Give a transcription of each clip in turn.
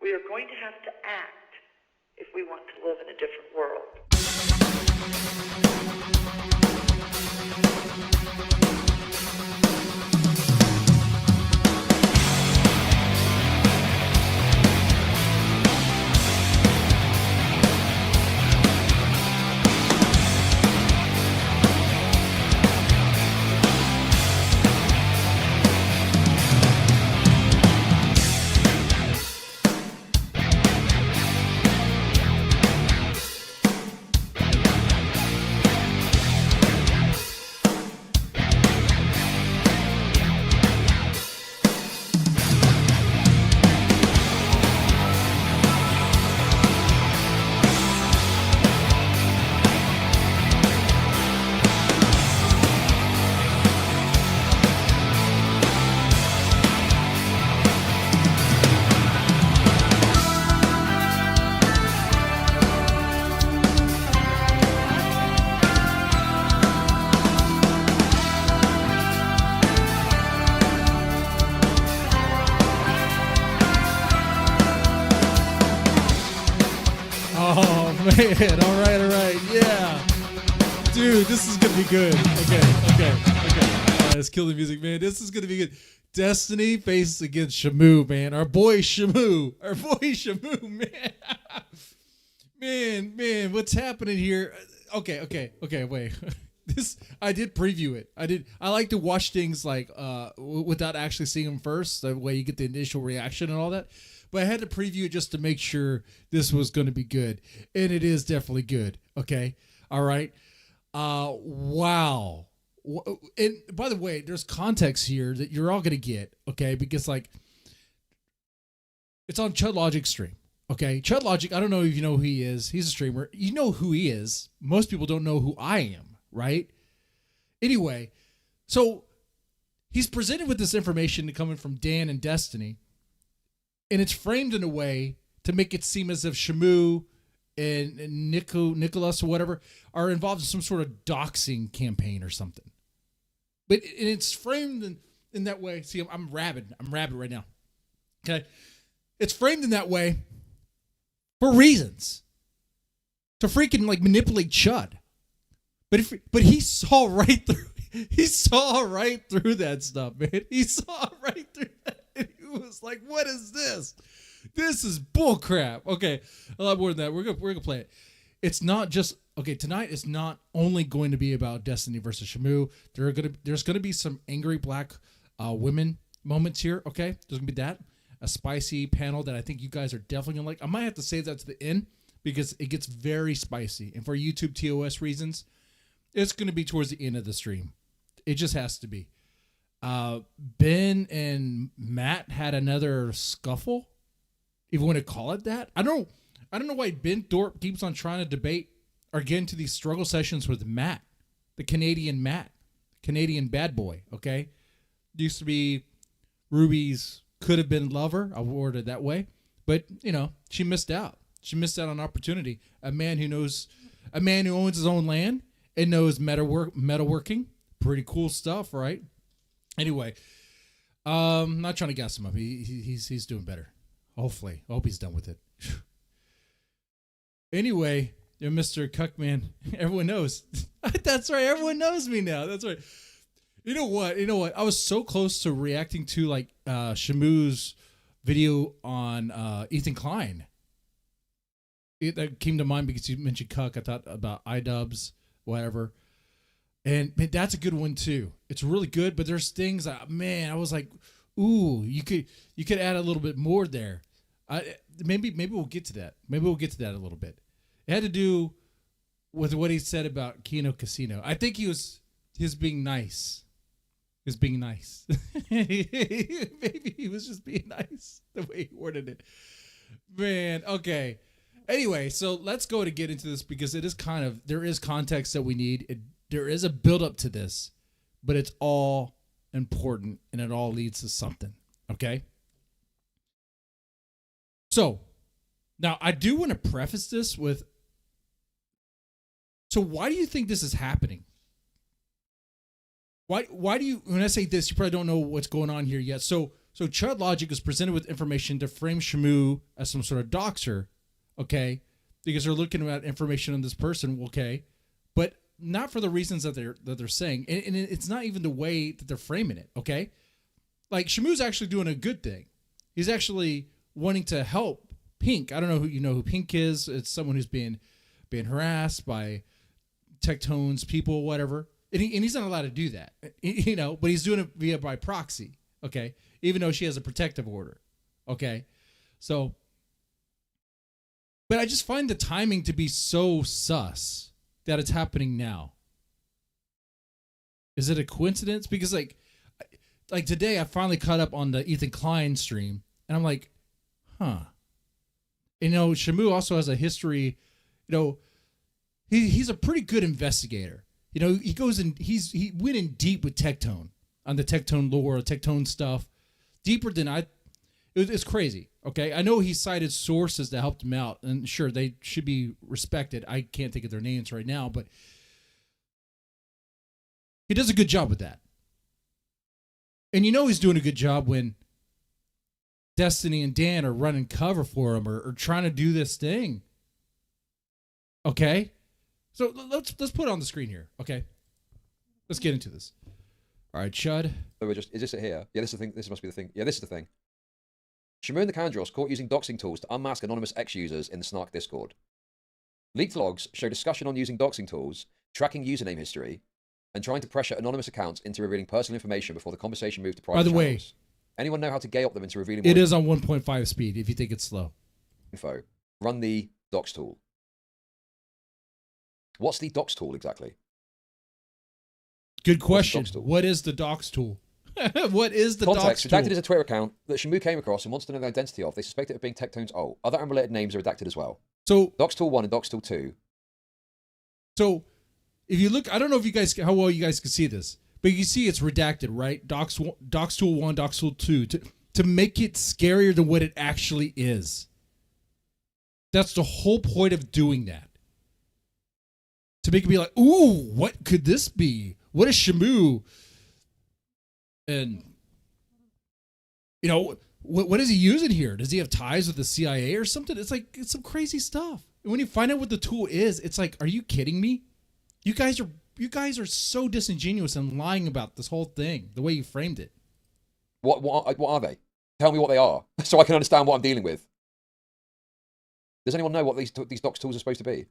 We are going to have to act if we want to live in a different world. Man, all right, yeah, dude, this is gonna be good. Okay. Let's kill the music, man. This is gonna be good. Destiny faces against Shamoo, man. Our boy Shamoo, man. man, what's happening here? Okay, wait. This I did preview it. I like to watch things like without actually seeing them first. That way you get the initial reaction and all that. But I had to preview it just to make sure this was going to be good. And it is definitely good. Okay. All right. Wow. And by the way, there's context here that you're all going to get. Okay. Because like it's on Chudlogic stream. Okay. Chudlogic, I don't know if you know who he is. He's a streamer. You know who he is. Most people don't know who I am. Right. Anyway. So he's presented with this information coming from Dan and Destiny. And it's framed in a way to make it seem as if Shamoo and Nicholas or whatever are involved in some sort of doxing campaign or something. But it's framed in that way. See, I'm rabid. I'm rabid right now. Okay. It's framed in that way for reasons. To freaking like manipulate Chud. But he saw right through. He saw right through that stuff, man. He saw right through that. And he was like, what is this? This is bullcrap. Okay, a lot more than that. We're gonna play it. It's not just okay. Tonight is not only going to be about Destiny versus Shamoo. There's gonna be some angry black women moments here. Okay, there's gonna be that a spicy panel that I think you guys are definitely gonna like. I might have to save that to the end because it gets very spicy, and for YouTube TOS reasons, it's gonna be towards the end of the stream. It just has to be. Ben and Matt had another scuffle, if you want to call it that. I don't know why Ben Thorp keeps on trying to debate or get into these struggle sessions with Matt, the Canadian Matt, Canadian bad boy. Okay, used to be Ruby's could have been lover. I'll word it that way, but you know she missed out. She missed out on opportunity. A man who owns his own land and knows metalworking. Pretty cool stuff, right? Anyway, not trying to gas him up. He's doing better. Hopefully. I hope he's done with it. Anyway, Mr. Cuckman, everyone knows. That's right. Everyone knows me now. That's right. You know what? I was so close to reacting to like Shamoo's video on Ethan Klein. That came to mind because you mentioned Cuck. I thought about iDubbbz, whatever. And man, that's a good one too. It's really good, but there's things I was like, ooh, you could add a little bit more there. Maybe we'll get to that. Maybe we'll get to that a little bit. It had to do with what he said about Kino Casino. I think he was being nice. He was being nice. Maybe he was just being nice the way he worded it. Man, okay. Anyway, so let's go to get into this because there is context that we need. There is a build up to this, but it's all important and it all leads to something. Okay. So now I do want to preface this with, so why do you think this is happening? Why do you, when I say this, you probably don't know what's going on here yet. So So Chudlogic is presented with information to frame Shamoo as some sort of doxer, okay? Because they're looking at information on this person, okay? But not for the reasons that they're saying, and it's not even the way that they're framing it, okay? Like Shamoo's actually doing a good thing. He's actually wanting to help Pink. I don't know who Pink is. It's someone who's being harassed by Tectone's people, whatever. And he's not allowed to do that, but he's doing it by proxy, okay? Even though she has a protective order, okay? So, but I just find the timing to be so sus that it's happening now. Is it a coincidence? Because like today I finally caught up on the Ethan Klein stream, and I'm like, huh. Shamoo also has a history, he's a pretty good investigator. He goes in, he went in deep with Tectone on the Tectone lore, Tectone stuff, deeper than it's crazy. Okay. I know he cited sources that helped him out, and sure, they should be respected. I can't think of their names right now, but he does a good job with that. And he's doing a good job when Destiny and Dan are running cover for him or trying to do this thing. Okay? So let's put it on the screen here, okay? Let's get into this. All right, Chud. So is this it here? Yeah, this is the thing. This must be the thing. Yeah, this is the thing. Shamoo and the Kandros caught using doxing tools to unmask anonymous ex-users in the Snark Discord. Leaked logs show discussion on using doxing tools, tracking username history, and trying to pressure anonymous accounts into revealing personal information before the conversation moved to private channels. By the way, anyone know how to gay up them into revealing more It is on 1.5 speed if you think it's slow. Info. Run the dox tool. What's the dox tool exactly? Good question. What is the dox tool? What is the Context, dox tool? redacted is a Twitter account that Shamoo came across and wants to know the identity of. They suspect it of being Tectone's alt. Other unrelated names are redacted as well. So dox tool 1 and dox tool 2. So if you look, I don't know if how well you guys can see this, but you can see it's redacted, right? Dox tool 1, dox tool 2 to make it scarier than what it actually is. That's the whole point of doing that. To make it be like, ooh, what could this be? What is Shamoo? And, what is he using here? Does he have ties with the CIA or something? It's like, it's some crazy stuff. And when you find out what the tool is, it's like, are you kidding me? You guys are so disingenuous and lying about this whole thing, the way you framed it. What are they? Tell me what they are, so I can understand what I'm dealing with. Does anyone know what these dox tools are supposed to be?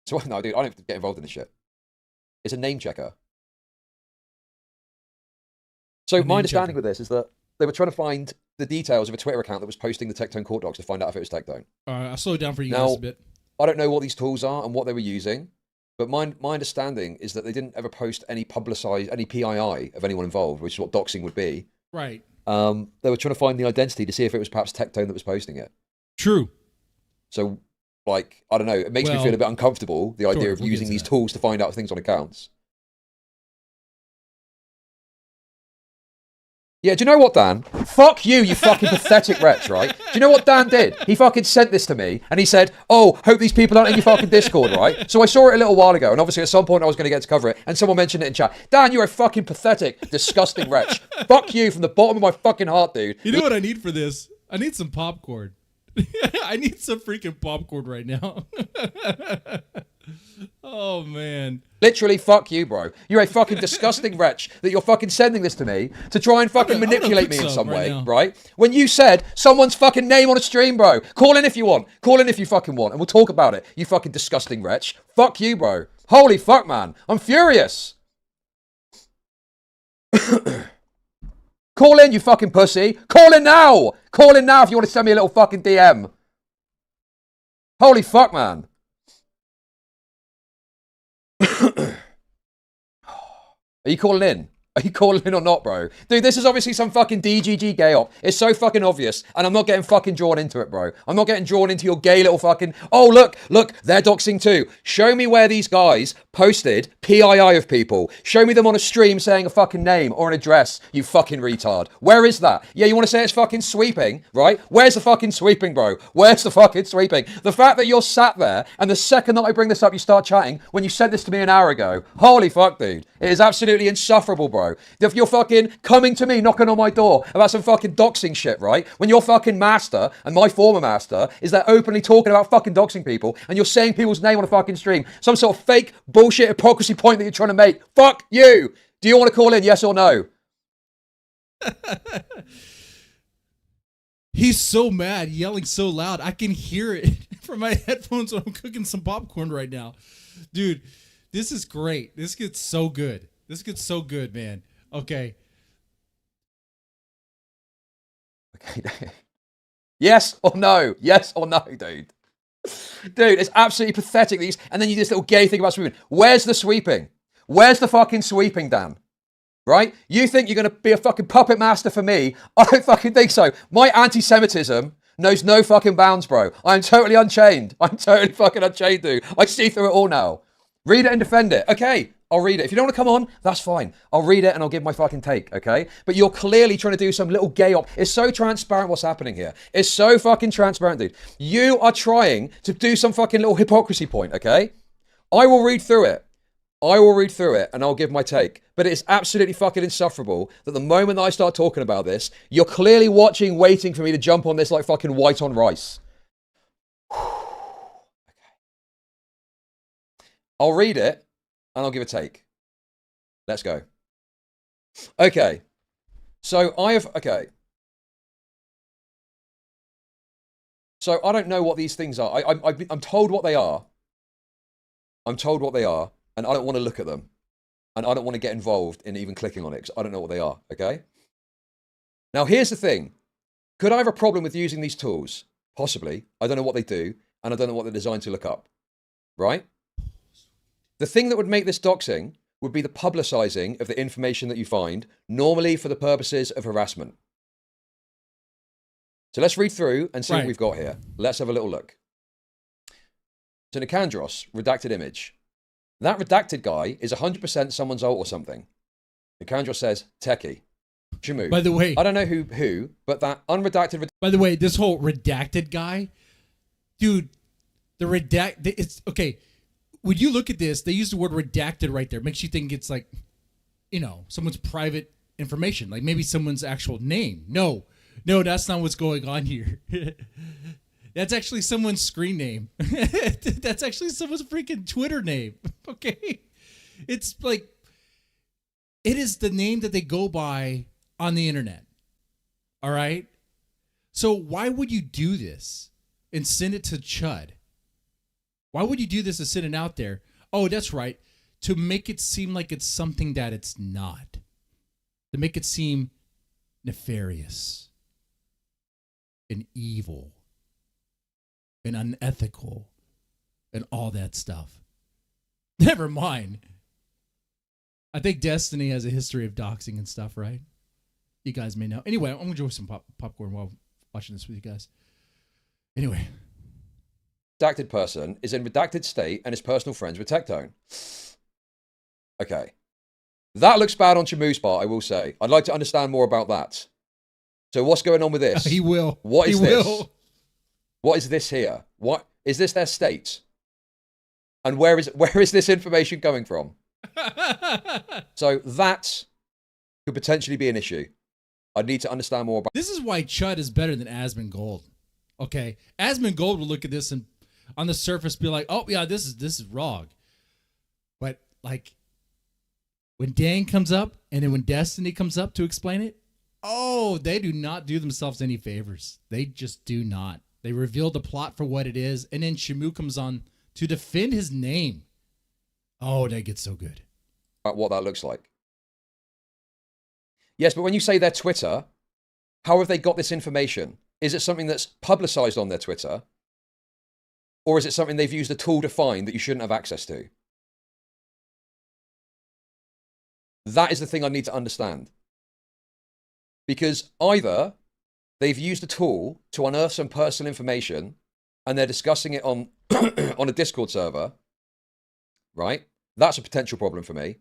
So no, dude, I don't get involved in this shit. It's a name checker. So my understanding with this is that they were trying to find the details of a Twitter account that was posting the Tectone court docs to find out if it was Tectone. I'll slow it down for you guys a bit. I don't know what these tools are and what they were using, but my understanding is that they didn't ever post any PII of anyone involved, which is what doxing would be. Right. They were trying to find the identity to see if it was perhaps Tectone that was posting it. True. So, I don't know. It makes me feel a bit uncomfortable, the idea of using these tools to find out things on accounts. Yeah, do you know what, Dan? Fuck you, you fucking pathetic wretch, right? Do you know what Dan did? He fucking sent this to me, and he said, oh, hope these people aren't in your fucking Discord, right? So I saw it a little while ago, and obviously at some point I was going to get to cover it, and someone mentioned it in chat. Dan, you're a fucking pathetic, disgusting wretch. Fuck you from the bottom of my fucking heart, dude. You know what I need for this? I need some popcorn. I need some freaking popcorn right now. Oh, man. Literally, fuck you, bro. You're a fucking disgusting wretch that you're fucking sending this to me to try and fucking manipulate me in some way, right? When you said someone's fucking name on a stream, bro. Call in if you want. Call in if you fucking want, and we'll talk about it, you fucking disgusting wretch. Fuck you, bro. Holy fuck, man. I'm furious. Call in, you fucking pussy. Call in now. Call in now if you want to send me a little fucking DM. Holy fuck, man. Are you calling in? Are you calling in or not, bro? Dude, this is obviously some fucking DGG gay op. It's so fucking obvious, and I'm not getting fucking drawn into it, bro. I'm not getting drawn into your gay little fucking... Oh, look, they're doxing too. Show me where these guys posted PII of people. Show me them on a stream saying a fucking name or an address, you fucking retard. Where is that? Yeah, you want to say it's fucking sweeping, right? Where's the fucking sweeping, bro? Where's the fucking sweeping? The fact that you're sat there, and the second that I bring this up, you start chatting, when you sent this to me an hour ago. Holy fuck, dude. It is absolutely insufferable, bro. bro. If you're fucking coming to me, knocking on my door about some fucking doxing shit, right? When your fucking master, and my former master, is there openly talking about fucking doxing people, and you're saying people's name on a fucking stream, some sort of fake bullshit hypocrisy point that you're trying to make. Fuck you! Do you want to call in, yes or no? He's so mad, yelling so loud. I can hear it from my headphones when I'm cooking some popcorn right now. Dude, this is great. This gets so good. This gets so good, man. Okay. Okay. Yes or no? Yes or no, dude? Dude, it's absolutely pathetic. And then you do this little gay thing about sweeping. Where's the sweeping? Where's the fucking sweeping, Dan? Right? You think you're going to be a fucking puppet master for me? I don't fucking think so. My anti-Semitism knows no fucking bounds, bro. I'm totally unchained. I'm totally fucking unchained, dude. I see through it all now. Read it and defend it. Okay, I'll read it. If you don't want to come on, that's fine. I'll read it and I'll give my fucking take, okay? But you're clearly trying to do some little gay op. It's so transparent what's happening here. It's so fucking transparent, dude. You are trying to do some fucking little hypocrisy point, okay? I will read through it. I will read through it and I'll give my take. But it's absolutely fucking insufferable that the moment that I start talking about this, you're clearly watching, waiting for me to jump on this like fucking white on rice. Okay. I'll read it and I'll give a take. Let's go. Okay. So okay. So I don't know what these things are. I'm told what they are. I'm told what they are. And I don't want to look at them. And I don't want to get involved in even clicking on it because I don't know what they are, okay? Now, here's the thing. Could I have a problem with using these tools? Possibly. I don't know what they do, and I don't know what they're designed to look up, right? The thing that would make this doxing would be the publicizing of the information that you find, normally for the purposes of harassment. So let's read through and see what we've got here. Let's have a little look. So Nicandros, redacted image. That redacted guy is 100% someone's alt or something. Nicandros says, techie. Shamoo. By the way, I don't know who, but that unredacted... By the way, this whole redacted guy, dude, the it's, okay, when you look at this, they use the word redacted right there. It makes you think it's like, you know, someone's private information, like maybe someone's actual name. No, that's not what's going on here. That's actually someone's screen name. That's actually someone's freaking Twitter name. Okay? It's like, it is the name that they go by on the internet. All right? So why would you do this and send it to Chud? Why would you do this and send it out there? Oh, that's right. To make it seem like it's something that it's not. To make it seem nefarious and evil and unethical and all that stuff. Never mind. I think Destiny has a history of doxing and stuff, right? You guys may know. Anyway, I'm going to enjoy some popcorn while watching this with you guys. Anyway. Redacted person is in redacted state and is personal friends with Tectone. Okay. That looks bad on Shamoo's part, I will say. I'd like to understand more about that. So what's going on with this? He will. What is this? Will. What is this here? What is this their state? And where is this information coming from? So that could potentially be an issue. I'd need to understand more about. This is why Chud is better than Asmongold. Okay, Asmongold will look at this and on the surface be like, "Oh yeah, this is wrong," but like when Dan comes up and then when Destiny comes up to explain it, oh, they do not do themselves any favors. They just do not. They reveal the plot for what it is, and then Shamoo comes on to defend his name. Oh, that gets so good. What that looks like. Yes, but when you say their Twitter, how have they got this information? Is it something that's publicized on their Twitter? Or is it something they've used a tool to find that you shouldn't have access to? That is the thing I need to understand. Because either they've used a tool to unearth some personal information and they're discussing it on, on a Discord server, right? That's a potential problem for me.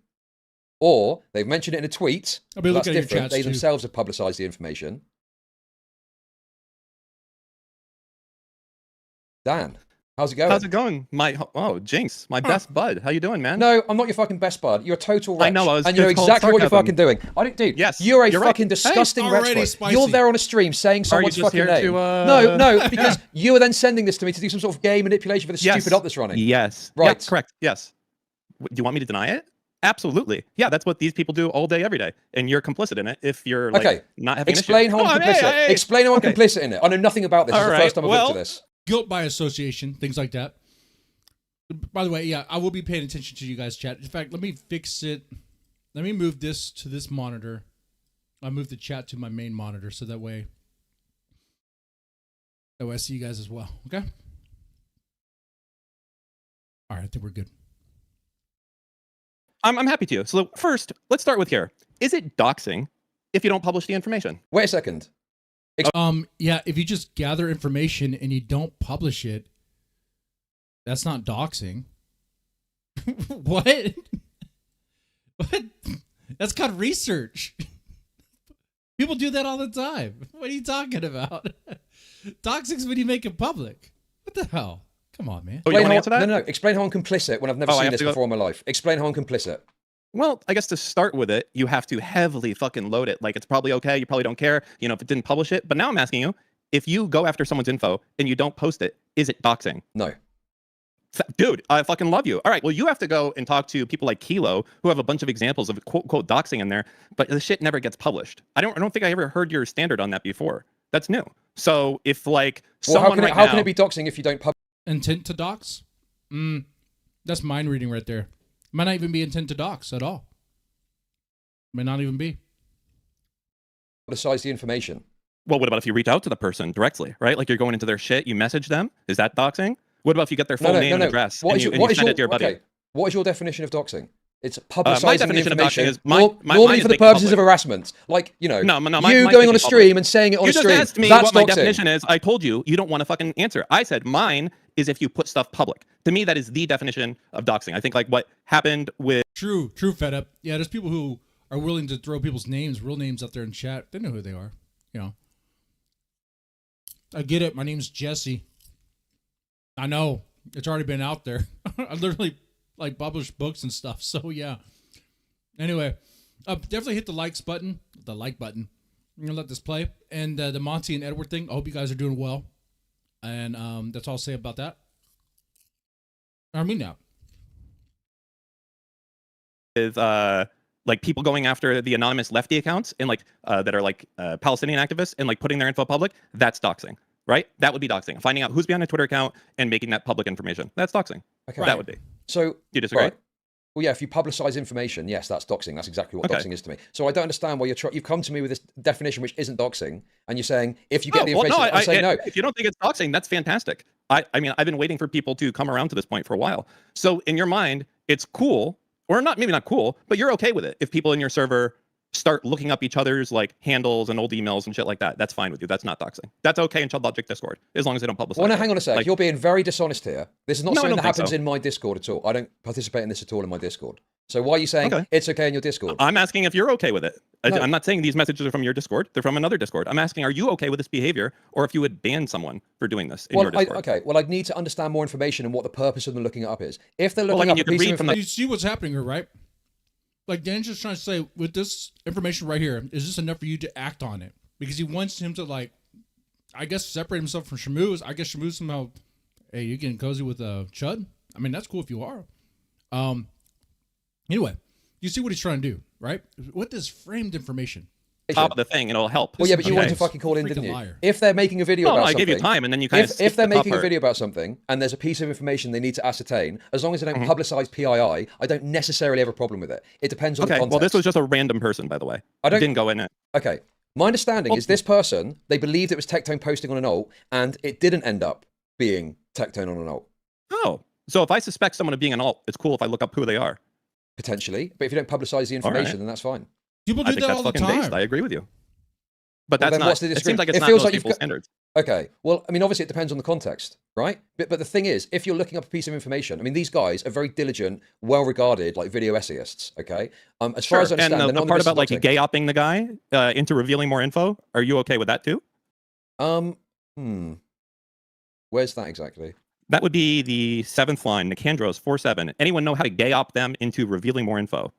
Or they've mentioned it in a tweet. That's different. They themselves have publicized the information. Dan. How's it going? How's it going? Jinx, my best bud. How you doing, man? No, I'm not your fucking best bud. You're a total wretch. I know, and you know exactly what you're fucking doing. Dude, yes, you're a you're fucking right. disgusting Hey, wretch. You're there on a stream saying someone's fucking name. No, because you were then sending this to me to do some sort of gay manipulation for the stupid op that's running. Yes. Right. Yeah, correct. Yes. Do you want me to deny it? Absolutely. Yeah, that's what these people do all day, every day. And you're complicit in it if you're like, not having Explain how I'm complicit. Explain how I'm complicit in it. I know nothing about this. This is the first time I've looked at this. Guilt by association, things like that. By the way, yeah, I will be paying attention to you guys' chat. In fact, let me fix it. Let me move this to this monitor. I'll move the chat to my main monitor so that way I see you guys as well. Okay? All right, I think we're good. I'm happy to. So first, let's start with here. Is it doxing if you don't publish the information? Wait a second. Yeah, if you just gather information and you don't publish it, that's not doxing. What? What? That's called research. People do that all the time. What are you talking about? Doxing's when you make it public. What the hell? Come on, man. Oh, you want to answer that? No. Explain how I'm complicit when I've never seen this before in my life. Explain how I'm complicit. Well, I guess to start with it, you have to heavily fucking load it. Like, it's probably okay. You probably don't care, you know, if it didn't publish it. But now I'm asking you, if you go after someone's info and you don't post it, is it doxing? No. Dude, I fucking love you. All right, well, you have to go and talk to people like Kilo, who have a bunch of examples of quote unquote doxing in there, but the shit never gets published. I don't think I ever heard your standard on that before. That's new. So if like someone how can it be doxing if you don't publish? Intent to dox? That's mind reading right there. Might not even be intent to dox at all. Might not even be. Besides the information. Well, what about if you reach out to the person directly, right? Like you're going into their shit, you message them. Is that doxing? What about if you get their full name and address and you send it to your buddy? Okay. What is your definition of doxing? It's publicizing my definition the information. Of doxing is normally for the purposes of harassment. Like, you know, you going on a stream and saying it on a stream. You just asked me that's what my doxing. definition is. I told you, you don't want to fucking answer. I said mine is if you put stuff public. To me, that is the definition of doxing. I think like what happened with... True, fed up. Yeah, there's people who are willing to throw people's names, real names out there in chat. They know who they are, you know. I get it. My name's Jesse. I know. It's already been out there. I literally like published books and stuff. So yeah. Anyway, definitely hit the likes button. The like button. I'm gonna let this play. And the Monty and Edward thing. I hope you guys are doing well. And that's all I'll say about that. I mean now. Is like people going after the anonymous lefty accounts and like that are like Palestinian activists and like putting their info public. That's doxing. Right? That would be doxing. Finding out who's behind a Twitter account and making that public information. That's doxing. Okay. That would be. So, you disagree? Right. Well, yeah, if you publicize information, yes, that's doxing. That's exactly what doxing is to me. So I don't understand why you've come to me with this definition which isn't doxing, and you're saying if you get the information, I say no. If you don't think it's doxing, that's fantastic. I mean, I've been waiting for people to come around to this point for a while. So in your mind, it's cool, or not, maybe not cool, but you're okay with it if people in your server start looking up each other's like handles and old emails and shit like that. That's fine with you. That's not doxing. That's okay in Chudlogic Discord as long as they don't publicize. Well, now hang on a sec. Like, you're being very dishonest here. This is not something that happens in my Discord at all. I don't participate in this at all in my Discord. So why are you saying it's okay in your Discord? I'm asking if you're okay with it. No. I'm not saying these messages are from your Discord. They're from another Discord. I'm asking, are you okay with this behavior, or if you would ban someone for doing this in your Discord? Well, I'd need to understand more information and what the purpose of them looking it up is. If they're looking up a piece of information, you see what's happening here, right? Like Dan's just trying to say, with this information right here, is this enough for you to act on it? Because he wants him to, like, I guess, separate himself from Shamoo. I guess Shamoo somehow, hey, you getting cozy with Chud? I mean, that's cool if you are. Anyway, you see what he's trying to do, right? With this framed information. Top of the thing, and it'll help. Well, yeah, but you wanted to fucking call in, didn't you? Liar. If they're making a video about something, I gave you time, and then you kind of. If they're making a video about something, and there's a piece of information they need to ascertain, as long as they don't publicize PII, I don't necessarily have a problem with it. It depends on the context. Well, this was just a random person, by the way. I didn't go in it. Okay, my understanding is this person, they believed it was Tectone posting on an alt, and it didn't end up being Tectone on an alt. Oh, so if I suspect someone of being an alt, it's cool if I look up who they are. Potentially, but if you don't publicize the information, then that's fine. People do that all the time. Based. I agree with you. But that's not. It seems like it's not feels most like people's standards. Okay. Well, I mean, obviously it depends on the context, right? But the thing is, if you're looking up a piece of information, I mean, these guys are very diligent, well-regarded, like video essayists. Okay. As far as I understand, and the part about like gay-opping the guy into revealing more info, are you okay with that too? Where's that exactly? That would be the 7th line, Nicandros 4-7. Anyone know how to gay op them into revealing more info?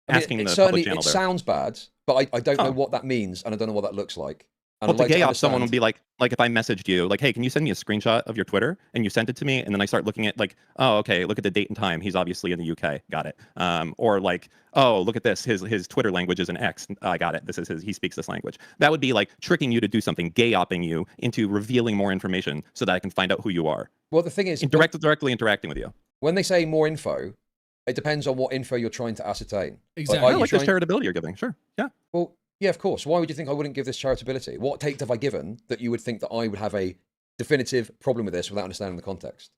Asking the public channel it there. sounds bad, but I don't know what that means, and I don't know what that looks like. And Well, I'd like to gay to off someone would understand- be like if I messaged you, like, hey, can you send me a screenshot of your Twitter? And you sent it to me, and then I start looking at like, oh, okay, look at the date and time. He's obviously in the UK. Got it. Or like, oh, look at this. His Twitter language is an X. I got it. This is he speaks this language. That would be like tricking you to do something, gay-opping you into revealing more information so that I can find out who you are. Well, the thing is, Directly interacting with you. when they say more info, it depends on what info you're trying to ascertain. Exactly. Are I you like this trying- charitability you're giving. Sure. Yeah. Well, yeah, of course. Why would you think I wouldn't give this charitability? What take have I given that you would think that I would have a definitive problem with this without understanding the context?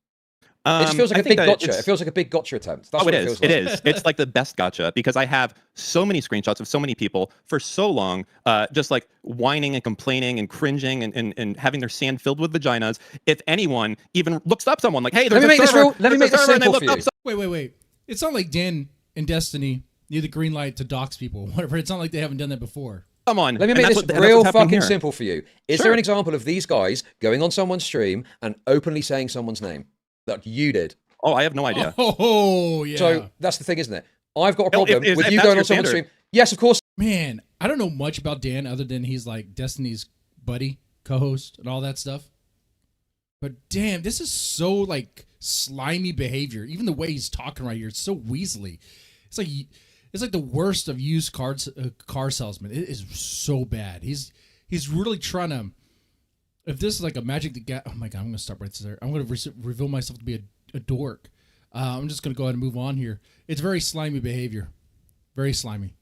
It just feels like I a think big that gotcha. it's- It feels like a big gotcha attempt. That's Oh, what it it is. feels It like. is. It's like the best gotcha because I have so many screenshots of so many people for so long, just like whining and complaining and cringing and having their sand filled with vaginas. If anyone even looks up someone like, hey, there's Let me make a this server, real- let me there's make a this server, and they simple look for up you. Wait. It's not like Dan and Destiny need the green light to dox people. Whatever. It's not like they haven't done that before. someone. Let me and make that's this what- and that's real what's happening fucking here. simple for you. Is Sure. there an example of these guys going on someone's stream and openly saying someone's name? Like you did. Oh, I have no idea. Oh, yeah. So that's the thing, isn't it? I've got a Well, problem if with that's you going your on someone's standard. stream. Yes, of course. Man, I don't know much about Dan other than he's like Destiny's buddy, co-host, and all that stuff. But damn, this is so like slimy behavior. Even the way he's talking right here, it's so weaselly. It's like the worst of used car salesman. It is so bad. He's really trying to. If this is like a Magic the Gathering, oh my god, I'm gonna stop right there. I'm gonna reveal myself to be a dork. I'm just gonna go ahead and move on here. It's very slimy behavior, very slimy.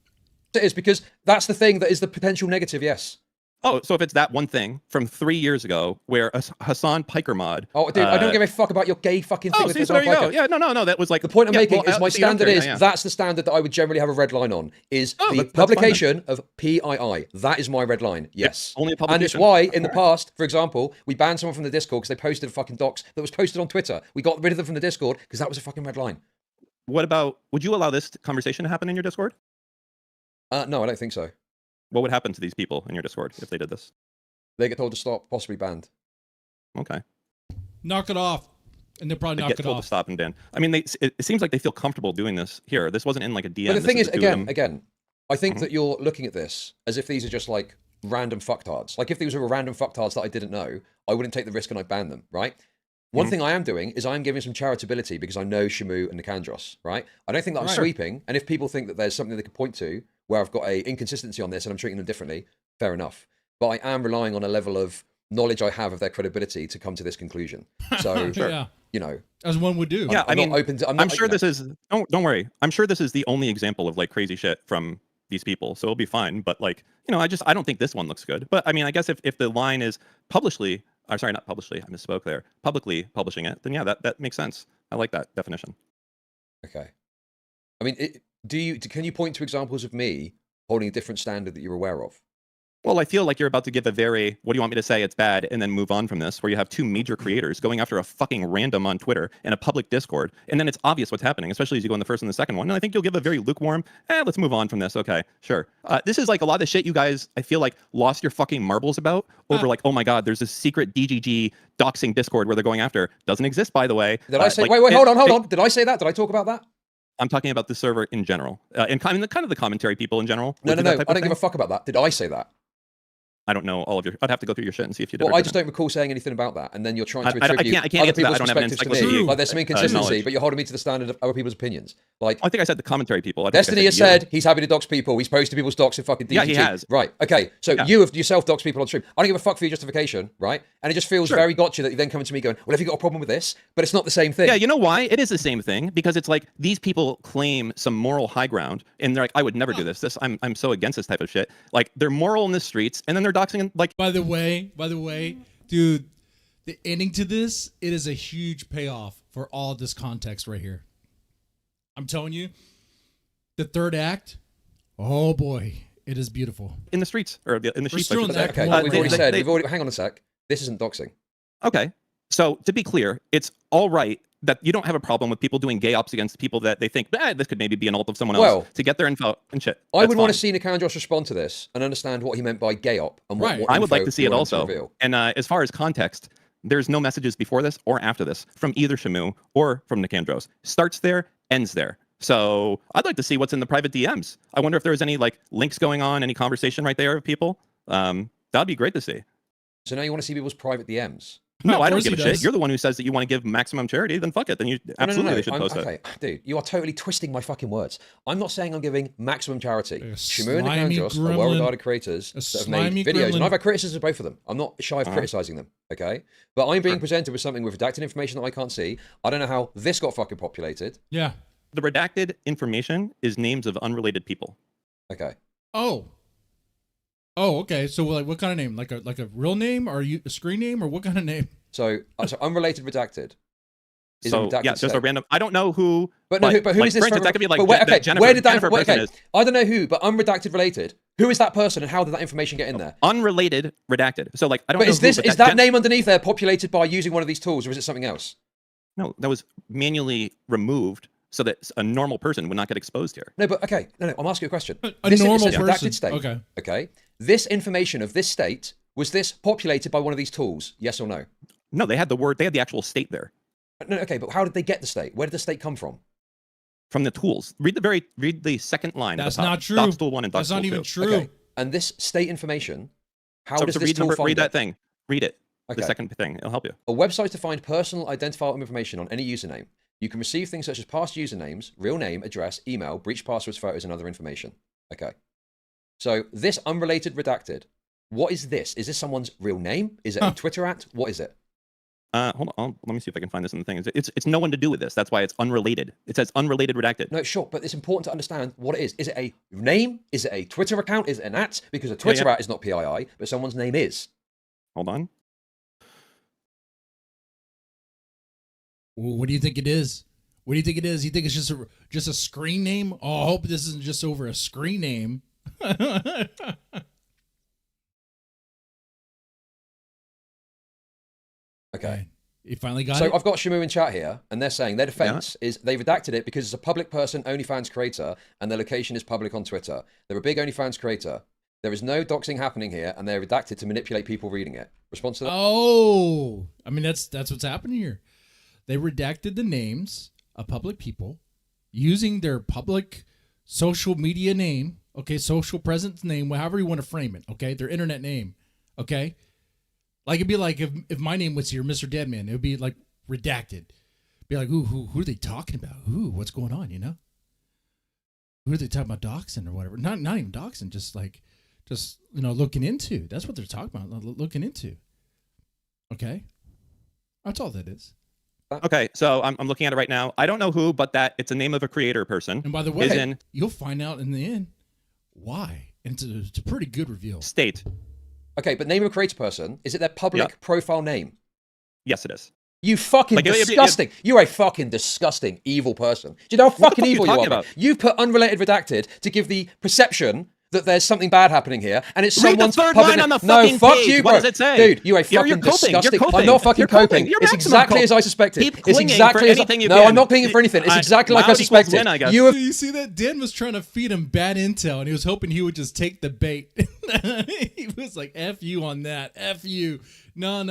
It is because that's the thing that is the potential negative, yes. Oh, so if it's that one thing from 3 years ago where a Hassan Piker mod. Oh, dude, I don't give a fuck about your gay fucking thing Oh, with see, so Hassan there you go. Piker. Yeah, no, that was like The point I'm making is my so you don't standard care, is yeah. that's the standard that I would generally have a red line on is Oh, the that's fine then. publication of PII. That is my red line. Yes. only a And it's publication. why in the past, for example, we banned someone from the Discord because they posted a fucking docs that was posted on Twitter. We got rid of them from the Discord because that was a fucking red line. What about, would you allow this conversation to happen in your Discord? No, I don't think so. What would happen to these people in your Discord if they did this? They get told to stop, possibly banned. Okay. Knock it off, and they'll probably They knock get it told off. to stop and Dan. I mean, it seems like they feel comfortable doing this here. This wasn't in like a DM. But the This thing is, the two of them. again, I think Mhm. that you're looking at this as if these are just like random fucktards. Like if these were random fucktards that I didn't know, I wouldn't take the risk and I'd ban them, right? One Mhm. thing I am doing is I'm giving some charitability because I know Shamoo and Nicandros, right? I don't think that I'm Right. sweeping. And if people think that there's something they could point to where I've got a inconsistency on this and I'm treating them differently, fair enough. But I am relying on a level of knowledge I have of their credibility to come to this conclusion. So, Yeah, you know, as one would do. Yeah, I'm I mean, not open to. I'm not, sure you know, this is. Don't worry. I'm sure this is the only example of like crazy shit from these people, so it'll be fine. But like, I don't think this one looks good. But I mean, I guess if the line is publicly, or sorry, not publicly, I misspoke there. Publicly publishing it, then yeah, that makes sense. I like that definition. Okay. I mean, can you point to examples of me holding a different standard that you're aware of? Well, I feel like you're about to give a very, what do you want me to say? It's bad, and then move on from this, where you have two major creators going after a fucking random on Twitter in a public Discord, and then it's obvious what's happening, especially as you go in the first and the second one. And I think you'll give a very lukewarm, let's move on from this. Okay, sure. This is like a lot of shit you guys, I feel like, lost your fucking marbles about over like, oh my god, there's this secret DGG doxing Discord where they're going after. Doesn't exist, by the way. Did I say? Like, wait, hold on. Did I say that? Did I talk about that? I'm talking about the server in general, and kind of the commentary people in general. No. would do that type I of don't give a thing. fuck about that. Did I say that? I don't know all of your. I'd have to go through your shit and see if you did. Well, or I just didn't. don't recall saying anything about that, and then you're trying to I attribute can't other answer that. people's I don't have an perspectives to me. encyclopedia, Like there's some inconsistency, knowledge. but you're holding me to the standard of other people's opinions. Like I think I said the commentary people. I think I Destiny has you. said he's happy to dox people. He's posted people's docs in fucking DGT. Yeah, he has. Right. Okay. So Yeah. you have yourself doxed people on stream. I don't give a fuck for your justification, right? And it just feels Sure. very gotcha that you're then coming to me going, well, have you got a problem with this? But it's not the same thing. Yeah, you know why? It is the same thing because it's like these people claim some moral high ground, and they're like, "I would never do this. I'm so against this type of shit." Like they're moral in the streets, and then they're doxing and like. By the way, dude, the ending to this, it is a huge payoff for all this context right here. I'm telling you, the third act, oh boy, it is beautiful. In the streets or in the We're sheets. I still should in say. that Okay. point We've where already said. they- Hang on a sec. This isn't doxing. Okay, so to be clear, it's all right that you don't have a problem with people doing gay ops against people that they think, this could maybe be an alt of someone else Well, to get their info and shit. I would That's want to fine. see Nicandros respond to this and understand what he meant by gay op and what, Right. what I would info like to see he it wanted to also. reveal. And as far as context, There's no messages before this or after this from either Shamoo or from Nicandros. Starts there, ends there. So I'd like to see what's in the private DMs. I wonder if there's any like links going on, any conversation right there of people. That'd be great to see. So now you want to see people's private DMs? No, I don't course give a he shit. does. You're the one who says that you want to give maximum charity. Then fuck it. Then you absolutely they should post it. Okay, dude, you are totally twisting my fucking words. I'm not saying I'm giving maximum charity. Like a Shamoo and slimy Nicandros are gremlin. well-regarded creators A that have slimy made videos, gremlin. and I've had criticisms of both of them. I'm not shy of criticizing them, okay? But I'm being presented with something with redacted information that I can't see. I don't know how this got fucking populated. Yeah. The redacted information is names of unrelated people. Okay. Oh, okay. So like, what kind of name? Like a real name, or a screen name, or what kind of name? So unrelated redacted. Is So a redacted yeah, just a state. random. I don't know who. But who like, is this? For instance, that could be like but where, okay, Jennifer. where did that? Jennifer Okay, person is I don't know who, but unredacted related. Who is that person, and how did that information get in there? unrelated redacted. So like I don't But know. is that name underneath there populated by using one of these tools, or is it something else? No, that was manually removed so that a normal person would not get exposed here. No, but okay, no, I'm asking you a question. A This is normal a redacted person. state. Okay. Okay. This information of this state, was this populated by one of these tools? Yes or no? No, they had the actual state there No, okay, but how did they get the state? Where did the state come from? from the tools. Read the second line. That's at the top. not true. Docs tool 1 and That's Docs not tool even 2. true. Okay. And this state information, how So does to this tool find read it? that thing. Read it. Okay. The second thing. It'll help you. A website to find personal identifiable information on any username. You can receive things such as past usernames, real name, address, email, breach passwords, photos, and other information. Okay. So this unrelated redacted, what is this? Is this someone's real name? Is it a Twitter @ What is it? Hold on. Let me see if I can find this in the thing. It's no one to do with this. That's why it's unrelated. It says unrelated redacted. No, sure, but it's important to understand what it is. Is it a name? Is it a Twitter account? Is it an @ Because a Twitter @ is not PII, but someone's name is. Hold on. Well, what do you think it is? What do you think it is? You think it's just a screen name? Oh, I hope this isn't just over a screen name. Okay. You finally got So it? I've got Shamoo in chat here, and they're saying their defense is they redacted it because it's a public person, OnlyFans creator, and their location is public on Twitter. They're a big OnlyFans creator. There is no doxing happening here, and they're redacted to manipulate people reading it. Response to that? Oh, I mean, that's what's happening here. They redacted the names of public people using their public social media name, okay, social presence name, however you want to frame it, okay, their internet name, okay? Like, it'd be like if my name was here, Mr. Deadman, it would be like redacted. Be like, ooh, who are they talking about? Ooh, what's going on, you know? Who are they talking about doxing or whatever? Not even doxing, just you know, looking into. That's what they're talking about, looking into. Okay? That's all that is. Okay, so I'm looking at it right now. I don't know who, but that it's a name of a creator person. And by the way, you'll find out in the end why. And it's a pretty good reveal. State. Okay, but name of a creator person, is it their public profile name? Yes, it is. You fucking disgusting. You're a fucking disgusting, evil person. Do you know how fucking evil you are? About? You've put unrelated redacted to give the perception that there's something bad happening here, and it's Read someone's the third public line on the No, fucking fuck page. you, bro. What does it say? Dude, you're a fucking You're coping. disgusting. You're I'm not fucking You're coping. You're It's maximum exactly as I suspected. Keep It's clinging exactly for as anything you No, can. I'm not clinging for anything. It's exactly like I loud equals suspected. win, I guess. You have You see that? Dan was trying to feed him bad intel, and he was hoping he would just take the bait. He was like, F you on that. F you. No.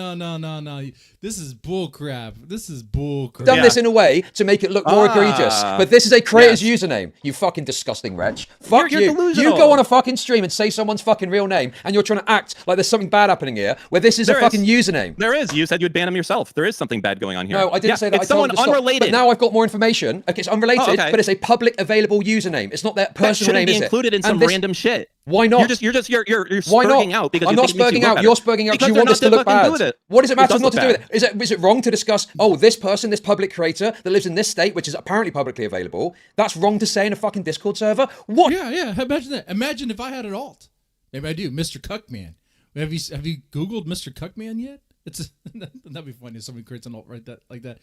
This is bull crap. This is bull crap. done this in a way to make it look more egregious. But this is a creator's username. You fucking disgusting wretch. Fuck You're you. delusional. You go on a fucking stream and say someone's fucking real name, and you're trying to act like there's something bad happening here, where this is a fucking username. There is. You said you'd ban him yourself. There is something bad going on here. No, I didn't say that. It's I told someone them to stop. unrelated. But now I've got more information. Okay, it's unrelated, but it's a public available username. It's not their that personal name, shouldn't be is it? included in And some this- random shit. Why not? You're Why not? spurging out because I'm you not think it makes you spurging look out. better. You're spurging out because you Because want this to they're look not bad. fucking do it. What does it matter does not to look do bad. it? Is it wrong to discuss, oh, this person, this public creator that lives in this state, which is apparently publicly available, that's wrong to say in a fucking Discord server? What? Yeah. Imagine that. Imagine if I had an alt. Maybe I do. Mr. Cuckman. Have you Googled Mr. Cuckman yet? That'd be funny if somebody creates an alt like that.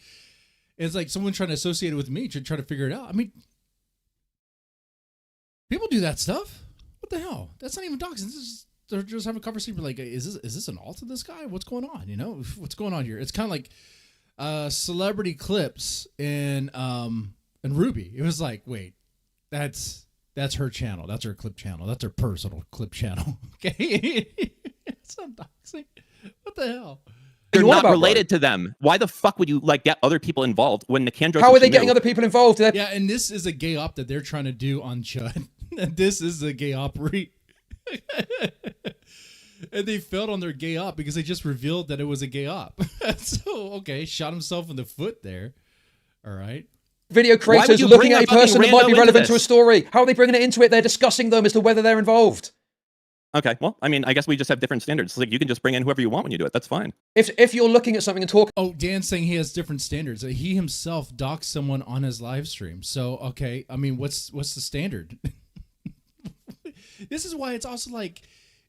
It's like someone trying to associate it with me to try to figure it out. I mean, people do that stuff. What the hell? That's not even doxing. They're just having a conversation like, is this an alt of this guy? What's going on? You know, what's going on here? It's kind of like celebrity clips in Ruby. It was like, wait, that's her channel. That's her clip channel. That's her personal clip channel. Okay, it's not doxing. What the hell? They're what not about, related to them. Why the fuck would you like get other people involved when Nicandros? How are they getting other people involved? Yeah, and this is a gay op that they're trying to do on Chud. This is a gay opery. And they failed on their gay op because they just revealed that it was a gay op. So, okay, shot himself in the foot there. All right. Video creators looking at a person that might be relevant to a story. How are they bringing it into it? They're discussing them as to whether they're involved. Okay, well, I mean, I guess we just have different standards. Like, you can just bring in whoever you want when you do it. That's fine. If you're looking at something and talking... Oh, Dan's saying he has different standards. He himself doxed someone on his live stream. So, okay, I mean, what's the standard? This is why it's also like,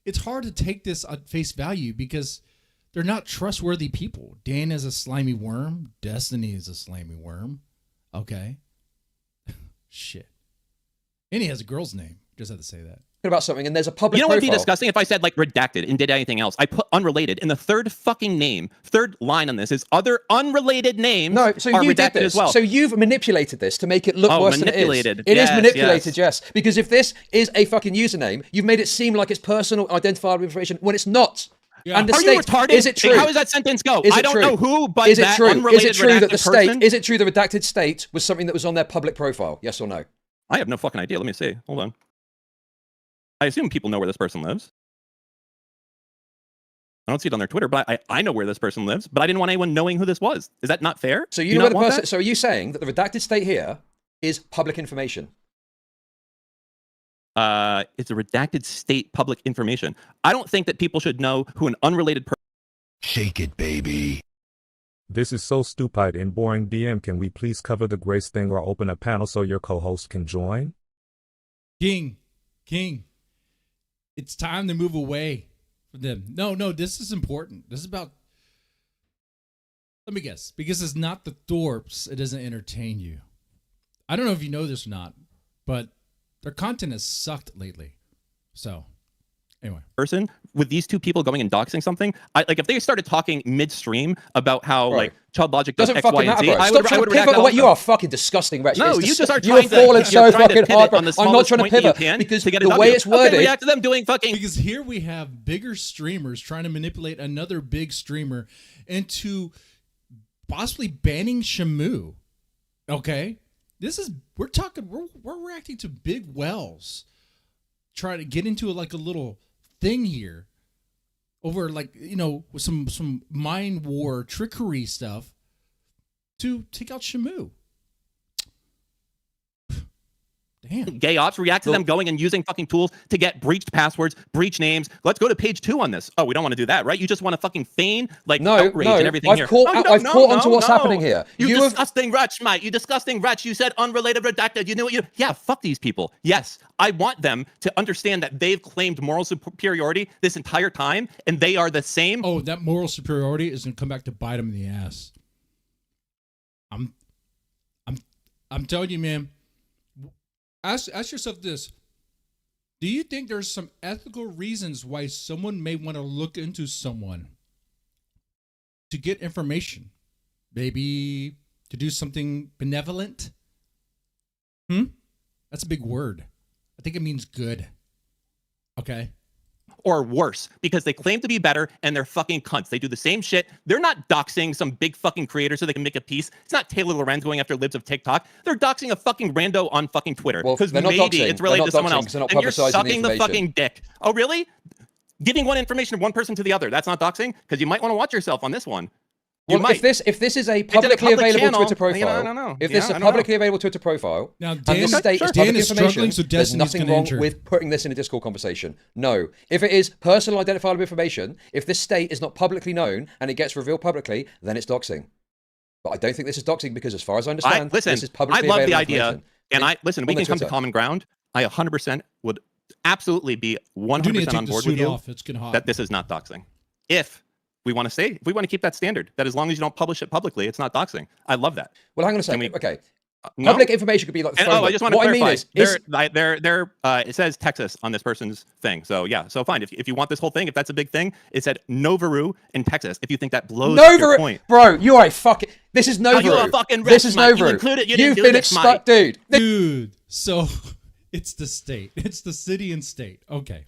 it's hard to take this at face value because they're not trustworthy people. Dan is a slimy worm. Destiny is a slimy worm. Okay. Shit. And he has a girl's name. Just had to say that. About something and there's a public You know what would be profile. disgusting if I said like redacted and did anything else? I put unrelated in the third fucking name. Third line on this is other unrelated names. No, so are you redacted did this. as well. So you've manipulated this to make it look worse than it is. manipulated. It is Yes, manipulated, yes. Because if this is a fucking username, you've made it seem like it's personal identifiable information when it's not. Yeah. And the Are state, you retarded? is it true? How does that sentence go? Is it I don't true? know who, but is it that true? unrelated Is it true that the redacted person? state? Is it true the redacted state was something that was on their public profile? Yes or no? I have no fucking idea. Let me see. Hold on. I assume people know where this person lives. I don't see it on their Twitter, but I know where this person lives, but I didn't want anyone knowing who this was. Is that not fair? So Do you know where not the want person. that? So are you saying that the redacted state here is public information? It's a redacted state public information. I don't think that people should know who an unrelated person. Shake it, baby. This is so stupid and boring. DM, can we please cover the Grace thing or open a panel so your co-host can join? King. It's time to move away from them. No, this is important. This is about, let me guess, because it's not the Thorps, it doesn't entertain you. I don't know if you know this or not, but their content has sucked lately. So, anyway. Person with these two people going and doxing something, like if they started talking midstream about how like Chudlogic does Doesn't X, fucking Y, and matter, Z, bro. I Stop would trying to redact pivot that away. You also. are fucking disgusting, Wretch. No, It's you just are you are trying to, falling so you're trying to fucking pivot hard, on bro. the I'm not smallest trying to point that you pivot can because to get a the W. way it's worded. Okay, react to them doing fucking. Because here we have bigger streamers trying to manipulate another big streamer into possibly banning Shamoo. Okay? We're reacting to big wells. Trying to get into like a little thing here over like, with some mind war trickery stuff to take out Shamoo. Damn. Gay ops, react to them going and using fucking tools to get breached passwords, breach names. Let's go to page 2 on this. Oh, we don't want to do that, right? You just want to fucking feign like outrage and everything here. I've caught onto what's happening here. You disgusting wretch, mate. You disgusting wretch. You said unrelated redacted. You know what yeah, fuck these people. Yes, I want them to understand that they've claimed moral superiority this entire time and they are the same. Oh, that moral superiority is going to come back to bite them in the ass. I'm telling you, man. Ask yourself this. Do you think there's some ethical reasons why someone may want to look into someone to get information? Maybe to do something benevolent? That's a big word. I think it means good. Okay. Or worse, because they claim to be better and they're fucking cunts. They do the same shit. They're not doxing some big fucking creator so they can make a piece. It's not Taylor Lorenz going after libs of TikTok. They're doxing a fucking rando on fucking Twitter. Because they're not maybe doxing. it's related to someone else. They're not And you're publicising sucking the information. fucking dick. Oh, really? Giving one information from one person to the other. That's not doxing? Because you might want to watch yourself on this one. Well, if this is a publicly available Twitter profile, if this is a publicly available Twitter profile, now and this state is public information, there's nothing wrong with putting this in a Discord conversation. No. If it is personal identifiable information, if this state is not publicly known and it gets revealed publicly, then it's doxing. But I don't think this is doxing because, as far as I understand, this is publicly available I love the idea, information. and we can come to common ground. I 100% would absolutely be 100% on board with you that this is not doxing. If we want to keep that standard, that as long as you don't publish it publicly, it's not doxing. I love that. Well, hang on a second. Okay. No? Public information could be like. I just want to what clarify. I mean is it says Texas on this person's thing. So yeah, so fine. If you want this whole thing, if that's a big thing, it said Novaru in Texas. If you think that blows your point, bro, you are a fucking. This is Novaru. You are a fucking this is Novaru. You included. You've been exposed, dude. Dude, so it's the state. It's the city and state. Okay.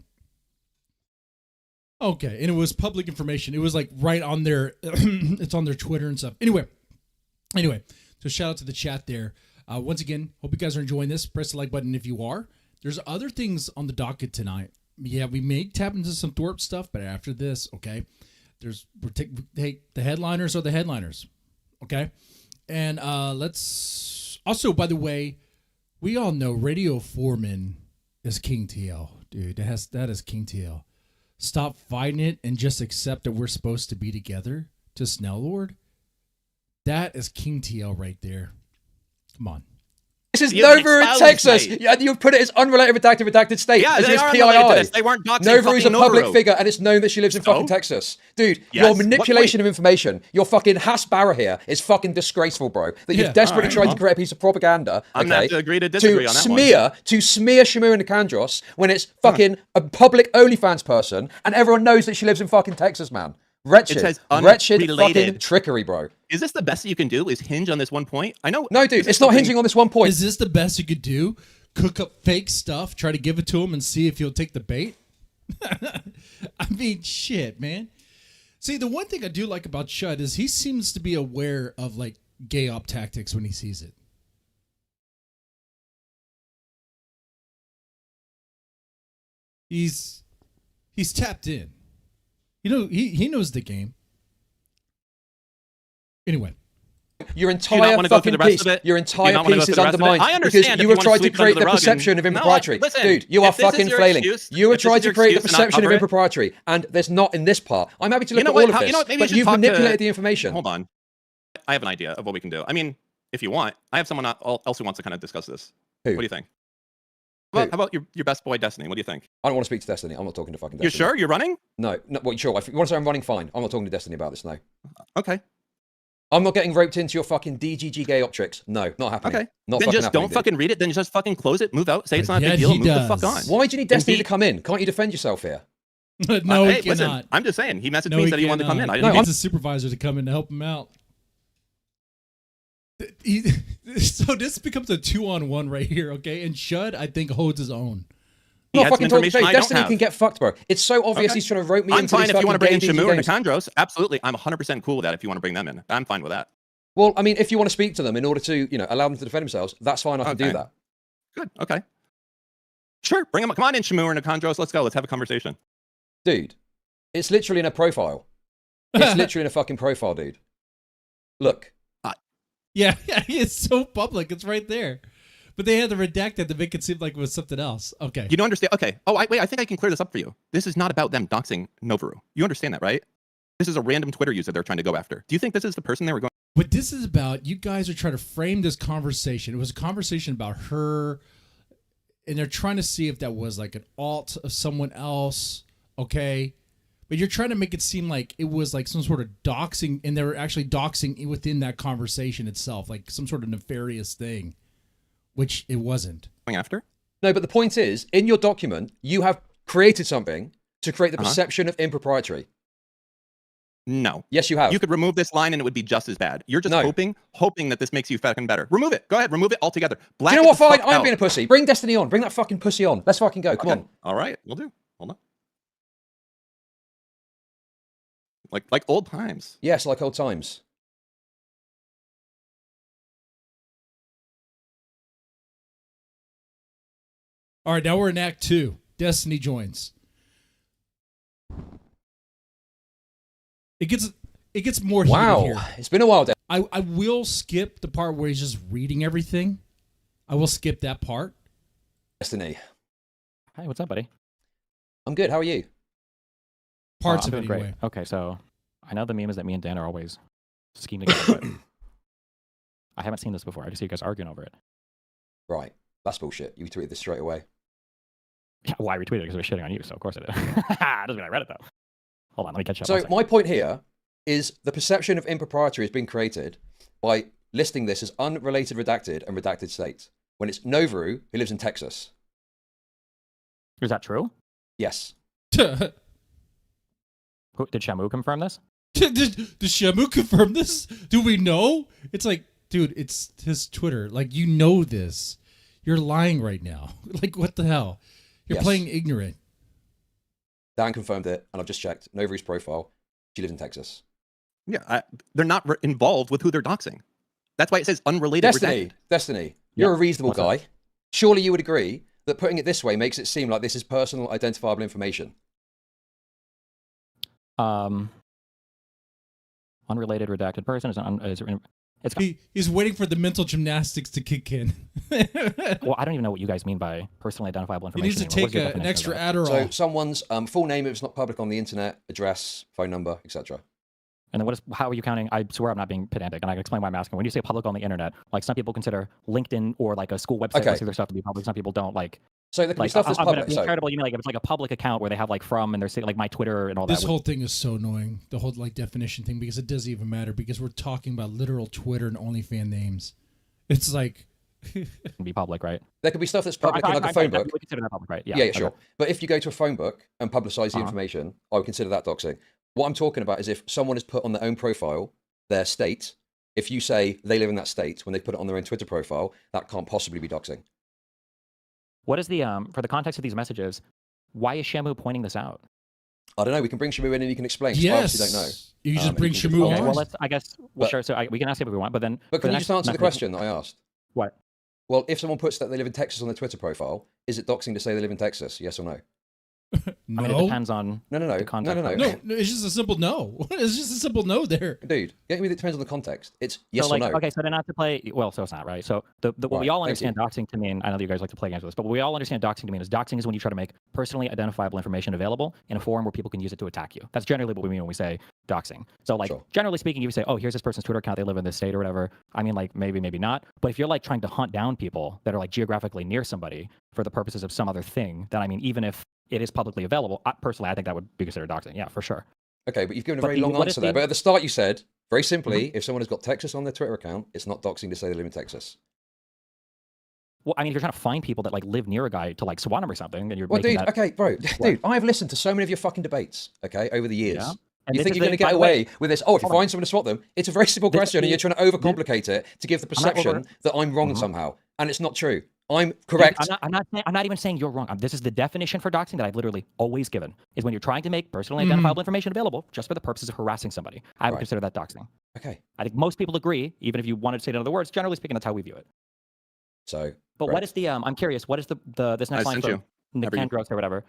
Okay, and it was public information. It was like right on their, it's on their Twitter and stuff. Anyway, so shout out to the chat there. Once again, hope you guys are enjoying this. Press the like button if you are. There's other things on the docket tonight. Yeah, we may tap into some Thorp stuff, but after this, okay, the headliners are the headliners, okay? And let's, also, by the way, we all know Radio Foreman is King TL, dude. That is King TL. Stop fighting it and just accept that we're supposed to be together to Snellord. That is King TL right there. Come on. This is Nova in Texas. Yeah, you put it as unrelated, redacted state. Yeah, as they is are PII. related to this. They weren't doxing Nova is a fucking public Novaru. figure, and it's known that she lives in fucking Texas. Dude, Yes. your manipulation of information, your fucking Hasbara here is fucking disgraceful, bro. That you've desperately tried to create a piece of propaganda. I'm going to have to agree to disagree on that one. To smear Shamoo and Nicandros when it's fucking a public OnlyFans person, and everyone knows that she lives in fucking Texas, man. Wretched fucking trickery, bro. Is this the best that you can do? Is hinge on this one point? I know. No, dude, it's not hinging on this one point. Is this the best you could do? Cook up fake stuff, try to give it to him, and see if he'll take the bait? I mean, shit, man. See, the one thing I do like about Chud is he seems to be aware of like gay op tactics when he sees it. He's tapped in. You know, he knows the game. Anyway. Your entire fucking piece, your entire piece is undermined because you have tried to create the perception of impropriety. Dude, you are fucking flailing. You have tried to create the perception of impropriety, and there's not in this part. I'm happy to look at all of this, but you've manipulated the information. Hold on. I have an idea of what we can do. I mean, if you want, I have someone else who wants to kind of discuss this. Who? What do you think? How about your best boy, Destiny? What do you think? I don't want to speak to Destiny. I'm not talking to fucking Destiny. You sure? You're running? No. Well, sure. If you want to say I'm running, fine. I'm not talking to Destiny about this, no. Okay. I'm not getting roped into your fucking DGG gay optrix. No, not happening. Okay. Not then fucking just happening, don't dude. fucking read it. Then just fucking close it, move out, say it's not a big deal, and move the fuck on. Why do you need Destiny to come in? Can't you defend yourself here? No, he hey, cannot. Listen, I'm just saying. He messaged me and said he wanted to come in. I He didn't needs a supervisor to come in to help him out. So this becomes a 2-on-1 right here, okay? And Chud, I think, holds his own. Not fucking talking to Destiny can get fucked, bro. It's so obvious he's trying to rope me into I'm fine these if you want to bring in fucking Shamoo and games. Nicandros. Absolutely. I'm 100% cool with that if you want to bring them in. I'm fine with that. Well, I mean, if you want to speak to them in order to, allow them to defend themselves, that's fine. I can do that. Good. Okay. Sure. Bring them. Come on in, Shamoo and Nicandros. Let's go. Let's have a conversation. Dude, it's literally in a profile. It's literally in a fucking profile, dude. Look. Yeah, it's so public. It's right there. But they had to redact it to make it seem like it was something else. Okay. You don't understand. Okay. Oh, wait. I think I can clear this up for you. This is not about them doxing Novaru. You understand that, right? This is a random Twitter user they're trying to go after. Do you think this is the person they were going? What this is about, you guys are trying to frame this conversation. It was a conversation about her, and they're trying to see if that was like an alt of someone else, okay? But you're trying to make it seem like it was like some sort of doxing, and they were actually doxing within that conversation itself, like some sort of nefarious thing, which it wasn't. Going after? No, but the point is, in your document, you have created something to create the perception of impropriety. No. Yes, you have. You could remove this line and it would be just as bad. You're just hoping that this makes you fucking better. Remove it. Go ahead. Remove it altogether. Do you know what? Fine. I'm being a pussy. Bring Destiny on. Bring that fucking pussy on. Let's fucking go. Come on. All right. We'll do. Hold on. Like old times. Yes, like old times. All right, now we're in Act 2. Destiny joins. It gets more heated here. Wow, it's been a while. I will skip the part where he's just reading everything. I will skip that part. Destiny. Hi, what's up, buddy? I'm good. How are you? Parts of it, anyway. Great. Okay, so I know the meme is that me and Dan are always scheming together, but I haven't seen this before. I just see you guys arguing over it. Right. That's bullshit. You tweeted this straight away. Yeah, well, I retweeted it because it was shitting on you, so of course I did. Doesn't mean I read it, though. Hold on, let me catch up. So my point here is the perception of impropriety has been created by listing this as unrelated redacted and redacted state, when it's Novaru, who lives in Texas. Is that true? Yes. Did Shamoo confirm this? Did Shamoo confirm this? Do we know? It's like, dude, it's his Twitter. Like, you know this. You're lying right now. Like, what the hell? You're playing ignorant. Dan confirmed it, and I've just checked. Novary's profile. She lives in Texas. Yeah, they're not involved with who they're doxing. That's why it says unrelated. Destiny, you're a reasonable What's guy. Surely you would agree that putting it this way makes it seem like this is personal identifiable information. Unrelated redacted person is He's waiting for the mental gymnastics to kick in. well, I don't even know what you guys mean by personally identifiable He information. needs to take an extra Adderall. So someone's full name, if it's not public on the internet, address, phone number, etc. And then how are you counting? I swear I'm not being pedantic, and I can explain why I'm asking. When you say public on the internet, like some people consider LinkedIn or like a school website likes their stuff to be public. Some people don't. Like, so there can be like stuff that's public. Be incredible. You mean like if it's like a public account where they have like from and they're saying like my Twitter and all that. This whole thing is so annoying. The whole like definition thing, because it doesn't even matter, because we're talking about literal Twitter and OnlyFans names. It's like can be public, right? There could be stuff that's public in like a phone book. We consider that public, right? Yeah, sure. But if you go to a phone book and publicize the information, I would consider that doxing. What I'm talking about is if someone has put on their own profile their state, if you say they live in that state when they put it on their own Twitter profile, that can't possibly be doxing. What is the for the context of these messages? Why is Shamoo pointing this out? I don't know. We can bring Shamoo in and he can explain. yes, I obviously don't know. You just bring Shamoo Okay, on. well, I guess. Well, sure. So we can ask him if we want, but then. But can you just answer the question that I asked? What? Well, if someone puts that they live in Texas on their Twitter profile, is it doxing to say they live in Texas? Yes or no? No. I mean, it depends on No. the context. No. No, it's just a simple no. It's just a simple no there. Dude, it depends on the context. It's yes so, like, or no. Okay, so then not to play. Well, so it's not right. So what we all understand doxing to mean. I know that you guys like to play games with this, but what we all understand doxing to mean is doxing is when you try to make personally identifiable information available in a forum where people can use it to attack you. That's generally what we mean when we say doxing. So like generally speaking, you would say, oh, here's this person's Twitter account. They live in this state or whatever. I mean, like maybe not. But if you're like trying to hunt down people that are like geographically near somebody for the purposes of some other thing, then I mean, even if it is publicly available, personally, I think that would be considered doxing. Yeah, for sure. Okay, but you've given a very long answer there. But at the start, you said very simply, if someone has got Texas on their Twitter account, it's not doxing to say they live in Texas. Well, I mean, if you're trying to find people that like live near a guy to like swat him or something, then you're dude, okay, bro, dude, I've listened to so many of your fucking debates, okay, over the years. Yeah. You think you're going to get away with this? Oh, if you find someone to swat them, it's a very simple question, and you're trying to overcomplicate it to give the perception that I'm wrong somehow, and it's not true. I'm correct. I'm not even saying you're wrong. This is the definition for doxing that I've literally always given, is when you're trying to make personally identifiable information available just for the purposes of harassing somebody. I would consider that doxing. Okay. I think most people agree, even if you wanted to say it in other words, generally speaking, that's how we view it. So, but what is the, I'm curious, what is this next line from Nicandros or whatever,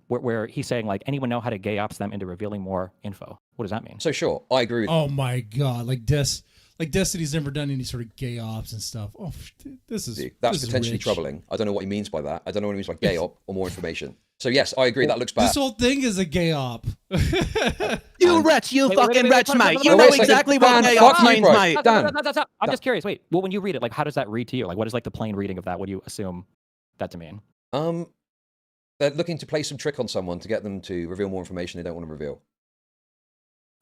where he's saying, like, anyone know how to gay ops them into revealing more info? What does that mean? So sure, I agree with Oh my God, like Destiny's never done any sort of gay ops and stuff. Oh, this is that's potentially troubling. I don't know what he means by that. I don't know what he means by gay op or more information. So yes, I agree. That looks bad. This whole thing is a gay op. You wretch, you fucking wretch, mate. You know exactly what gay op means, mate. I'm just curious. Wait, well, when you read it, like, how does that read to you? Like, what is like the plain reading of that? What do you assume that to mean? They're looking to play some trick on someone to get them to reveal more information they don't want to reveal.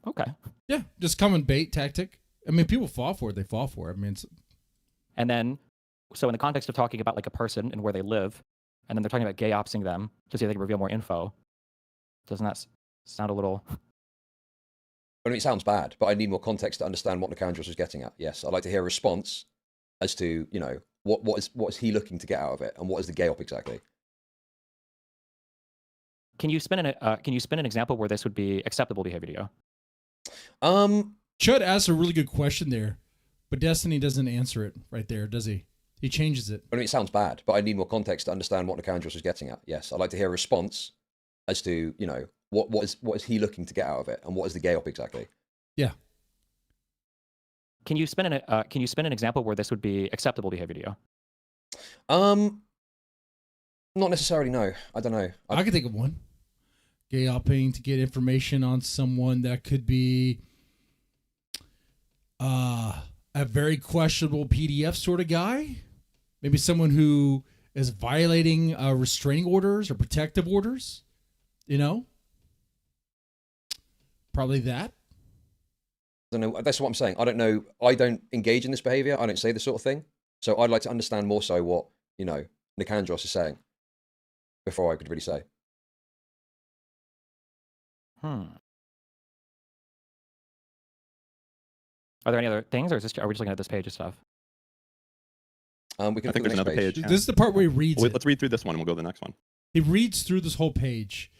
Okay. Yeah, just common bait tactic. I mean, people fall for it. They fall for it. I mean, and then, so in the context of talking about like a person and where they live, and then they're talking about gay opsing them to see if they can reveal more info. Doesn't that sound a little? I mean, it sounds bad, but I need more context to understand what Nicandros was getting at. Yes, I'd like to hear a response as to, you know, what is he looking to get out of it, and what is the gay op exactly? Can you spin an example where this would be acceptable behavior to you? Chud asked a really good question there, but Destiny doesn't answer it right there, does he? He changes it. I mean, it sounds bad, but I need more context to understand what Nicandros was getting at. Yes, I'd like to hear a response as to, you know, what is he looking to get out of it, and what is the gay op exactly? Yeah. Can you spin an example where this would be acceptable behavior to you? Not necessarily. No, I don't know. I can think of one. Gay opping to get information on someone that could be a very questionable PDF sort of guy. Maybe someone who is violating restraining orders or protective orders. You know? Probably that. I don't know. That's what I'm saying. I don't know. I don't engage in this behavior. I don't say this sort of thing. So I'd like to understand more so what, you know, Nicandros is saying before I could really say. Are there any other things, or is this, are we just looking at this page of stuff? We can I think there's another page. This is the part where he reads. Let's read through this one and we'll go to the next one. He reads through this whole page.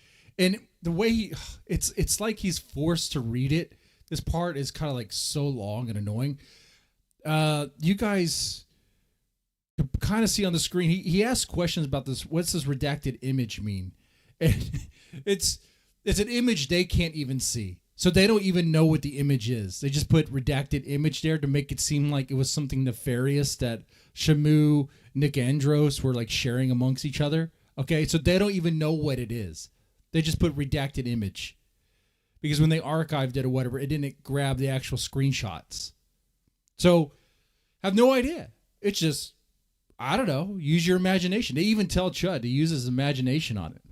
And the way it's like he's forced to read it. This part is kind of like so long and annoying. You guys can kind of see on the screen. He asks questions about this. What's this redacted image mean? And it's an image they can't even see. So they don't even know what the image is. They just put redacted image there to make it seem like it was something nefarious that Shamoo, Nick Andros were like sharing amongst each other. Okay, so they don't even know what it is. They just put redacted image. Because when they archived it or whatever, it didn't grab the actual screenshots. So, have no idea. It's just, I don't know, use your imagination. They even tell Chud to use his imagination on it.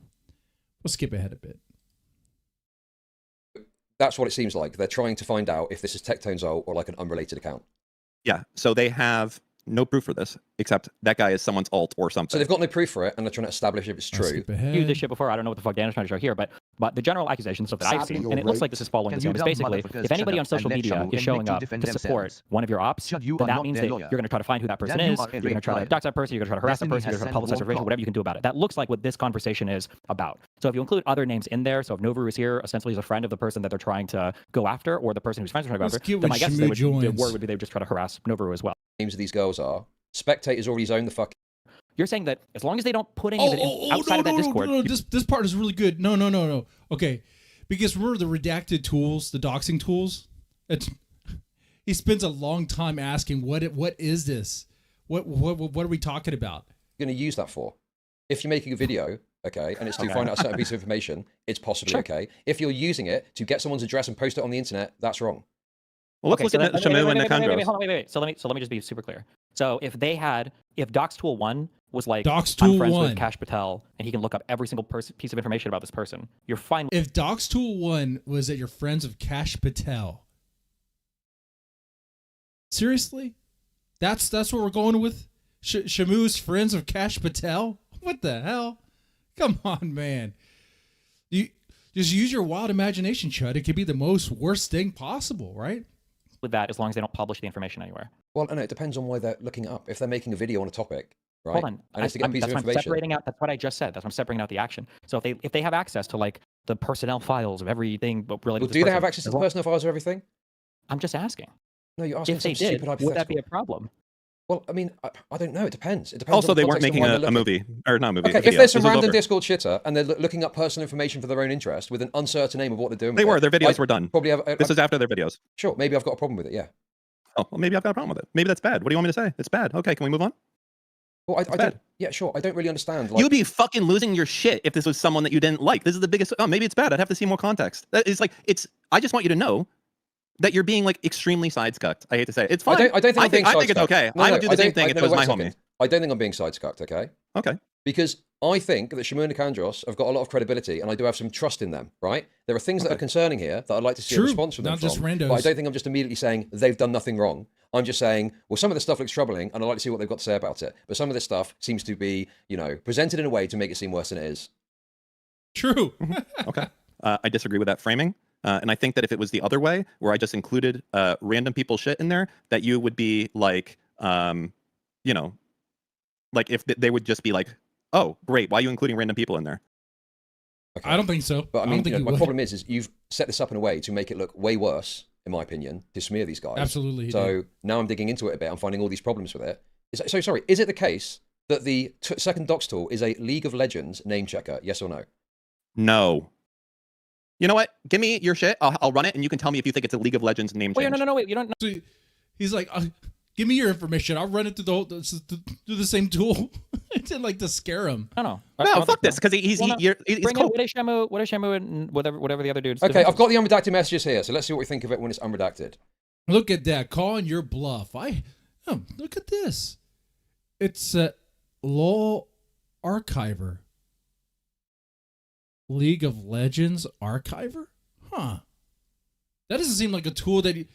We'll skip ahead a bit. That's what it seems like. They're trying to find out if this is Tectone's alt or like an unrelated account. Yeah, so they have no proof for this, except that guy is someone's alt or something. So they've got no proof for it, and they're trying to establish if it's true. Used this shit before. I don't know what the fuck Dan is trying to show here, but the general accusation stuff that I've seen, and it looks like this is following the same, is basically, if anybody on social media is showing up to support one of your ops, then that means that you're going to try to find who that person is, you're going to try to dox that person, you're going to try to harass that person, you're going to publicize their information, whatever you can do about it. That looks like what this conversation is about. So if you include other names in there, so if Novaru is here, essentially is a friend of the person that they're trying to go after, or the person who's friends with trying to go after, then I guess the word would be they would just try to harass Novaru as well. Names of these girls are Spectators already zoned the fuck. You're saying that as long as they don't put any of it outside of that Discord. No, this part is really good. No. Okay. Because remember the redacted tools, the doxing tools? He spends a long time asking, what is this? What are we talking about? You're going to use that for? If you're making a video, okay, and it's to find out a certain piece of information, it's possibly okay. If you're using it to get someone's address and post it on the internet, that's wrong. Well, let's look at Shamoo and Nick Andros. Wait. So let me just be super clear. So if Docs Tool 1 was like, Docs I'm Tool friends 1 with Cash Patel, and he can look up every single piece of information about this person, you're fine. If Docs Tool 1 was that you're friends of Cash Patel, seriously? That's what we're going with? Shamoo's friends of Cash Patel? What the hell? Come on, man. You just use your wild imagination, Chud. It could be the most worst thing possible, right? With that, as long as they don't publish the information anywhere. Well, I know it depends on why they're looking it up. If they're making a video on a topic, right? Hold on. And it's to get a piece of information. I'm separating out. That's what I just said. That's why I'm separating out the action. So if they have access to like the personnel files of everything related to this do they have access to the personnel files of everything? I'm just asking. No, you're asking if they did, would that be a problem? Well, I mean, I don't know. It depends. It depends. Also, they weren't making a movie, or not a movie. Okay, if there's some random Discord shitter and they're looking up personal information for their own interest with an uncertain aim of what they're doing, they were. Their videos were done. Probably have. This is after their videos. Sure, maybe I've got a problem with it. Yeah. Oh, well, maybe I've got a problem with it. Maybe that's bad. What do you want me to say? It's bad. Okay, can we move on? Well, I don't. Yeah, sure. I don't really understand. Like, you'd be fucking losing your shit if this was someone that you didn't like. This is the biggest. Oh, maybe it's bad. I'd have to see more context. That is like it's. I just want you to know that you're being like extremely sidescucked. I hate to say it. It's fine. I don't think I'm being I think it's okay. I would do the same thing if it was my homie. I don't think I'm being sidescucked. Okay. Okay. Because I think that Shamoo and Andros have got a lot of credibility, and I do have some trust in them. Right? There are things that are concerning here that I'd like to see a response from them. Not just randos. But I don't think I'm just immediately saying they've done nothing wrong. I'm just saying, well, some of this stuff looks troubling, and I'd like to see what they've got to say about it. But some of this stuff seems to be, presented in a way to make it seem worse than it is. True. Okay. I disagree with that framing. And I think that if it was the other way, where I just included random people shit in there, that you would be like, like if they would just be like, oh, great, why are you including random people in there? Okay. I don't think so. But I mean, my problem is you've set this up in a way to make it look way worse, in my opinion, to smear these guys. Absolutely. So now I'm digging into it a bit. I'm finding all these problems with it. So sorry, is it the case that the second docs tool is a League of Legends name checker? Yes or no? No. You know what? Give me your shit. I'll run it, and you can tell me if you think it's a League of Legends name change. No, wait. You don't know. So he's like, give me your information. I'll run it through the same tool. It didn't like to scare him. No, fuck this, because he's bring cool. What is Shamoo and whatever the other dudes. Okay, I've got the unredacted messages here, so let's see what we think of it when it's unredacted. Look at that, calling your bluff. Look at this. It's a LOL archiver. League of Legends archiver? Huh. That doesn't seem like a tool that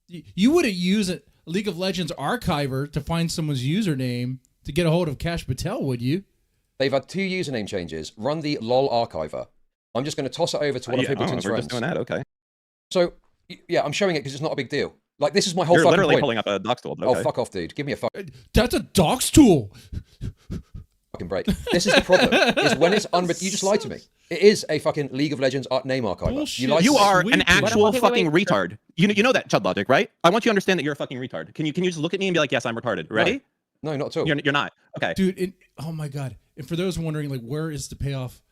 you wouldn't use a League of Legends archiver to find someone's username to get a hold of Cash Patel, would you? They've had 2 username changes. Run the LOL archiver. I'm just going to toss it over to one of Hibbleton's friends. We're just doing that, okay. So, yeah, I'm showing it because it's not a big deal. Like, this is my whole You're fucking literally point. pulling up a docs tool. Okay. Oh, fuck off, dude. Give me a fuck. That's a docs tool. Fucking break. This is the problem. Is when it's you just lied to me. It is a fucking League of Legends name archiver. Bullshit. You are an Sweeping. actual Wait, fucking wait. retard. You know that, Chudlogic, right? I want you to understand that you're a fucking retard. Can you just look at me and be like, yes, I'm retarded. Ready? No, not at all. You're not. Okay. Dude, oh my God. And for those wondering, like, where is the payoff?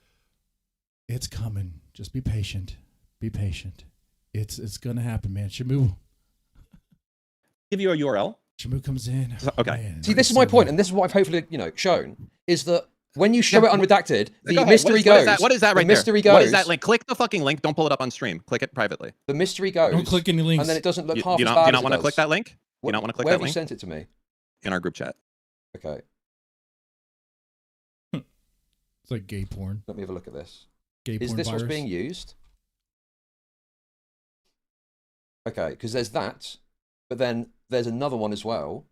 It's coming. Just be patient. Be patient. It's going to happen, man. Shamoo Give you a URL. comes in. Okay. Man, See, this is my point, and this is what I've hopefully, shown, is that when you show it unredacted, the mystery goes. What is that right the there? mystery goes. What is that link? Click the fucking link. Don't pull it up on stream. Click it privately. The mystery goes. Don't click any links. And then it doesn't look Do half you as not, bad do you as not it want to does. click that link? Do you not want to click Where that have you link? sent it to me? In our group chat. Okay, It's like gay porn. let me have a look at this. Gay Is porn this virus. what's being used? Okay, because there's that, but then there's another one as well.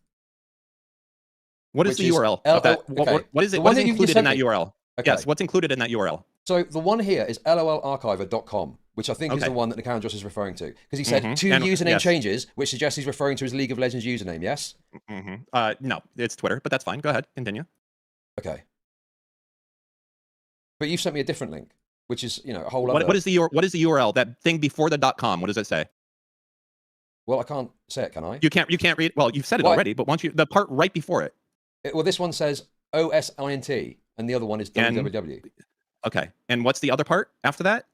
What is Which the is URL? L- of that? okay. What is it? The What one is that you included in sent that me. URL? Okay. Yes. What's included in that URL? So the one here is lolarchiver.com, which I think is Okay. the one that Nicandros is referring to. Because he said Mhm. two And- username yes. changes, which suggests he's referring to his League of Legends username, yes? No, it's Twitter, but that's fine. Go ahead. Continue. Okay. But you've sent me a different link, which is, a whole other... What is the URL? That thing before the .com. What does it say? Well, I can't say it, can I? You can't read. Well, you've said it Why? already, but once the part right before it. Well, this one says OSINT, and the other one is And- www. Okay. And what's the other part after that?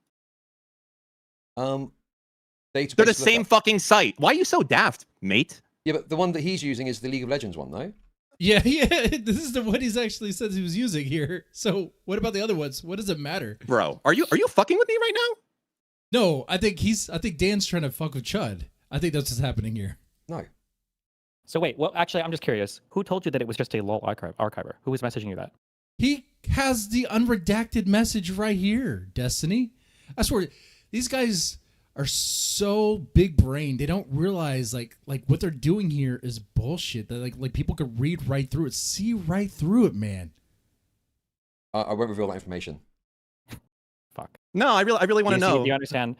Database They're the same lookup. fucking site. Why are you so daft, mate? Yeah, but the one that he's using is the League of Legends one, though. Yeah. This is the one he's actually says he was using here. So what about the other ones? What does it matter? Bro, are you fucking with me right now? No, I think Dan's trying to fuck with Chud. I think that's what's happening here. No. So wait, well, actually, I'm just curious. Who told you that it was just a LOL archiver? Who was messaging you that? He has the unredacted message right here, Destiny. I swear, these guys are so big brained. They don't realize like what they're doing here is bullshit. That like people could read right through it, see right through it, man. I won't reveal that information. Fuck. No, I really want to know. Do you understand?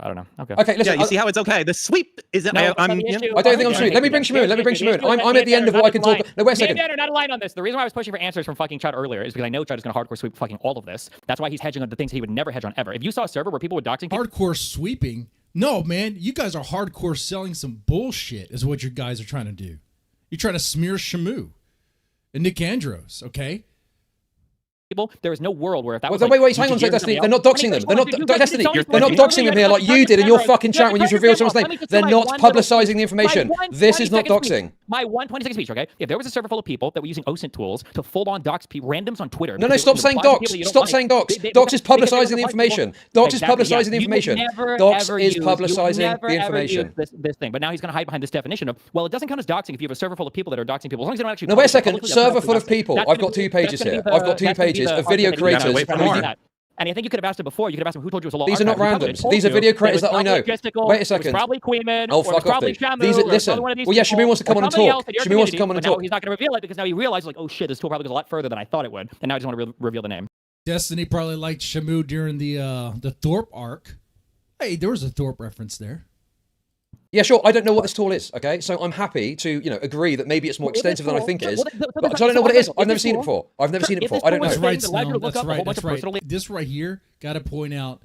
I don't know. Okay. Okay, listen. Yeah, you see how it's okay. The sweep isn't. No, I don't think I'm sweet. Let me bring Shamoo in. Let me bring Shamoo in. I'm at the end of what I can talk. No, wait a second. Me and Dan are not aligned on this. The reason why I was pushing for answers from fucking Chud earlier is because I know Chud is going to hardcore sweep fucking all of this. That's why he's hedging on the things he would never hedge on ever. If you saw a server where people were doxing people, Hardcore sweeping? No, man. You guys are hardcore selling some bullshit. Is what you guys are trying to do. You're trying to smear Shamoo and Nicandros, okay? there is no world where if that Well, was like, wait, hang on a second, Destiny. They're not doxing them. They're not Destiny. They're not doxing them here like you did in your fucking chat when you revealed someone's name. They're not publicizing the information. This is not doxing. My 120-second speech, okay? If there was a server full of people that were using OSINT tools to full-on dox randoms on Twitter. No, stop saying dox. Stop saying dox. Dox is publicizing the information. Dox is publicizing the information. Dox is publicizing the information. This thing, but now he's going to hide behind this definition of, well, it doesn't count as doxing if you have a server full of people that are doxing people. As long as they don't actually. No, wait a second. Server full of people. I've got 2 pages here. I've got 2 pages of video creators. wait for more. And I think you could have asked him before. You could have asked him who told you it was a law. These are not randoms. These are video creators that I know. Wait a second. It was probably Queenman. Oh, fuck off, dude. Listen. Well, yeah, Shamoo wants to come on and talk. Shamoo wants to come on and talk. He's not going to reveal it because now he realizes, like, oh shit, this tool probably goes a lot further than I thought it would. And now I just want to reveal the name. Destiny probably liked Shamoo during the Thorp arc. Hey, there was a Thorp reference there. Yeah, sure. I don't know what this tool is, okay? So I'm happy to agree that maybe it's more extensive than I think it is. Because I don't know what it is. I've never seen it before. I don't know. That's right, Snow. That's right. That's right. This right here, got to point out,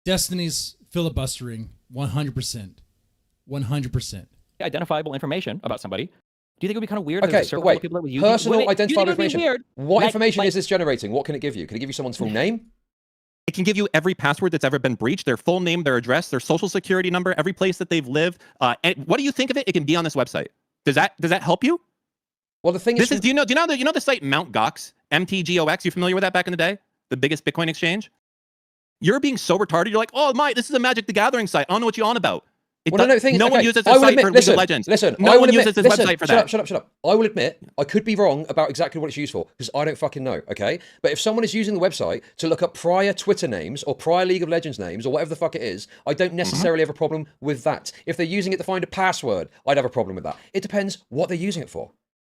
Destiny's filibustering 100%. 100%. Identifiable information about somebody. Do you think it would be kind of weird? Okay, but wait. People that were using, Personal identifiable information. What Like- information like- is this generating? What can it give you? Can it give you someone's full name? It can give you every password that's ever been breached, their full name, their address, their social security number, every place that they've lived. And what do you think of it? It can be on this website. Does that help you? Well, the thing is, Do you know the site Mt. Gox, MTGOX? You familiar with that back in the day? The biggest Bitcoin exchange. You're being so retarded. You're like, oh my, this is a Magic the Gathering site. I don't know what you're on about. No one uses this I will site admit, for League listen, of Legends. Listen, No I will one admit, uses this listen, website for shut that. Up, shut up. I will admit, I could be wrong about exactly what it's used for, because I don't fucking know, okay? But if someone is using the website to look up prior Twitter names or prior League of Legends names or whatever the fuck it is, I don't necessarily have a problem with that. If they're using it to find a password, I'd have a problem with that. It depends what they're using it for.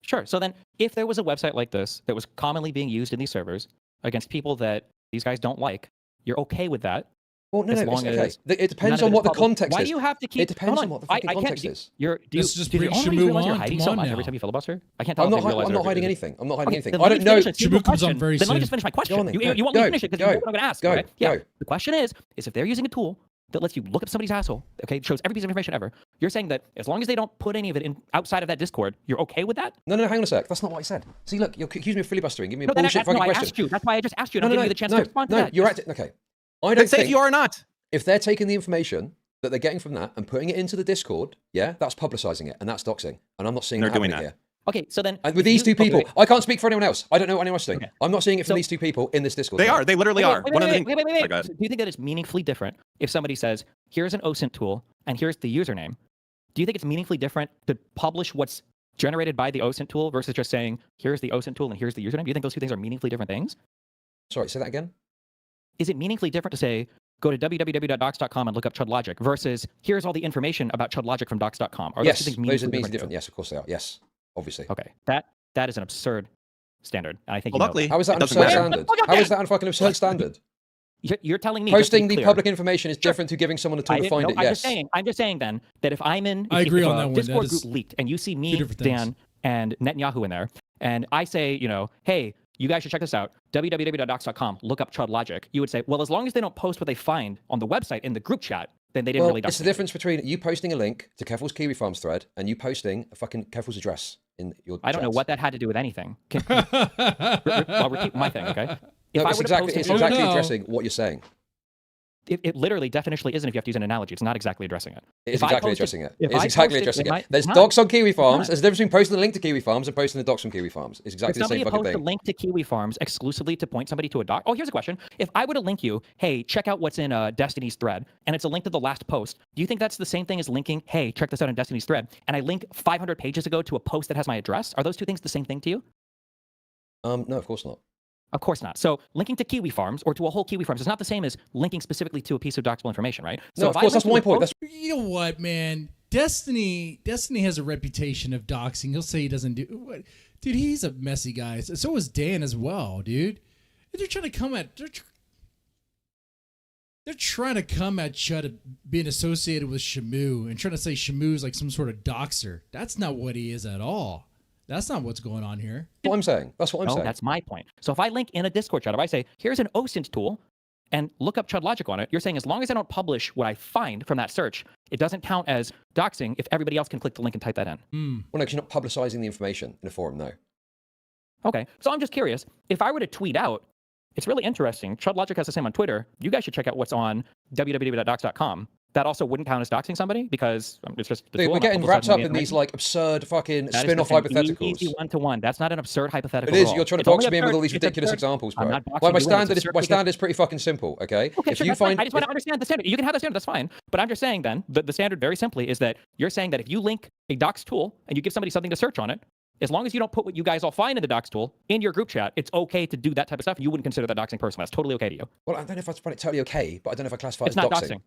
Sure. So then, if there was a website like this that was commonly being used in these servers against people that these guys don't like, you're okay with that. Well, no, as no, long it's okay. as It depends none on of it what is the public. context Why is. do you have to keep? It depends hold on what the I fucking can't. context is. Let's just do bring you only Shamoo realize you're on. hiding Come so on much now. every time you filibuster? I can't tell I'm if not, you realize I'm not you're- hiding anything. I'm not hiding anything. then I let don't me know. finish it so you Shamoo have a comes on question. very Then let me soon. just finish my question. Go on then. You want me to finish it because you know Go. what I'm going to ask. Go. Okay? Yeah. Go. The question is if they're using a tool that lets you look up somebody's asshole, okay, it shows every piece of information ever. You're saying that as long as they don't put any of it in outside of that Discord, you're okay with that? No, hang on a sec. That's not what I said. See, look, you're accusing me of filibustering. Give me a No, then bullshit fucking I question. asked you. That's why I just asked you. And No, I'm giving you the chance to respond to no, that. you're acting. Okay. I Then don't say if think you are not. if they're taking the information that they're getting from that and putting it into the Discord, yeah, that's publicizing it and that's doxing. And I'm not seeing They're that doing happening that. here. Okay, so then And with these two people, okay. I can't speak for anyone else. I don't know what anyone else is doing. Okay. I'm not seeing it from So- these two people in this Discord. They thread. are. They literally are. One of the things. Wait. Oh my God. So do you think that it's meaningfully different if somebody says, here's an OSINT tool and here's the username? Do you think it's meaningfully different to publish what's generated by the OSINT tool versus just saying, here's the OSINT tool and here's the username? Do you think those two things are meaningfully different things? Sorry, say that again. Is it meaningfully different to say, go to www.docs.com and look up Chudlogic versus here's all the information about Chudlogic from docs.com? Are Yes, those two things those are meaningfully meaningfully different? different. Yes, of course they are. Yes, obviously. Okay, that is an absurd standard. And I think Well, you know luckily, that. How is that it an doesn't absurd matter. standard? How is that a fucking absurd standard? You're telling me just to Posting be the clear, public information is different to giving someone a tool to find it. I'm Yes. just saying then that if I'm in I agree if on a that one. Discord That is group leaked and you see two me, different things. Dan, and Netanyahu in there, and I say, hey, you guys should check this out, www.docs.com, look up Chudlogic, you would say, well, as long as they don't post what they find on the website in the group chat, then they didn't Well, really it's the difference between you posting a link to Keffel's Kiwi Farms thread and you posting a fucking Keffel's address in your I don't know chats. what that had to do with anything. I'll repeat my thing, okay? No, it's would've exactly, posted- it's exactly No. addressing what you're saying. It literally definitionally isn't if you have to use an analogy. It's not exactly addressing it. It is If I exactly posted- addressing it. if It is I exactly posted- addressing if I- it. There's not. docs on Kiwi Farms. not. There's a difference between posting the link to Kiwi Farms and posting the docs from Kiwi Farms. It's If exactly the somebody same fucking posts a thing. link to Kiwi Farms exclusively to point somebody to a doc. Oh, here's a question. If I were to link you, hey, check out what's in Destiny's thread, and it's a link to the last post, do you think that's the same thing as linking, hey, check this out in Destiny's thread, and I link 500 pages ago to a post that has my address? Are those two things the same thing to you? No, of course not. Of course not. So linking to Kiwi Farms or to a whole Kiwi Farms is not the same as linking specifically to a piece of doxable information, right? So No, if of I course, that's link my to a point. post- That's You know what, man? Destiny has a reputation of doxing. He'll say he doesn't do what, dude. He's a messy guy. So is Dan as well, dude. They're trying to come at. They're trying to come at Chud being associated with Shamoo and trying to say Shamoo's like some sort of doxer. That's not what he is at all. That's not what's going on here. what I'm saying. That's what I'm No, saying. that's my point. So if I link in a Discord chat, if I say, here's an OSINT tool and look up Chudlogic on it, you're saying as long as I don't publish what I find from that search, it doesn't count as doxing if everybody else can click the link and type that in. Hmm. Well, no, 'cause you're not publicizing the information in a forum, no. Okay, so I'm just curious. If I were to tweet out, it's really interesting. Chudlogic has the same on Twitter. You guys should check out what's on www.docs.com. That also wouldn't count as doxing somebody because it's just the Dude, tool. we're I'm not getting wrapped up publicizing in the these information. like absurd fucking That is spin-off just an hypotheticals. Easy one-to-one. That's not an absurd hypothetical. It at is. all. You're trying to It's only box me in with absurd- all these it's ridiculous absurd. examples, I'm bro. not boxing Well, my you in. It's standard absurd my because- standard is pretty fucking simple. Okay. Okay, If sure, you that's fine. find, I just want to understand the standard. You can have the standard, that's fine. But I'm just saying then, the standard very simply is that you're saying that if you link a docs tool and you give somebody something to search on it, as long as you don't put what you guys all find in the docs tool in your group chat, it's okay to do that type of stuff. You wouldn't consider that doxing personally. That's totally okay to you. well, I don't know if I find it totally okay, but I don't know if I classify it It's as not doxing. doxing.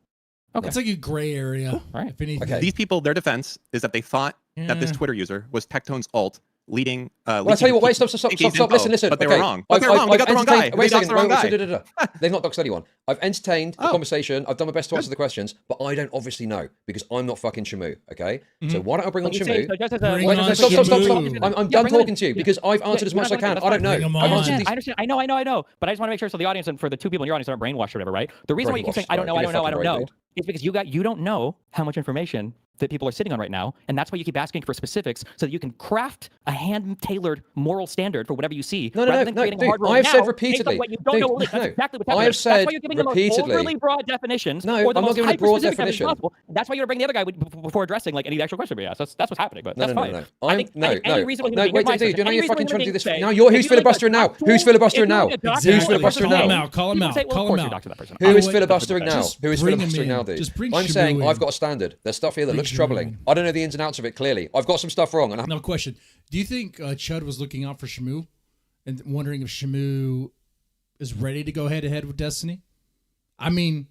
Okay. It's like a gray area. All right. If anything. Okay. These people, their defense is that they thought that this Yeah. Twitter user was Tectone's alt leading. Well, I tell you what, wait, stop, listen. But they okay. were wrong. But they're wrong. They got the wrong guy. Wait a They doxed second. the wrong guy. They've not doxed anyone. I've entertained the Oh. conversation. I've done my best to answer the questions, but I don't obviously know because I'm not fucking Shamoo, okay? So why don't I bring on But you say- Shamoo? so just as Bring Wait, on no, stop. Shamoo. I'm Yeah, done bring him talking in. to you because I've answered as you're much as not I can. gonna- I don't know. Bring him I've on. answered these. I understand. I know. But I just want to make sure so the audience and for the two people in your audience that are brainwashed or whatever, right? The reason why you keep Brainwashed, saying I don't know, right. I Give don't me a know, fucking break, is because you don't know how much information that people are sitting on right now, and that's why you keep asking for specifics so that you can craft a hand-tailored moral standard for whatever you see. No, rather than creating a dude, hard rule I have now said based on repeatedly. what you don't Dude, know what it is. That's no. exactly what's I happening. have That's said why you're giving the most repeatedly. overly broad definitions No, or the I'm not most giving a broad hyper-specific definition. possible. That's why you're bring the other guy before addressing like any actual question we asked. That's what's happening. But No, that's no, fine. no. I think any reasonable human being- Wait, here's my dude, you know any you're reasonable fucking trying to human do this. being Now say, you're if who's you like a filibustering now? doc tool, Who's filibustering if you now? like a doc Who's tool, filibustering Call him now? out. Call him people out. say, well, of Call him course you're out. doxing that person. Who I is would- filibustering now? Just Who is bring him filibustering in. now, dude? Just bring I'm saying Shamoo I've in. got a standard. There's stuff here that Bring looks Shamoo troubling. in. I don't know the ins and outs of it clearly. I've got some stuff wrong. And No question. Do you think Chud was looking out for Shamoo and wondering if Shamoo is ready to go head to head with Destiny? I mean,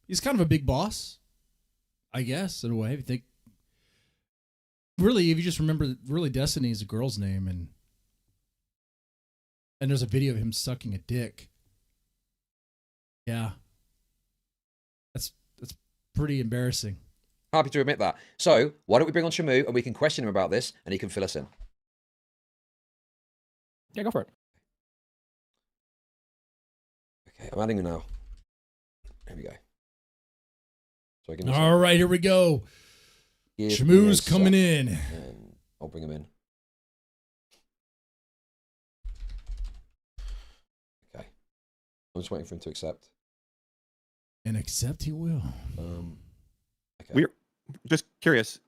he's kind of a big boss, I guess, in a way. If you think, really, if you just remember, really, Destiny is a girl's name, and there's a video of him sucking a dick. Yeah. pretty embarrassing. Happy to admit that. So why don't we bring on Shamoo and we can question him about this and he can fill us in. Yeah, go for it. Okay, I'm adding him now. Here we go. So I can All right, here we go. Shamoo's coming in. And I'll bring him in. Okay. I'm just waiting for him to accept. And accept he will. Okay. We're just curious.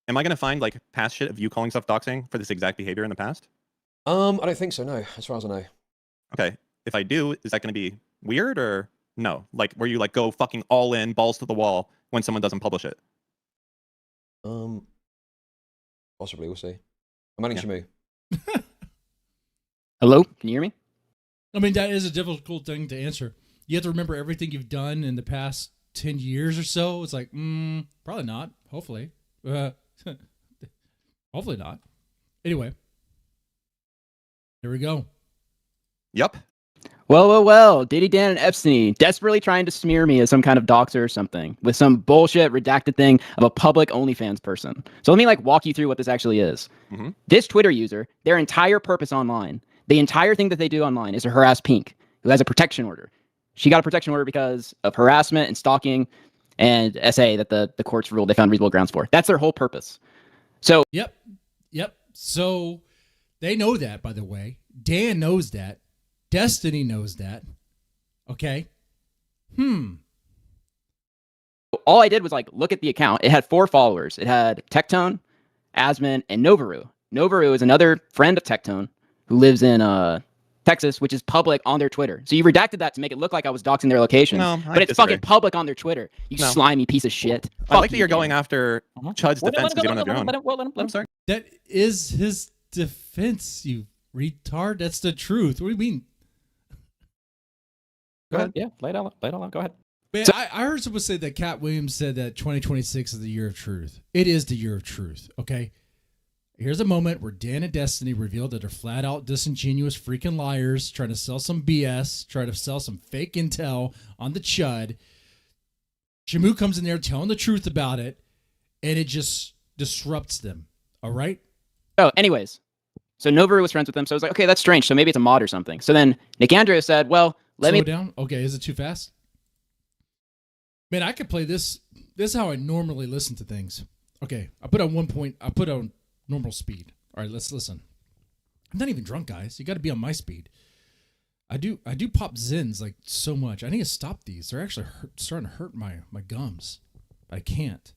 Am I going to find like past shit of you calling stuff doxing for this exact behavior in the past? I don't think so, no, as far as I know. Okay. If I do, is that going to be weird or no? Like where you like go fucking all in, balls to the wall when someone doesn't publish it? Possibly, we'll see. I'm adding Shamoo. Hello? Can you hear me? I mean, that is a difficult thing to answer. You have to remember everything you've done in the past 10 years or so. It's like, probably not. Hopefully. Hopefully not. Anyway. Here we go. Yep. Well. Diddy Dan and Epstein desperately trying to smear me as some kind of doxer or something with some bullshit redacted thing of a public OnlyFans person. So let me like walk you through what this actually is. Mm-hmm. This Twitter user, their entire purpose online, the entire thing that they do online is to harass Pink, who has a protection order. She got a protection order because of harassment and stalking and SA that the courts ruled they found reasonable grounds for. That's their whole purpose. So Yep. So they know that, by the way. Dan knows that. Destiny knows that. Okay. all I did was like look at the account. It had 4 followers. It had Tectone, Asman, and Novaru. Novaru is another friend of Tectone who lives in Texas, which is public on their Twitter. So you redacted that to make it look like I was doxing their location. No, but it's disagree. fucking public on their Twitter. You slimy piece of shit. I like that you're going after Chud's defense because you don't have your own. I'm sorry. That is his defense, you retard. That's the truth. What do you mean? Go ahead. Yeah, lay it all out. Go ahead. Man, I heard someone say that Cat Williams said that 2026 is the year of truth. It is the year of truth, okay? Here's a moment where Dan and Destiny revealed that they're flat out disingenuous freaking liars trying to sell some BS, trying to sell some fake intel on the Chud. Shamoo comes in there telling the truth about it, and it just disrupts them, all right? Oh, anyways. So Novaru was friends with them, so I was like, okay, that's strange. So maybe it's a mod or something. So then Nick Andrea said, well, Slow down. Okay, is it too fast? Man, I could play this. This is how I normally listen to things. Okay, I put on normal speed. All right, let's listen. I'm not even drunk, guys. You got to be on my speed. I do pop Zins like so much. I need to stop these. They're actually starting to hurt my gums. But I can't.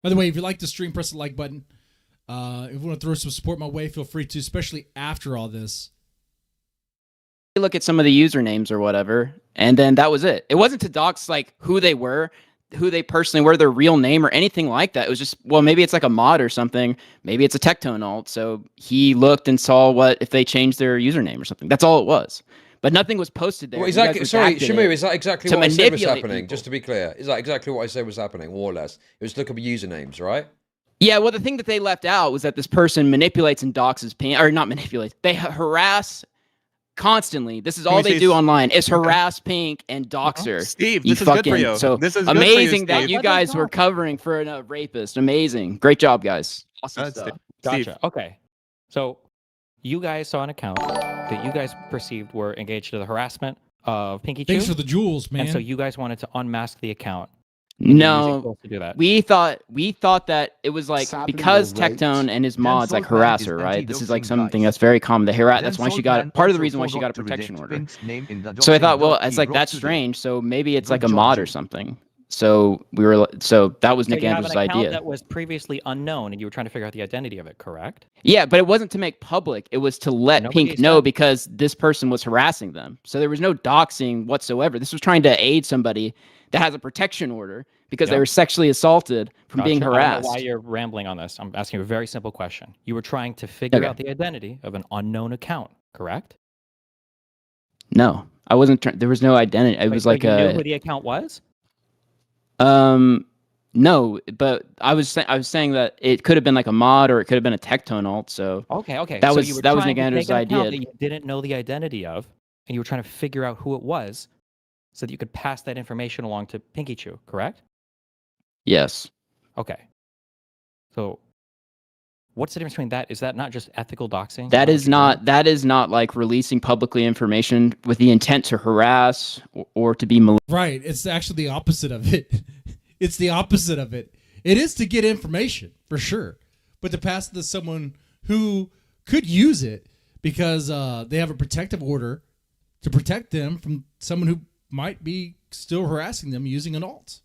By the way, if you like the stream, press the like button. If you want to throw some support my way, feel free to, especially after all this. Look at some of the usernames or whatever, and then that was it. It wasn't to dox like who they were, who they personally were, their real name or anything like that. It was just, well, maybe it's like a mod or something. Maybe it's a Tectone alt. So he looked and saw what if they changed their username or something. That's all it was. But nothing was posted there. Well, exactly. Sorry, Shamoo, is that exactly what I said was happening? People. Just to be clear, is that exactly what I said was happening, more or less? It was to look up usernames, right? Yeah, well, the thing that they left out was that this person manipulates and doxes Pink, or not manipulates. They harass constantly. This is all they do online is harass Pink and doxer. Steve, this is good for you. So this is amazing good for you, that you guys were covering for a rapist. Amazing. Great job, guys. Awesome stuff. Gotcha. Okay. So you guys saw an account that you guys perceived were engaged in the harassment of Pinky Chew. Thanks for the jewels, man. And so you guys wanted to unmask the account. No, to do that. we thought that it was like because Tectone and his mods like harass her, right? This is like something that's very common. The harass. That's why she got part of the reason why she got a protection order. So I thought, well, it's like that's strange. So maybe it's like a mod or something. So that was Nick Andrews' idea. That was previously unknown, and you were trying to figure out the identity of it, correct? Yeah, but it wasn't to make public. It was to let Pink know because this person was harassing them. So there was no doxing whatsoever. This was trying to aid somebody that has a protection order because they were sexually assaulted from being harassed. I don't know why you're rambling on this. I'm asking you a very simple question. You were trying to figure out the identity of an unknown account, correct? No, I wasn't. There was no identity. It was like you knew who the account was. No, but I was saying that it could have been like a mod or it could have been a Tectone alt. So okay. That was Nick Andrews' idea. That you didn't know the identity of, and you were trying to figure out who it was. so that you could pass that information along to Pinky Chew, correct? Yes. Okay. So what's the difference between that? Is that not just ethical doxing? That is not like releasing publicly information with the intent to harass or to be malicious. Right. It's actually the opposite of it. It's the opposite of it. It is to get information, for sure. But to pass it to someone who could use it because they have a protective order to protect them from someone who might be still harassing them using an alt.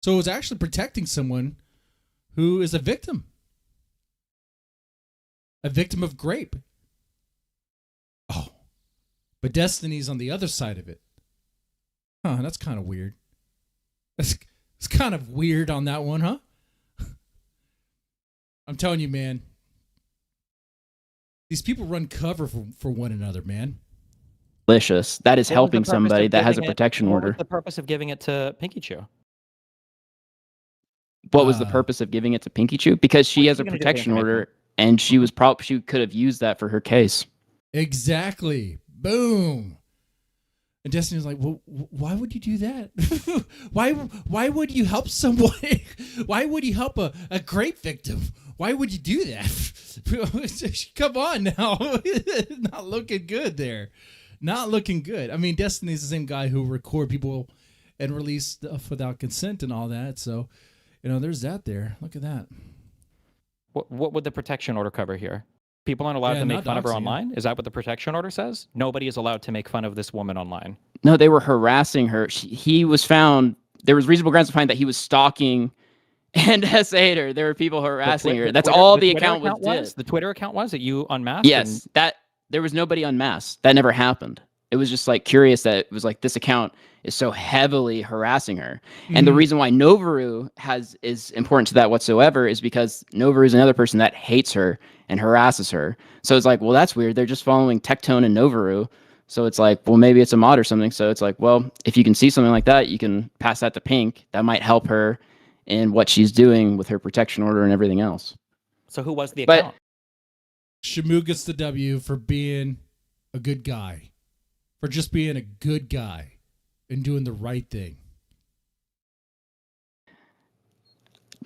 So it's actually protecting someone who is a victim of grape. Oh, but Destiny's on the other side of it. Huh, that's kind of weird. It's kind of weird on that one, huh? I'm telling you, man. These people run cover for one another, man. Malicious. That is helping somebody that has a protection order. What was the purpose of giving it to Pinky Chew? What was the purpose of giving it to Pinky Chew? Because she has a protection order, and she could have used that for her case. Exactly. Boom. And Destiny was like, well, why would you do that? Why would you help someone? Why would you help a grape victim? Why would you do that? Come on now. Not looking good there. Not looking good. I mean, Destiny's the same guy who record people and release stuff without consent and all that. So, there's that there. Look at that. What would the protection order cover here? People aren't allowed to make fun of her online? Is that what the protection order says? Nobody is allowed to make fun of this woman online. No, they were harassing her. He was found. There was reasonable grounds to find that he was stalking and SA'd her. There were people harassing her. That's all the account was. The Twitter account was that you unmasked? Yes, there was nobody unmasked. That never happened. It was just like curious that it was like this account is so heavily harassing her. Mm-hmm. And the reason why Novaru is important to that whatsoever is because Novaru is another person that hates her and harasses her. So it's like, well, that's weird. They're just following Tectone and Novaru. So it's like, well, maybe it's a mod or something. So it's like, well, if you can see something like that, you can pass that to Pink. That might help her in what she's doing with her protection order and everything else. So who was the account? Shamoo gets the W for being a good guy. For just being a good guy and doing the right thing.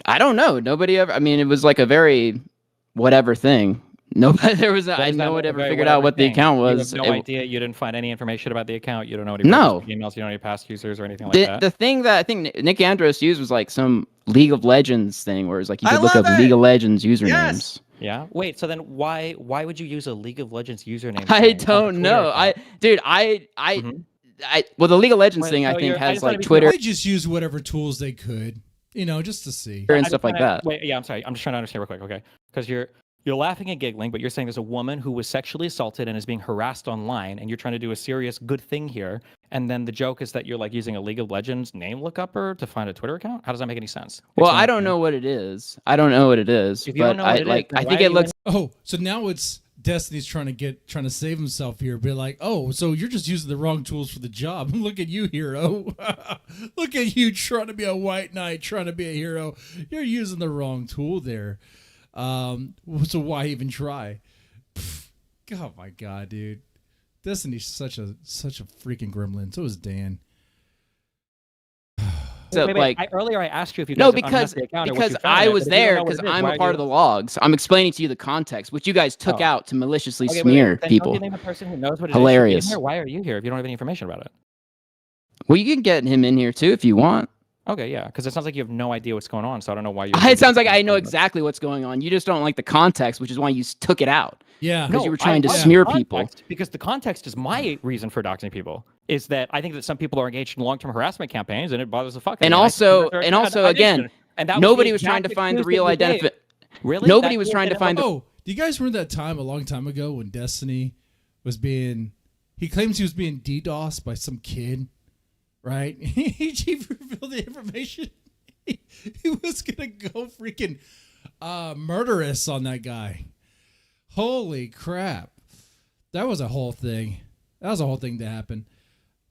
I don't know. Nobody ever, I mean, it was like a very whatever thing. Nobody, no one ever figured out what the account was. You have no idea. You didn't find any information about the account. You don't know any emails. You don't know any past users or anything like that. The thing that I think Nick Andros used was like some League of Legends thing where it's like you could look up League of Legends usernames. Yes. Yeah. Wait. So then, why would you use a League of Legends username? I don't know. Well, the League of Legends thing I think has like Twitter. They just use whatever tools they could, just to see and stuff like that. Wait. Yeah. I'm sorry. I'm just trying to understand real quick. Okay. Because you're laughing and giggling, but you're saying there's a woman who was sexually assaulted and is being harassed online, and you're trying to do a serious good thing here. And then the joke is that you're like using a League of Legends name lookupper to find a Twitter account. How does that make any sense? Well, I don't know what it is. But I think it looks. Oh, so now it's Destiny's trying to save himself here. Be like, oh, so you're just using the wrong tools for the job. Look at you, hero. Look at you trying to be a white knight, trying to be a hero. You're using the wrong tool there. So why even try? Oh my god, dude. Destiny's such a freaking gremlin. So is Dan. Earlier I asked you if you guys because I was there because I'm a part of the logs. I'm explaining to you the context, which you guys took out to maliciously smear people. Name a person who knows what it Hilarious. Is why are you here if you don't have any information about it? Well, you can get him in here too if you want. Okay, yeah, because it sounds like you have no idea what's going on, so I don't know why you. It sounds like I know exactly what's going on. You just don't like the context, which is why you took it out. Yeah, because you were trying to smear people. Because the context is my reason for doxing people. Is that I think that some people are engaged in long-term harassment campaigns, and it bothers the fuck out of me. And also, again, nobody was trying to find the real identification. Really? Nobody was trying to find. Oh, do you guys remember that time a long time ago when Destiny was being? He claims he was being DDoSed by some kid. Right? He revealed the information. He was going to go freaking murderous on that guy. Holy crap. That was a whole thing. That was a whole thing to happen.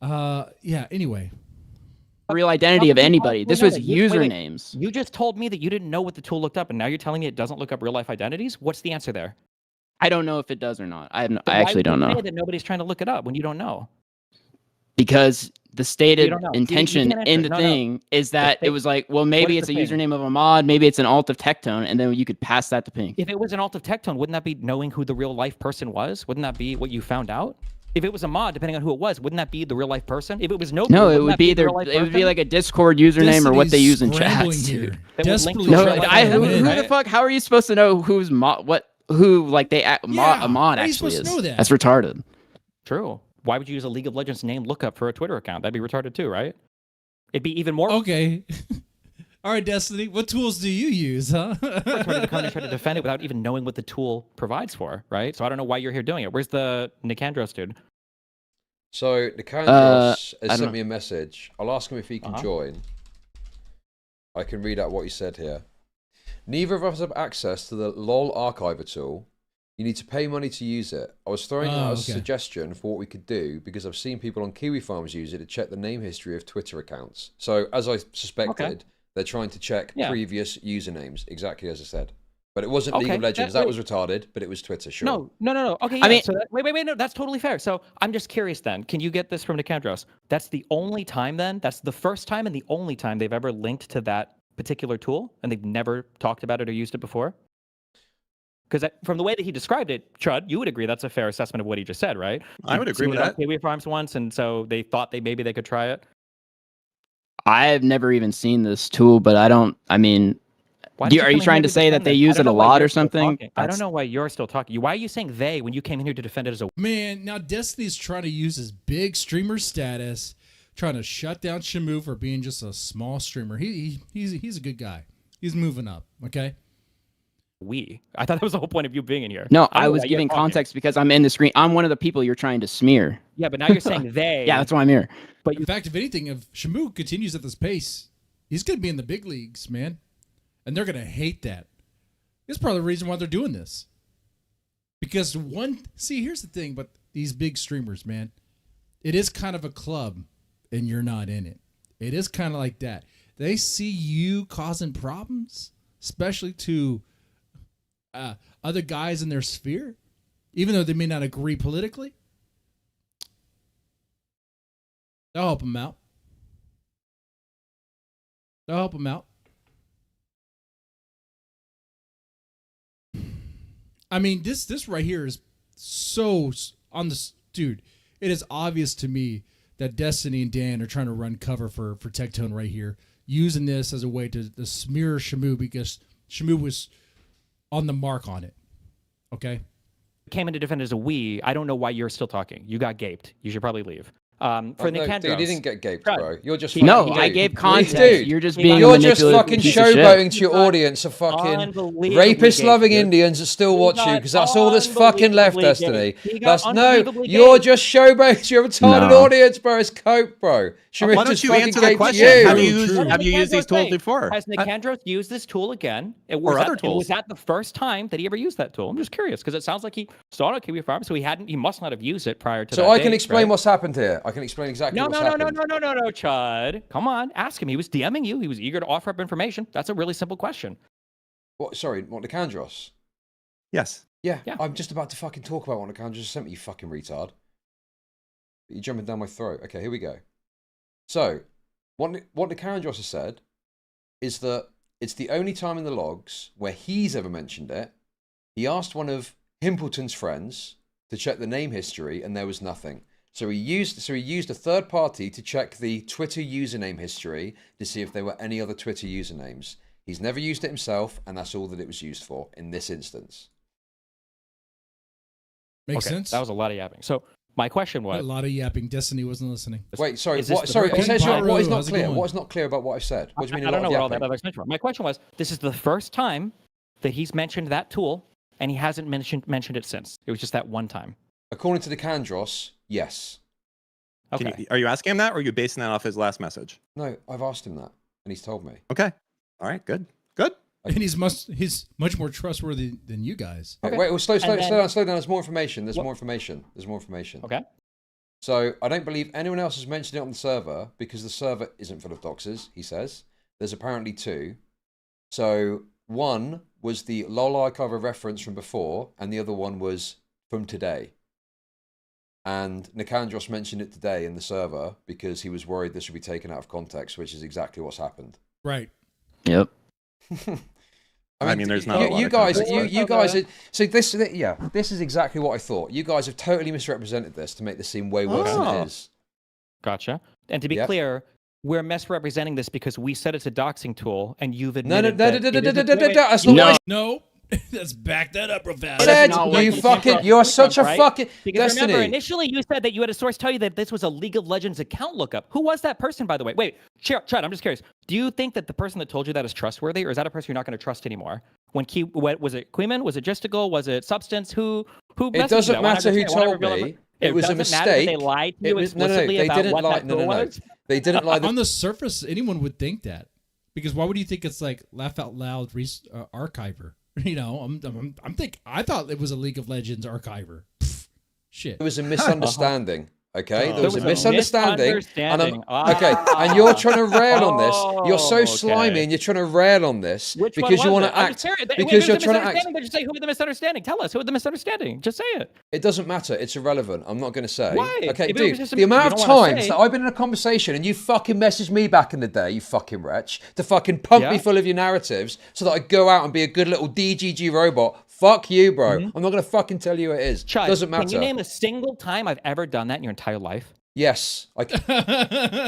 Yeah, anyway. Real identity of anybody. This was usernames. You just told me that you didn't know what the tool looked up, and now you're telling me it doesn't look up real life identities? What's the answer there? I don't know if it does or not. I actually don't know. Why would you say that nobody's trying to look it up when you don't know? Because the stated don't know. You intention can't answer in it. the No, no. thing is that thing- it was like, well, maybe is it's a the thing? username of a mod, maybe it's an alt of Tectone, and then you could pass that to Pink. If it was an alt of Tectone, wouldn't that be knowing who the real life person was? Wouldn't that be what you found out? If it was a mod, depending on who it was, wouldn't that be the real life person? If it was no, No, it would be their. It would be like a Discord username or what they use in chats. Here. That would link Desperately to No, real life trying to who win. the fuck? How are you supposed to know who's who like a mod how are you actually supposed is? to know that? That's retarded. True. Why would you use a League of Legends name lookup for a Twitter account? That'd be retarded too, right? It'd be even more. Okay. All right, Destiny. What tools do you use, huh? Try to defend it without even knowing what the tool provides for, right? So I don't know why you're here doing it. Where's the Nicandros dude? So Nicandros I has don't sent know. me a message. I'll ask him if he can join. I can read out what he said here. Neither of us have access to the LOL archiver tool. You need to pay money to use it. I was throwing out a suggestion for what we could do because I've seen people on Kiwi Farms use it to check the name history of Twitter accounts. So as I suspected, they're trying to check previous usernames, exactly as I said. But it wasn't League of Legends. That was retarded, but it was Twitter, sure. No. Okay, yeah. I mean, so wait, no, that's totally fair. So I'm just curious then. Can you get this from Nicandros? That's the only time then? That's the first time and the only time they've ever linked to that particular tool and they've never talked about it or used it before? Because from the way that he described it, Chud, you would agree that's a fair assessment of what he just said, right? I would agree with that. Kiwi Farms once, and so they thought maybe they could try it. I have never even seen this tool, but I don't. I mean, are you trying to say that they use it a lot or something? I don't know why you're still talking. Why are you saying they when you came in here to defend it as a Man, now Destiny's trying to use his big streamer status, trying to shut down Shamoo for being just a small streamer. He's a good guy. He's moving up, okay? I thought that was the whole point of you being in here. No, I was giving context because I'm in the screen. I'm one of the people you're trying to smear. Yeah, but now you're saying they. Yeah, that's why I'm here. But in fact, if anything, if Shamoo continues at this pace, he's going to be in the big leagues, man. And they're going to hate that. This is probably the reason why they're doing this. Because here's the thing about these big streamers, man. It is kind of a club, and you're not in it. It is kind of like that. They see you causing problems, especially to other guys in their sphere, even though they may not agree politically. They'll help them out. I mean, this right here is so on the dude. It is obvious to me that Destiny and Dan are trying to run cover for Tectone right here, using this as a way to smear Shamoo because Shamoo was on the mark on it. Okay? Came in to defend it as a we. I don't know why you're still talking. You got gaped. You should probably leave. For Nicandros. Dude, he didn't get gaped, bro. You're just No, fucking I dude. gave context. Dude, You're just being you're just manipulative fucking piece of shit. showboating to your audience of fucking rapist-loving Indians that still watch you because that's all that's fucking left, Destiny. That's you're just showboating to your retarded audience, bro. It's coke, bro. Why don't you answer the question? Have you used these tools before? Has Nicandros used this tool again? Or other tools? Was that the first time that he ever used that tool? I'm just curious because it sounds like he started Kiwi Farm, so he must not have used it prior to that. So I can date, explain right? what's happened here. I can explain exactly what's happened. No, Chud. Come on, ask him. He was DMing you. He was eager to offer up information. That's a really simple question. What? Sorry, what, Nicandros? Yes. Yeah, I'm just about to fucking talk about what Nicandros sent me, you fucking retard. You're jumping down my throat. Okay, here we go. So, what Nicandros has said is that it's the only time in the logs where he's ever mentioned it. He asked one of Himpleton's friends to check the name history, and there was nothing. So he used a third party to check the Twitter username history to see if there were any other Twitter usernames. He's never used it himself, and that's all that it was used for in this instance. Makes sense. That was a lot of yapping. So my question was a lot of yapping. Destiny wasn't listening. Wait, sorry. What is not clear? What is not clear about what I've said? What do you mean? I don't know what all that other explanation was. My question was: this is the first time that he's mentioned that tool, and he hasn't mentioned it since. It was just that one time. According to Nicandros, yes. Okay. Are you asking him that, or are you basing that off his last message? No, I've asked him that, and he's told me. Okay. All right. Good. Good. And he's much more trustworthy than you guys. Okay. Wait, well, slow down. There's more information. There's more information. Okay. So I don't believe anyone else has mentioned it on the server because the server isn't full of doxers, he says. There's apparently two. So one was the LOL archiver reference from before, and the other one was from today. And Nikandros mentioned it today in the server because he was worried this would be taken out of context, which is exactly what's happened. Right. Yep. I mean, there's not a lot you of guys, context. you guys. So this is exactly what I thought. You guys have totally misrepresented this to make this seem way worse than it is. Gotcha. And to be Yep. clear, we're misrepresenting this because we said it's a doxing tool, and you've No, admitted that's not No. what No. Let's back that up real fast. I said. not what You you fucking, said. you're such a Right? fucking Because remember, Destiny. initially you said that you had a source tell you that this was a League of Legends account lookup. Who was that person, by the way? Wait, Chad, I'm just curious. Do you think that the person that told you that is trustworthy, or is that a person you're not going to trust anymore? What was it? Queeman? Was it Justical? Was it Substance? Who? It doesn't matter who told me. It was a mistake. They lied to It you was explicitly they about didn't what lie. that tool was? They didn't lie. On the surface, anyone would think that, because why would you think it's like laugh out loud archiver? You know, I thought it was a League of Legends archiver. Pfft, shit. It was a misunderstanding. Okay, Oh. there was a There was a misunderstanding, and misunderstanding. okay, and you're trying to rail on this. You're so Okay. slimy, and you're trying to rail on this Which because one you was want it? to I'm act. just curious. Because you're trying to act. Just say who was the misunderstanding. Tell us who was the misunderstanding. Just say it. It doesn't matter. It's irrelevant. I'm not going to say. Why? Okay, If it was dude. just The amount you of don't wanna times say- that I've been in a conversation and you fucking messaged me back in the day, you fucking wretch, to fucking pump me Yeah. full of your narratives so that I go out and be a good little DGG robot. Fuck you, bro. I'm not going to fucking tell you who it is. Chud, Doesn't matter. Can you name a single time I've ever done that in your entire life? Yes.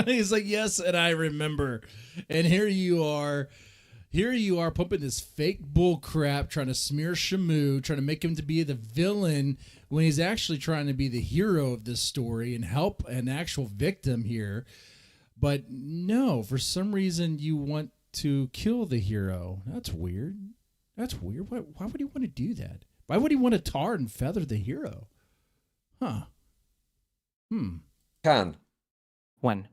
He's like, yes, and I remember. And here you are pumping this fake bull crap, trying to smear Shamoo, trying to make him to be the villain when he's actually trying to be the hero of this story and help an actual victim here. But no, for some reason you want to kill the hero. That's weird. That's weird. Why would he want to do that? Why would he want to tar and feather the hero? Huh. Can. When?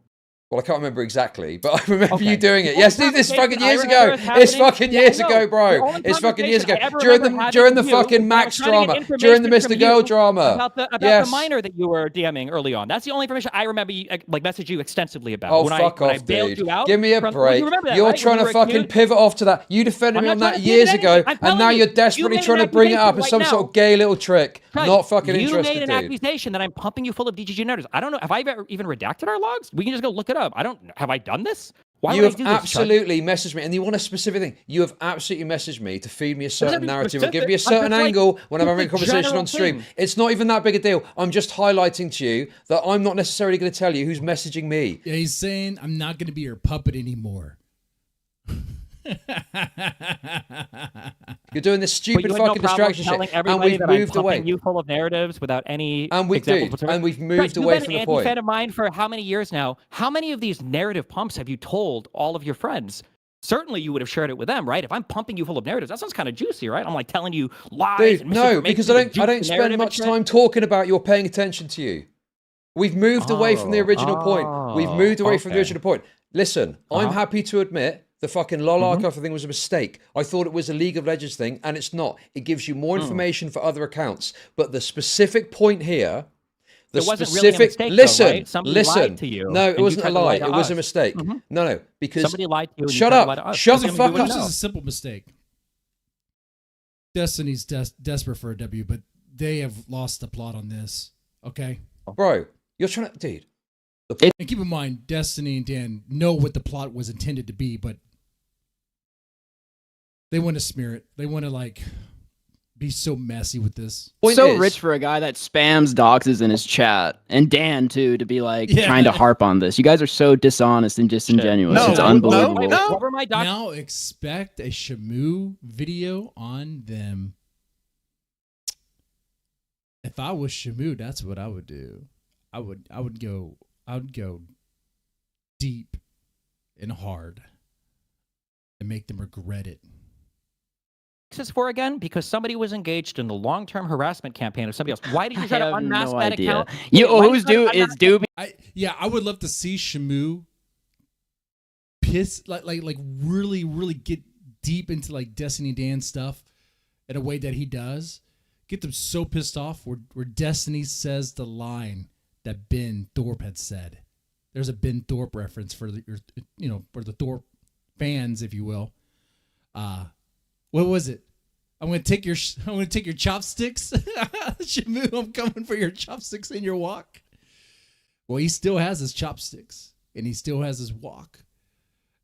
Well, I can't remember exactly, but I remember Okay. you doing it. The Yes, only dude, this is fucking conversation years I ago. remember It's happening- fucking Yeah, years I know. ago, The bro. only It's fucking years ago. conversation I ever During remember the having with you fucking was Max trying to get drama, during the information Mr. from Girl you drama. about Yes. the minor that you were DMing early on. That's the only information I remember you message you extensively about. Oh, when fuck I off, bailed dude. you out Give me a from- break. You remember that, You're right? trying When to you were fucking accused- pivot off to that. You defended I'm me not on trying that to years pivot ago, anything. I'm and now telling you're you, desperately you made trying an to bring it up accusation as some right sort now. of gay little trick. Right. Not fucking you interested, made an dude. accusation that I'm pumping you full of DGG narratives. I don't know. Have I ever even redacted our logs? We can just go look it up. I don't. Have I done this? Why You would I have do this, Chud? absolutely messaged me, and you want a specific thing. You have absolutely messaged me to feed me a certain be narrative or give specific. me a I'm certain just like, angle when I'm it's having a a conversation general on stream. thing. It's not even that big a deal. I'm just highlighting to you that I'm not necessarily going to tell you who's messaging me. Yeah, he's saying, I'm not going to be your puppet anymore. You're doing this But stupid you had no fucking problem distraction telling shit, and everybody we've that I'm moved pumping away. you full of narratives without any And we examples do, whatsoever. and we've Chud, moved you've away been from an the point. anti-fan of mine for how many years now? How many of these narrative pumps have you told all of your friends? Certainly, you would have shared it with them, right? If I'm pumping you full of narratives, that sounds kind of juicy, right? I'm like telling you lies. Dude, and no, because I misinformation to don't juice the spend narrative and much shit. time talking about you or paying attention to you. We've moved away from the original point. We've moved away from the okay. original point. Listen, I'm happy to admit the fucking LOL Mm-hmm. archive thing was a mistake. I thought it was a League of Legends thing, and it's not. It gives you Mm. more information for other accounts. But the specific point here, the It wasn't really a specific mistake, though, listen, right? Somebody listen. lied to you, No, and it you wasn't a tried to lie lie. to It was a us. mistake. Mhm. No, because Somebody lied to you. And you shut tried to lie up. to us. Shut the Assuming fuck we wouldn't up. This know. is a simple mistake. Destiny's desperate for a W, but they have lost the plot on this. Okay? bro, you're trying to, dude. And keep in mind, Destiny and Dan know what the plot was intended to be, but they want to smear it. They want to, like, be so messy with this. Point So is- rich for a guy that spams doxes in his chat, and Dan too, to be like Yeah. trying to harp on this. You guys are so dishonest and disingenuous. No, it's no, unbelievable. Wait, no. what were my docs? Now expect a Shamoo video on them. If I was Shamoo, that's what I would do. I would go deep and hard and make them regret it. This for again because somebody was engaged in the long-term harassment campaign of somebody else. Why did you try I to have unmask no that idea. account? You, Wait, why who's did you do? try to It's Doobie. I would love to see Shamoo piss like really get deep into like Destiny Dan stuff in a way that he does. Get them so pissed off where Destiny says the line that Ben Thorp had said. There's a Ben Thorp reference for for the Thorp fans, if you will. What was it? I'm gonna take your chopsticks. Shamoo, I'm coming for your chopsticks in your wok. Well, he still has his chopsticks and he still has his wok.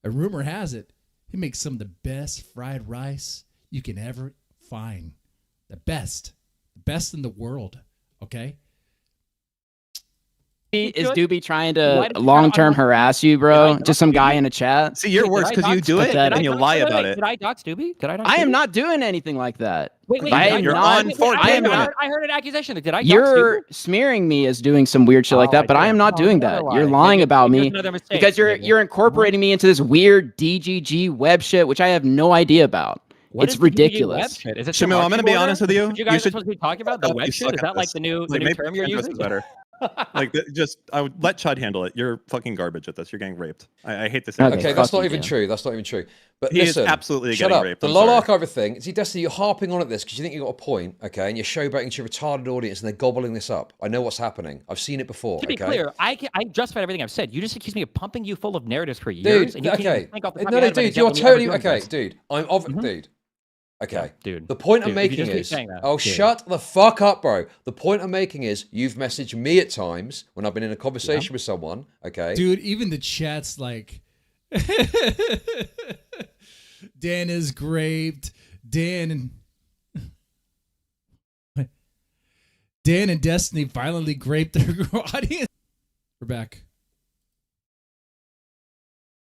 A rumor has it he makes some of the best fried rice you can ever find. The best in the world. Okay. Is Doobie trying to long-term harass you, bro? Just some guy in a chat? See, you're worse because you do it and you lie about it. Did I dox Doobie? I am not doing anything like that. Wait, you're on 4K. I heard an accusation. Did I dox You're Doobie? smearing me as doing some weird shit like that, but I am not doing that. You're lying about me because you're incorporating me into this weird DGG web shit, which I have no idea about. It's ridiculous. Is it Shamoo, I'm going to be honest with you. You guys are supposed to be talking about the web shit? Is that like the new term you're using? Better. Like, I would let Chud handle it. You're fucking garbage at this. You're getting raped. I hate this. Okay, that's not even true. That's not even true. But he listen, is absolutely shut getting up. raped. The LOL archiver thing. See, Destiny, you're harping on at this because you think you got a point, okay? And you're showboating to your retarded audience, and they're gobbling this up. I know what's happening. I've seen it before. To be clear, I justified everything I've said. You just accused me of pumping you full of narratives for Dude, years. And you okay. can't think off the top of No, your head of an dude, you're example totally ever doing okay, this. dude. Dude. Okay. Dude. The point I'm Dude, if you making just keep is, saying that. oh, Dude. shut the fuck up, bro. The point I'm making is, you've messaged me at times when I've been in a conversation with someone, okay? Dude, even the chat's like, Dan is raped. Dan and Destiny violently raped their audience. We're back.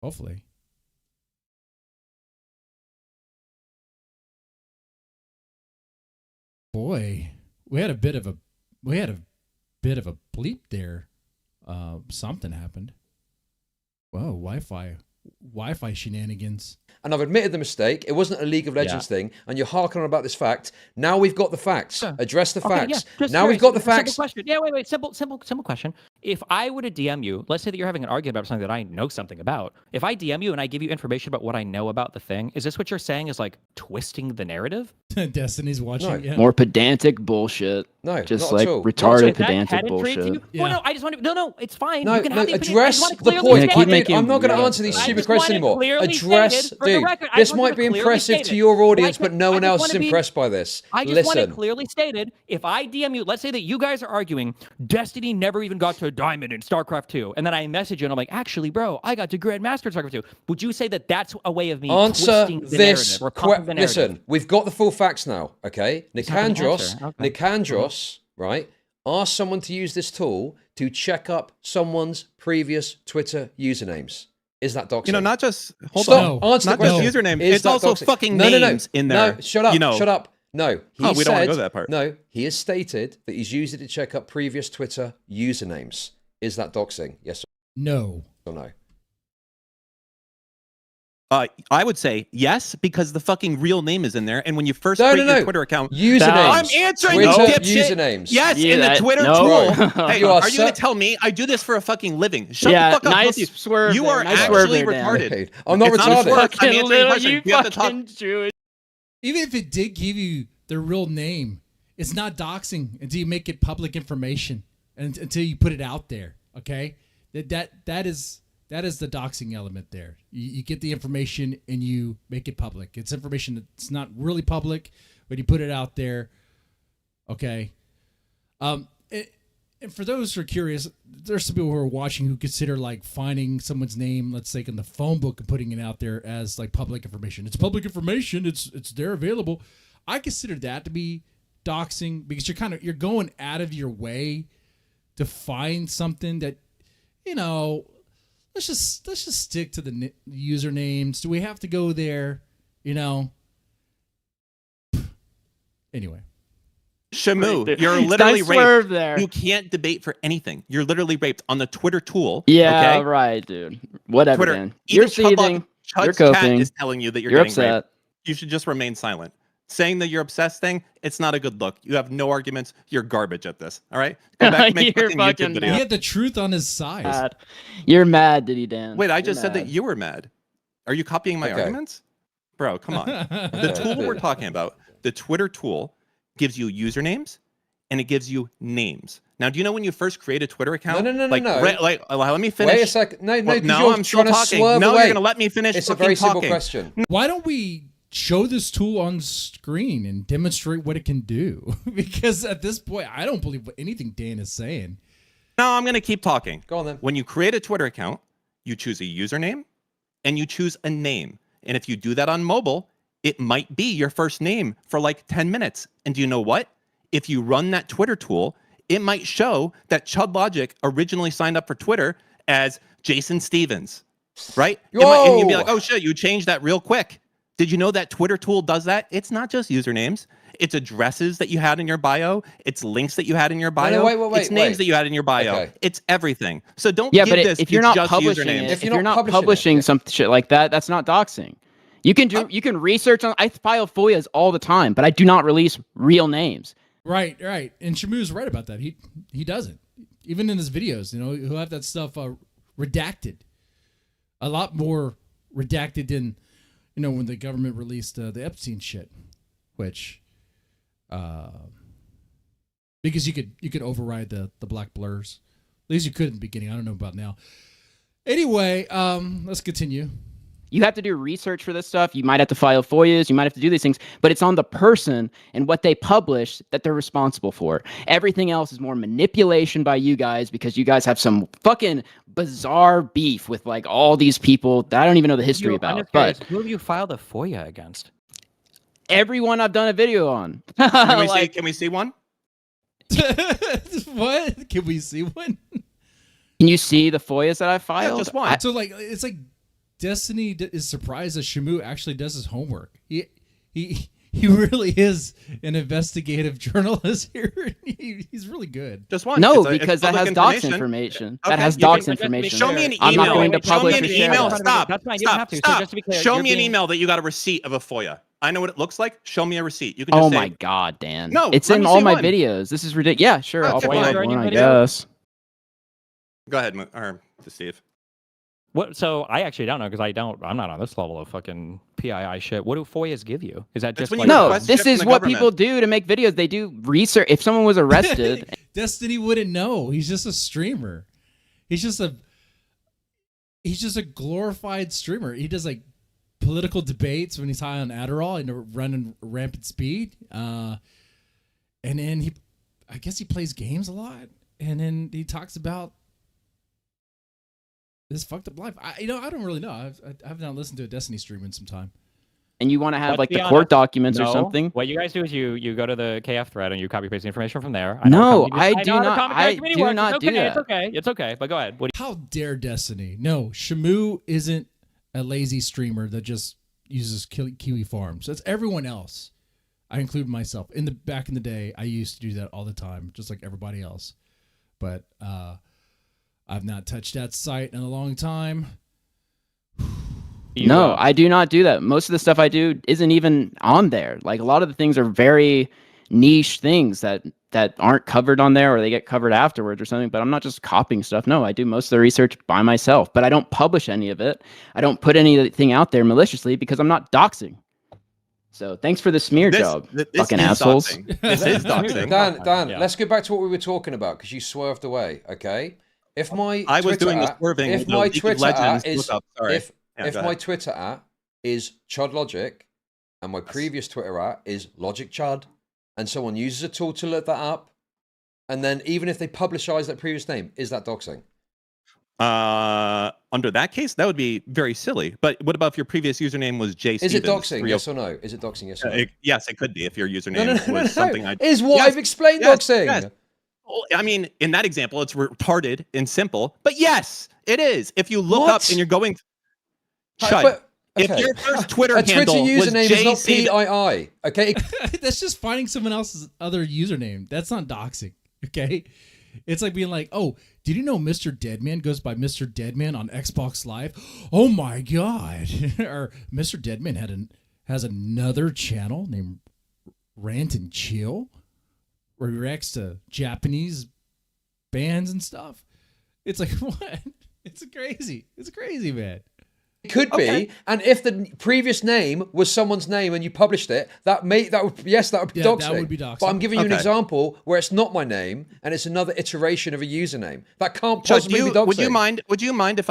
Hopefully. Boy, we had a bit of a bleep there. Something happened. Whoa, Wi-Fi shenanigans. And I've admitted the mistake. It wasn't a League of Legends thing, and you're harking on about this fact. Now we've got the facts. Address the facts. Now we've got the facts. Simple question. Yeah, wait. Simple question. If I were to DM you, let's say that you're having an argument about something that I know something about. If I DM you and I give you information about what I know about the thing, is this what you're saying is like twisting the narrative? Destiny's watching. No. Yeah. More pedantic bullshit. No, just not like at all. retarded Is that pedantic penetrate to bullshit. you? Yeah. Well, no, I just want to. No, it's fine. No, you can have the opinion. address I just the want to point. clearly keep state it. making- I'm not going to yeah. answer these I stupid just questions want it anymore. clearly Address, stated for the dude. record. I This just want might it be clearly impressive stated. to your audience, Why but no can't- one I just else wanna is be- impressed by this. I just want it Listen. clearly stated. If I DM you, let's say that you guys are arguing, Destiny never even got to a diamond in StarCraft 2, and then I message you and I'm like, actually, bro, I got to Grandmaster in StarCraft 2. Would you say that that's a way of me Answer twisting the this. narrative or pumping the narrative? Listen, we've got the full facts now, okay? Nicandros, right, asked someone to use this tool to check up someone's previous Twitter usernames. Is that doxing? You know, not just hold Stop. on. Answer the Not just question. username. Is It's that also doxing? fucking No, names in there. No, shut up. You know. Shut up. No, he Oh, we don't wanna said, go to that part. No, he has stated that he's used it to check up previous Twitter usernames. Is that doxing? Yes No. or no? I would say yes, because the fucking real name is in there. And when you first No, create no, your no. Twitter account, Usernames. I'm answering Twitter you, dipshit. usernames. Yes, Yeah, in the that- Twitter no. tool. Hey, You are are you so- going to tell me I do this for a fucking living? Shut Yeah, the fuck up, nice both of you. swerve You there, are nice swerve actually there, Dan. retarded. Dude, I'm not It's not a retarded. swerve. I'm Fucking answering little, questions. you You have to talk. fucking Jewish. Even if it did give you their real name, it's not doxing until you make it public information and until you put it out there. Okay, that is the doxing element there. You get the information and you make it public. It's information that's not really public, but you put it out there. Okay. And for those who are curious, there's some people who are watching who consider like finding someone's name, let's say in the phone book, and putting it out there as like public information. It's public information. It's there available. I consider that to be doxing because you're going out of your way to find something that, you know, let's just stick to the usernames. Do we have to go there? You know. Anyway. Shamoo, Dude, you're nice literally swerve raped. there. You can't debate for anything. You're literally raped on the Twitter tool. Yeah, okay? right, dude. Whatever, Twitter. Dan. Even You're seething. You're Chud's chat coping. is telling you that you're You're getting raped. upset. You should just remain silent. Saying that you're obsessed thing, it's not a good look. You have no arguments. You're garbage at this. All right? Go back and make You're fucking fucking YouTube He videos. had the truth on his side. Mad. You're mad, did he, Dan? Wait, I You're just said that mad. you were mad. Are you copying my Okay. arguments? Bro, come on. The tool we're talking about, the Twitter tool, gives you usernames and it gives you names. Now, do you know when you first create a Twitter account? No. Like, let me finish. Wait a second. No, Well, because no, you're I'm still trying to talking. swerve No, away. you're going to let me finish. It's a fucking very simple talking. question. Why don't we show this tool on screen and demonstrate what it can do. Because at this point, I don't believe anything Dan is saying. No, I'm going to keep talking. Go on then. When you create a Twitter account, you choose a username and you choose a name. And if you do that on mobile, it might be your first name for like 10 minutes. And do you know what? If you run that Twitter tool, it might show that Chudlogic originally signed up for Twitter as Jason Stevens, right? And you'd be like, oh shit, you changed that real quick. Did you know that Twitter tool does that? It's not just usernames. It's addresses that you had in your bio. It's links that you had in your bio. Wait, it's names that you had in your bio. Okay. It's everything. So don't give but this. If you're not publishing usernames. if you're not publishing some shit like that, that's not doxing. You can do. You can research on. I file FOIAs all the time, but I do not release real names. Right. And Shamoo's right about that. He doesn't. Even in his videos, he'll have that stuff redacted. A lot more redacted than, when the government released the Epstein shit, which, because you could override the black blurs. At least you could in the beginning. I don't know about now. Anyway, let's continue. You have to do research for this stuff. You might have to file FOIAs. You might have to do these things, but it's on the person and what they publish that they're responsible for. Everything else is more manipulation by you guys because you guys have some fucking bizarre beef with like all these people that I don't even know the history about. But who have you filed a FOIA against? Everyone I've done a video on. Can we see one? What? Can we see one? Can you see the FOIAs that I filed? Yeah, just one. So it's like Destiny is surprised that Shamoo actually does his homework. He really is an investigative journalist here. He's really good. Just one. No, because that has docs information. Okay, that has docs information. Show me an email. I'm not going to publish Show me an email. Stop. That's fine. You don't have to. So just to be clear, Show me an email that you got a receipt of a FOIA. I know what it looks like. Show me a receipt. You can just oh say, my God, Dan. No, it's in all my videos. This is ridiculous. Yeah, sure. I'll find one, I guess. Go ahead, to Steve. What? So I actually don't know because I'm not on this level of fucking PII shit. What do FOIAs give you? Is that just like no? This is what people do to make videos. They do research. If someone was arrested, Destiny wouldn't know. He's just a streamer. He's just a glorified streamer. He does like political debates when he's high on Adderall and running rampant speed. And then I guess he plays games a lot. And then he talks about this fucked up life. I don't really know. I've not listened to a Destiny stream in some time. And you want to have like the court documents or something? What you guys do is you go to the KF thread and you copy paste the information from there. I do not do that. It's okay. But go ahead. How dare Destiny? No, Shamoo isn't a lazy streamer that just uses Kiwi Farms. That's everyone else. I include myself. Back in the day, I used to do that all the time, just like everybody else. But I've not touched that site in a long time. No, I do not do that. Most of the stuff I do isn't even on there. Like a lot of the things are very niche things that aren't covered on there or they get covered afterwards or something. But I'm not just copying stuff. No, I do most of the research by myself. But I don't publish any of it. I don't put anything out there maliciously because I'm not doxing. So thanks for the smear job, fucking assholes. This is doxing. Dan, let's go back to what we were talking about because you swerved away. Okay. If my I was Twitter doing the swerving. If my Twitter at is if my Twitter at is Chudlogic and my previous Twitter at is Logic Chud, and someone uses a tool to look that up, and then even if they publicize that previous name, is that doxing? Under that case, that would be very silly. But what about if your previous username was J. Is it doxing? Yes or no? Is it doxing? Yes or no? Yes, it could be if your username was something. Is what I've explained doxing. Yes. I mean, in that example, it's retarded and simple. But yes, it is. If you look up and you're going, Chud, if your first Twitter handle was username is not PII, okay? That's just finding someone else's other username. That's not doxing, okay? It's like being like, oh, did you know Mr. Deadman goes by Mr. Deadman on Xbox Live? Oh my God. Or Mr. Deadman has another channel named Rant and Chill where he reacts to Japanese bands and stuff. It's like, what? It's crazy. It's crazy, man. It could be, and if the previous name was someone's name and you published it, that would be doxing. That would be doxing. But I'm giving you an example where it's not my name and it's another iteration of a username. That can't possibly be doxing. Would you mind if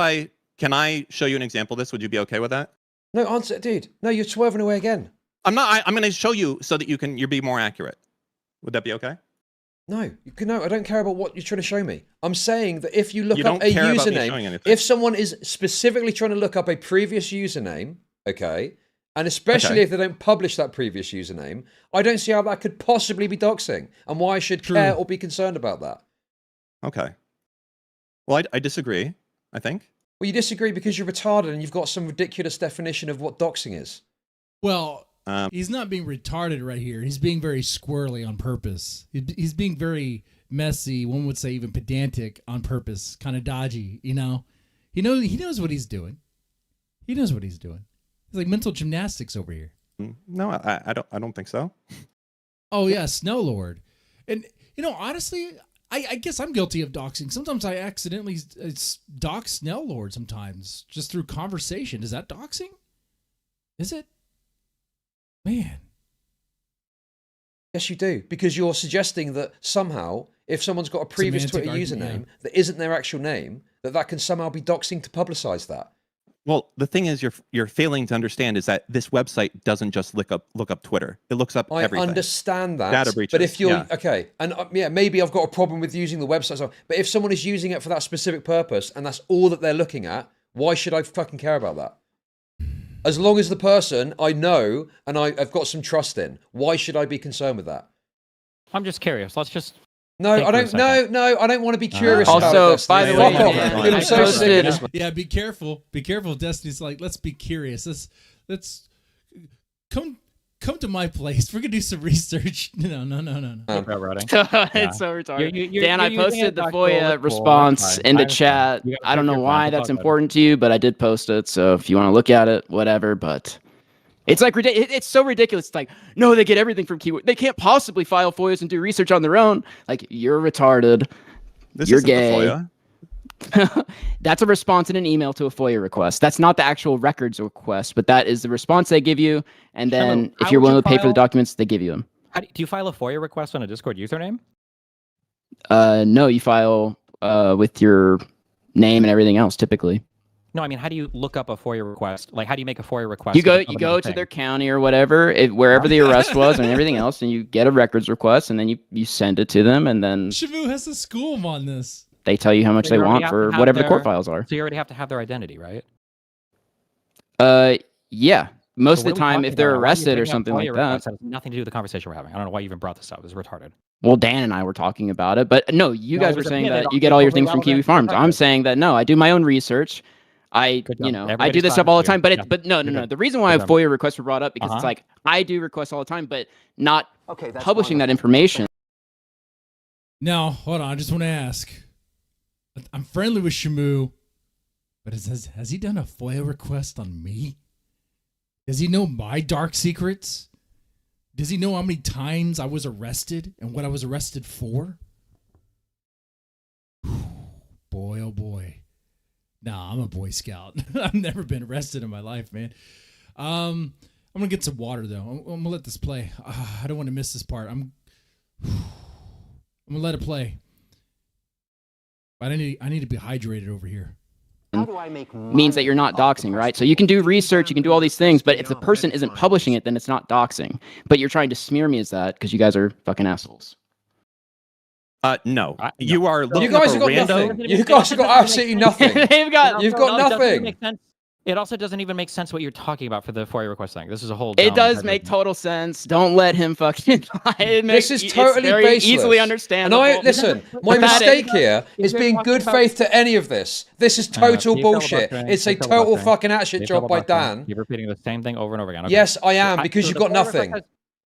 can I show you an example of this? Would you be okay with that? No, answer, dude. No, you're swerving away again. I'm not. I'm going to show you so that you be more accurate. Would that be okay? No, no, I don't care about what you're trying to show me. I'm saying that if you look You up don't a care about me showing username, anything. if someone is specifically trying to look up a previous username, okay, and especially if they don't publish that previous username, I don't see how that could possibly be doxing, and why I should care or be concerned about that. Okay. Well, I disagree, I think. Well, you disagree because you're retarded and you've got some ridiculous definition of what doxing is. Well, he's not being retarded right here. He's being very squirrely on purpose. He's being very messy. One would say even pedantic on purpose, kind of dodgy. You know, he knows what he's doing. He knows what he's doing. It's like mental gymnastics over here. No, I don't think so. Oh yeah, Snow Lord, and honestly, I guess I'm guilty of doxing. Sometimes I accidentally dox Snow Lord. Sometimes just through conversation. Is that doxing? Is it? Man. Yes, you do, because you're suggesting that somehow, if someone's got a previous Semantic Twitter argument, username that isn't their actual name, that can somehow be doxing to publicize that. Well, the thing is, you're failing to understand is that this website doesn't just look up Twitter. It looks up everything. I understand that. Data breaches. But if you're okay, and maybe I've got a problem with using the website. But if someone is using it for that specific purpose and that's all that they're looking at, why should I fucking care about that? As long as the person I know and I've got some trust in, why should I be concerned with that? I'm just curious. Let's just. No, I don't. No, I don't want to be curious. Also, about by the way, man, I'm so sick of this. Yeah, be careful. Be careful. Destiny's like, let's be curious. Let's come to my place. We're gonna do some research. No. It's so retarded. Dan, I you're using posted it the not FOIA cool. response That's fine. in the I chat. understand. I don't know You're why fine. that's It's all good. important to you, but I did post it. So if you want to look at it, whatever. But it's like it's so ridiculous. It's like, no, they get everything from keyword. They can't possibly file FOIAs and do research on their own. Like, you're retarded. This You're isn't the gay. FOIA. That's a response in an email to a FOIA request. That's not the actual records request, but that is the response they give you. And then if you're willing to pay for the documents, they give you them. Do you file a FOIA request on a Discord username? No, you file with your name and everything else typically. No, I mean, how do you look up a FOIA request? Like, how do you make a FOIA request? You go to their county or whatever, wherever the arrest was and everything else, and you get a records request, and then you send it to them, and then Shamoo has to school him on this. they tell you how much So you they already want have for to have whatever the their- court files are. So you already have to have their identity, right? Yeah. Most So of what the are we time, talking if they're about? Why are you arrested or bringing up something FOIA like requests? that. That has nothing to do with the conversation we're having. I don't know why you even brought this up. It's retarded. Well, Dan and I were talking about it, but no, you No, guys it were was a saying pivot that on you get all your totally things from Kiwi relevant Farms. I'm perspective. saying that no, I do my own research. I Good do job. I do this stuff all the time, but no. good. The reason why Good job. FOIA requests were brought up because it's Uh-huh. like I do requests all the time, but not publishing that information. Now, hold on. I just want to ask. I'm friendly with Shamoo, but has he done a FOIA request on me? Does he know my dark secrets? Does he know how many times I was arrested and what I was arrested for? Boy, oh boy. Nah, I'm a Boy Scout. I've never been arrested in my life, man. I'm gonna get some water though. I'm gonna let this play. I don't want to miss this part. I'm gonna let it play. But I need to be hydrated over here. Means that you're not doxing, right? So you can do research, you can do all these things, but if the person isn't publishing it, then it's not doxing. But you're trying to smear me as that because you guys are fucking assholes. No. You are You looking guys up have a got random. nothing. You guys have got absolutely nothing. They've got. You've got No, it doesn't nothing. make sense. It also doesn't even make sense what you're talking about for the FOIA request thing. This is a whole. It dumb does type make of- total sense. Don't let him fucking lie. This is totally it's very baseless. easily And understandable. listen, my Pathetic. mistake here is You're being talking good about- faith to any of this. This is total keep bullshit. filibustering, It's a keep total filibustering, fucking shit keep job by filibustering. Dan. Keep repeating the same thing over and over again. Okay. Yes, I am, because So you've the got FOIA nothing. request-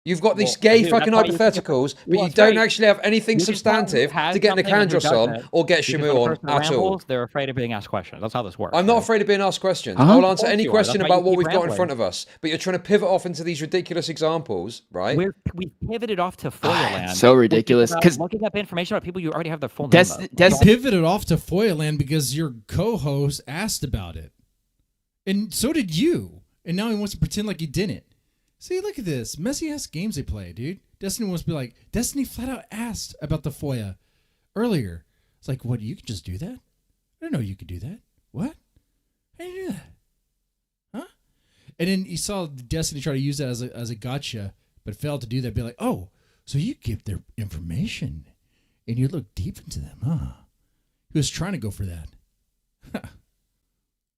You've got these Well, gay dude, fucking that's why you think hypotheticals, but well, you it's don't great. actually have anything You can tell who substantive has to get something and who Nicandros on doesn't, or get because when Shamoo a on person at all. rambles, they're afraid of being asked questions. That's how this works. I'm not right? afraid of being asked questions. Huh? I'll answer Of course any you are. question That's why about you what keep we've got in rambling. front of us, but you're trying to pivot off into these ridiculous examples, right? We pivoted off to FOIA land. so ridiculous, 'cause- looking up information about people you already have their full name. Des- of. Des- Pivoted off to FOIA land because your co-host asked about it. And so did you. And now he wants to pretend like he didn't. See, look at this. Messy-ass games they play, dude. Destiny wants to be like, Destiny flat out asked about the FOIA earlier. It's like, what, you could just do that? I didn't know you could do that. What? How do you do that? Huh? And then you saw Destiny try to use that as a gotcha, but failed to do that. Be like, oh, so you give their information and you look deep into them, huh? He was trying to go for that.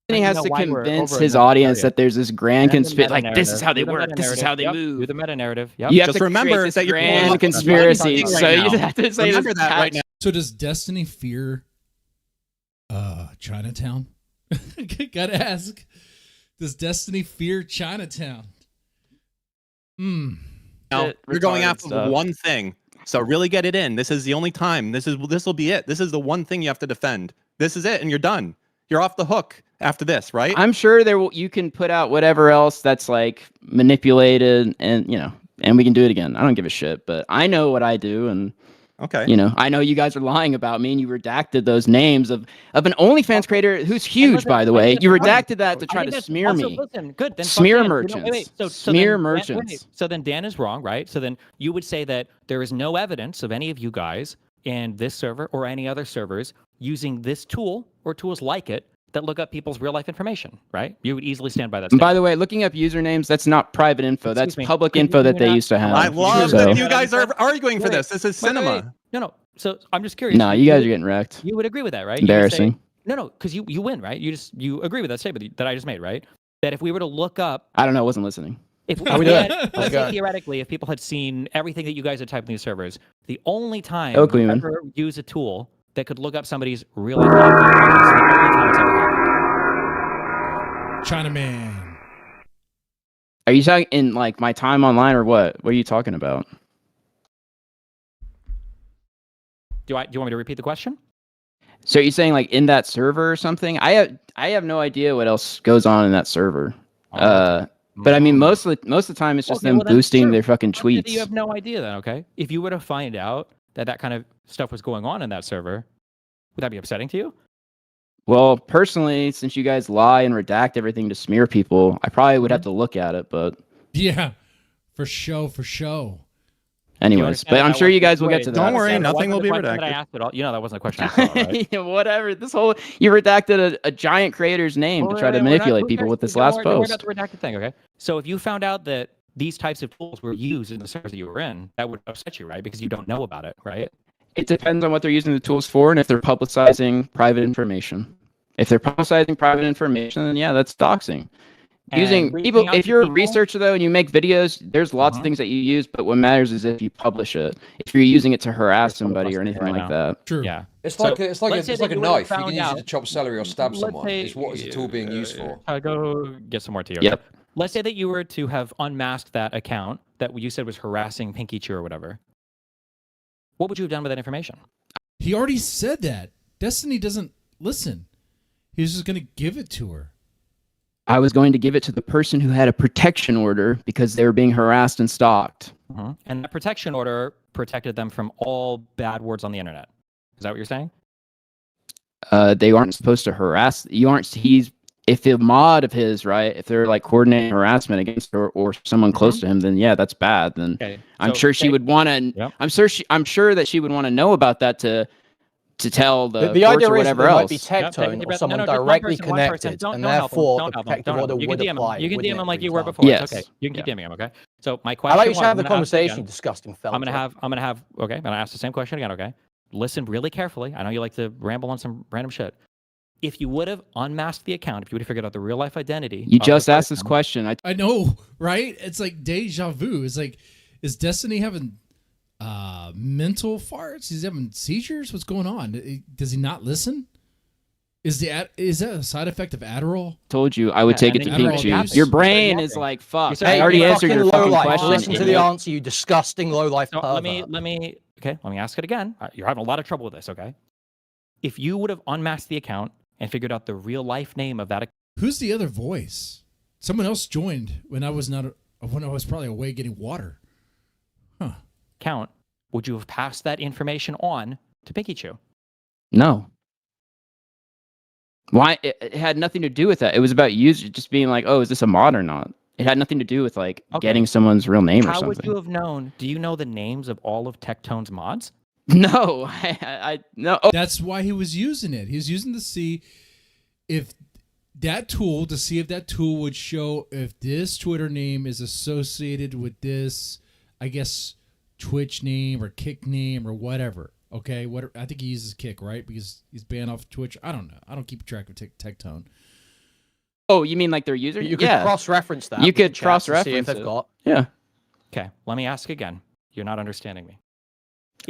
He has to convince his audience that there's this grand conspiracy. Like, this is how they work. This is how they move. Do the meta narrative. Yep. You have Just to remember this that you're grand conspiracy. right So now. you have to say Remember this that right now. So does Destiny fear Chinatown? Gotta ask. Does Destiny fear Chinatown? Now, you're going after one thing. So really get it in. This is the only time. This will be it. This is the one thing you have to defend. This is it, and you're done. You're off the hook after this, right? I'm sure you can put out whatever else that's like manipulated, and and we can do it again. I don't give a shit, but I know what I do, and okay. I know you guys are lying about me, and you redacted those names of an OnlyFans creator who's huge, by the way. You redacted that to try to smear me. Listen, good. Then Smear fuck Dan. merchants. Wait, so Smear then, merchants. So then Dan is wrong, right? So then you would say that there is no evidence of any of you guys in this server or any other servers using this tool or tools like it that look up people's real life information, right? You would easily stand by that statement. By the way, looking up usernames, that's not private info. That's public info that they used to have. I love that you guys are arguing for this. This is cinema. No. So I'm just curious. No, you guys are getting wrecked. You would agree with that, right? Embarrassing. No, because you win, right? You agree with that statement that I just made, right? That if we were to look up, I don't know, I wasn't listening. If let's say theoretically, if people had seen everything that you guys had typed in these servers, the only time you ever use a tool that could look up somebody's real life information is the only time it's ever happened. Chinaman. Are you talking in like my time online or what? What are you talking about? Do you want me to repeat the question? So are you saying like in that server or something? I have no idea what else goes on in that server. But I mean, most of the time it's just them boosting their fucking tweets. You have no idea then, okay? If you were to find out that kind of stuff was going on in that server, would that be upsetting to you? Well, personally, since you guys lie and redact everything to smear people, I probably would have to look at it, but... Yeah, for show. Anyways, but I'm sure you guys will get to that. Don't worry, nothing will be redacted. I asked it all. That wasn't a question I saw, right? Whatever. You redacted a giant creator's name to try to manipulate people with this last post. Don't worry about the redacted thing, okay? So if you found out that these types of tools were used in the servers that you were in, that would upset you, right? Because you don't know about it, right? It depends on what they're using the tools for and if they're publicizing private information. If they're publicizing private information, then yeah, that's doxing. If you're a researcher though and you make videos, there's lots of things that you use, but what matters is if you publish it. If you're using it to harass somebody or anything like that. True. Yeah. It's like a knife. You can use it to chop celery or stab someone. What is the tool being used for? Go get some more tea. Yep. Let's say that you were to have unmasked that account that you said was harassing Pinky Chew or whatever. What would you have done with that information? He already said that. Destiny doesn't listen. He was just going to give it to her. I was going to give it to the person who had a protection order because they were being harassed and stalked. And that protection order protected them from all bad words on the internet. Is that what you're saying? They aren't supposed to harass. If the mod of his, right, if they're like coordinating harassment against her or someone close to him, then yeah, that's bad. Then I'm sure she would want to. Yep. I'm sure that she would want to know about that to tell the idea or is whatever there else. might be Tectone or someone directly connected, and therefore the protective order would apply. You can DM him like you were before. Yes. It's okay. You can keep DMing him. Okay. So my question. I like you should have the conversation, you disgusting fella. I'm gonna have. Okay. I'm gonna ask the same question again. Okay. Listen really carefully. I know you like to ramble on some random shit. If you would have unmasked the account, if you would have figured out the real life identity, you just asked this question. I know, right? It's like deja vu. It's like, is Destiny having mental farts? He's having seizures? What's going on? Does he not listen? Is that a side effect of Adderall? Told you I would take it to pink juice. Your brain is like, fuck. I already answered your fucking question. Listen to the answer, you disgusting low life pervert. Let me ask it again. You're having a lot of trouble with this, okay? If you would have unmasked the account and figured out the real life name of that account. Who's the other voice? Someone else joined when I was probably away getting water. Account, would you have passed that information on to Pinky Chew? No. Why? It had nothing to do with that. It was about user just being like, oh, is this a mod or not? It had nothing to do with like getting someone's real name or something. How would you have known? Do you know the names of all of Tectone's mods? No, no. That's why he was using it. He was using to see if that tool to see if that tool would show if this Twitter name is associated with this, I guess, Twitch name or Kick name or whatever. Okay, what I think he uses Kick, right? Because he's banned off Twitch. I don't know. I don't keep track of Tectone. Oh, you mean like their user? You could cross-reference that. You could cross-reference if they've got. Yeah. Okay, let me ask again. You're not understanding me.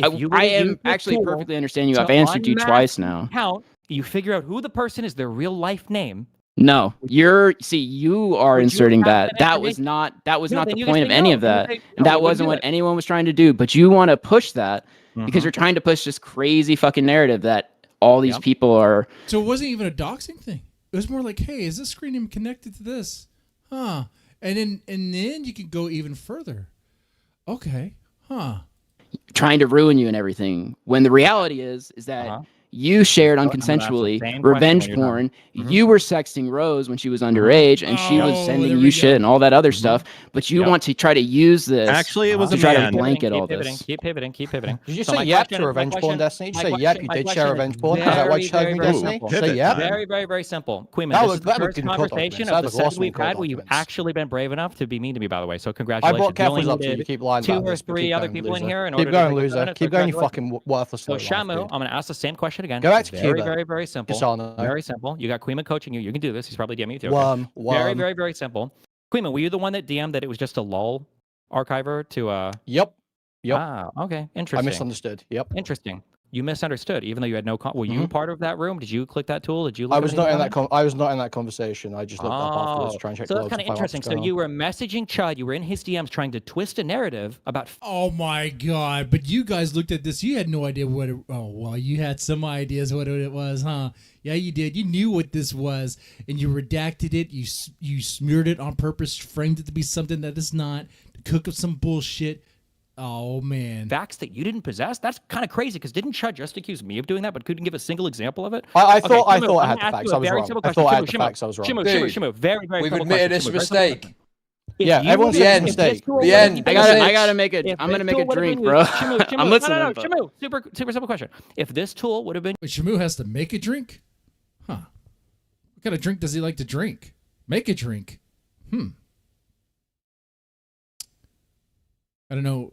I am actually perfectly understanding you. I've answered you twice now. Count. You figure out who the person is, their real life name. No, you are inserting that. That was not the point of any of that. And that wasn't what anyone was trying to do. But you want to push that because you're trying to push this crazy fucking narrative that all these people are. So it wasn't even a doxing thing. It was more like, hey, is this screen name connected to this? Huh. And then you can go even further. Okay. Huh. Trying to ruin you and everything. When the reality is that you shared unconsensually revenge porn. You were sexting Rose when she was underage, and she was sending you shit and all that other stuff. But you want to try to use this. Actually, it was to try to blanket all this. Keep pivoting. Did you say yep to revenge porn, Destiny? Did you say yep? You did share revenge porn. Is that what you told me, Destiny? Say yep. Very, very, very simple. Queeman, this is the first conversation of the 7 we've had where you've actually been brave enough to be mean to me. By the way, so congratulations. I brought careful up to you. Keep lying about this. 2 or 3 other people in here. Keep going, loser. Keep going, you fucking worthless. So Shamoo, I'm going to ask the same question again. Go back to Cuba. Very, very simple. Very simple. You got Queeman coaching you. You can do this. He's probably DMing you too. Very, very, very simple. Queeman, were you the one that DM'd that it was just a lull archiver to Yep. Ah, okay. Interesting. I misunderstood. Yep. Interesting. You misunderstood, even though you had no. Were you part of that room? Did you click that tool? Did you? Look I was not in that. I was not in that conversation. I just looked up afterwards to try and check. So that's kind of interesting. So you were messaging Chud. You were in his DMs trying to twist a narrative about. Oh my god! But you guys looked at this. You had no idea what it. Oh well, you had some ideas what it was, huh? Yeah, you did. You knew what this was, and you redacted it. You smeared it on purpose, framed it to be something that is not. To cook up some bullshit. Oh man! Facts that you didn't possess? That's kind of crazy. Because didn't Chud just accuse me of doing that, but couldn't give a single example of it? I thought I had the facts. I was wrong. I thought I had the facts. I was wrong. Shamoo, very, very. We've admitted it's a mistake. Yeah, everyone's the end. The end. I gotta make it. I'm gonna make a drink, bro. I'm listening. No, Shamoo. Super simple question. If this tool would have been, Shamoo has to make a drink, huh? What kind of drink does he like to drink? Make a drink. I don't know.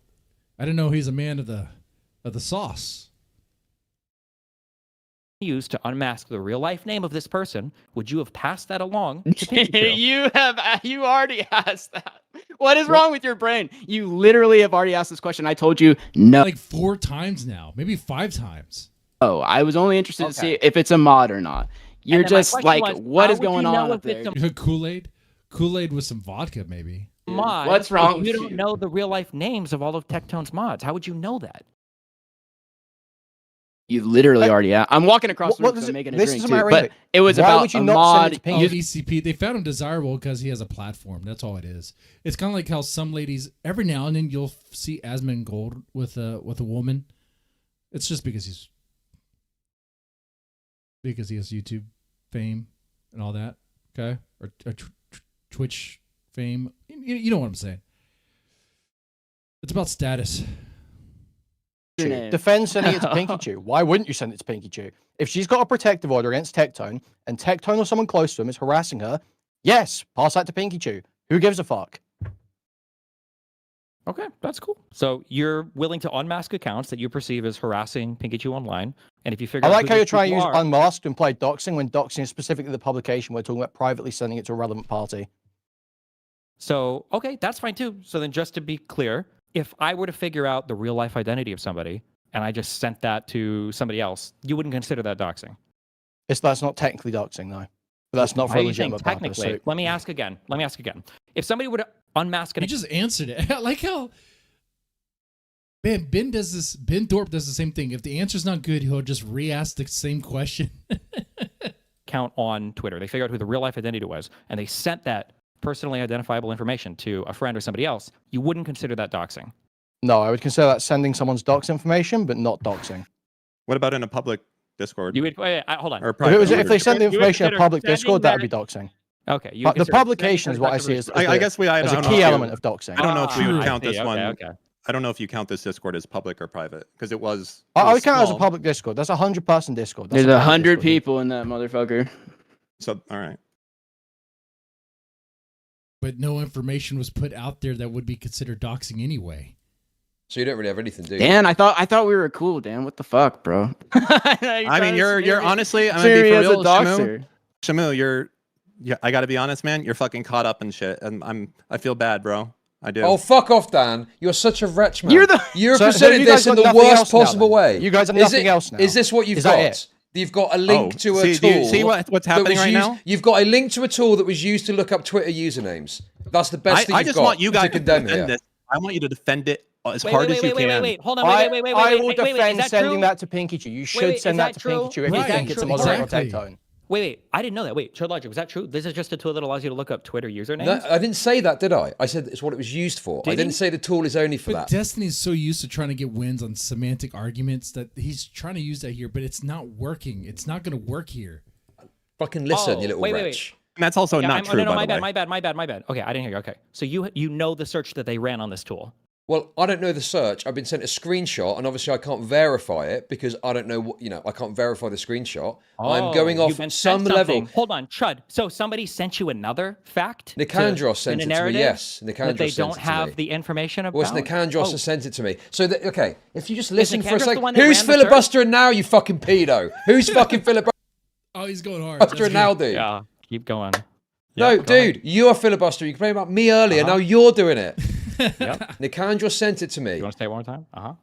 I didn't know he's a man of the sauce. Used to unmask the real life name of this person, would you have passed that along? You already asked that. What is wrong with your brain? You literally have already asked this question. I told you no. Like 4 times now, maybe 5 times. Oh, I was only interested to see if it's a mod or not. You're just like, what is going on up there? Kool-Aid with some vodka, maybe. Mod, what's wrong with you? Don't know the real life names of all of Tectone's mods. How would you know that? You literally already asked. I'm walking across the room to making a drink too, but it was about a mod. ECP. They found him desirable because he has a platform. That's all it is. It's kind of like how some ladies every now and then you'll see Asmon Gold with a woman. It's just because he has YouTube fame and all that. Okay, or Twitch fame. You know what I'm saying. It's about status. Defend sending it to Pinky Chew. Why wouldn't you send it to Pinky Chew? If she's got a protective order against Tectone, and Tectone or someone close to him is harassing her, yes, pass that to Pinky Chew. Who gives a fuck? Okay, that's cool. So you're willing to unmask accounts that you perceive as harassing Pinky Chew online, and if you figure I like how you're trying to use unmasked to imply doxing when doxing is specifically the publication. We're talking about privately sending it to a relevant party. So, okay, that's fine too. So then just to be clear, if I were to figure out the real life identity of somebody and I just sent that to somebody else, you wouldn't consider that doxing? That's not technically doxing, though. But that's not for a legitimate purpose. Technically, let me ask again. If somebody were to unmask you just answered it. I like how Ben does this. Ben Thorp does the same thing. If the answer's not good, he'll just re-ask the same question. Account on Twitter. They figured out who the real life identity was, and they sent that personally identifiable information to a friend or somebody else, you wouldn't consider that doxing? No, I would consider that sending someone's dox information, but not doxing. What about in a public Discord? You would hold on. Or if they send the information in a public Discord, that would be doxing. Okay. The publication is what I see as I guess as a key element of doxing. I don't know if we would count this one. Okay. I don't know if you count this Discord as public or private because it was. I would count it as a public Discord. That's a 100-person Discord. There's 100 people in that motherfucker. So all right. But no information was put out there that would be considered doxing anyway. So you don't really have anything, do you? Dan, I thought we were cool, Dan. What the fuck, bro? I mean, you're honestly, I'm gonna be for real, Shamoo, I gotta be honest, man. You're fucking caught up in shit, and I feel bad, bro. I do. Oh, fuck off, Dan. You're such a wretch, man. You're So presented you guys this in got the nothing worst else now, possible then? way. You guys have Is nothing it- else now? Is this what you've Is that got? it? You've got a link to a see, tool. do you see what's that happening was right used- now? You've got a link to a tool that was used to look up Twitter usernames. That's the best thing I you've just got want you guys to to condemn defend here. this. I want you to defend it as Wait, hard wait, as wait, you wait, can. wait. Hold on. I Wait. will Wait, is defend that sending true? that to Pinky Chew. You should wait, send is that that to true? Pinky Chew if you Right, think it's a true, moderator exactly. Tectone. Wait. I didn't know that. Wait, Chudlogic, was that true? This is just a tool that allows you to look up Twitter usernames? No, I didn't say that, did I? I said it's what it was used for. I didn't say the tool is only for But that. Destiny's so used to trying to get wins on semantic arguments that he's trying to use that here, but it's not working. It's not going to work here. Fucking listen, you little wait. wretch. And that's also not true, No, by the way. my bad. Okay, I didn't hear you. Okay, so you know the search that they ran on this tool. Well, I don't know the search. I've been sent a screenshot, and obviously I can't verify it because I don't know what, I can't verify the screenshot. I'm going you've off been some sent level. something. Hold on, Chud. So somebody sent you another fact? Nicandros sent in it a to me, narrative yes. Nicandros that they sent don't it to have me. the information about? Well, it's Nicandros has sent it to me. So, okay, if you just listen for a Nicandros the second. one that Who's ran the search? filibustering now, you fucking pedo? Who's fucking filibustering Oh, he's going hard. That's good. now, dude? Yeah, keep going. No, Yeah, go ahead. dude, you're a filibuster. You complained about me earlier. Now you're doing it. Yep. Nicandros sent it to me. You want to say it one more time?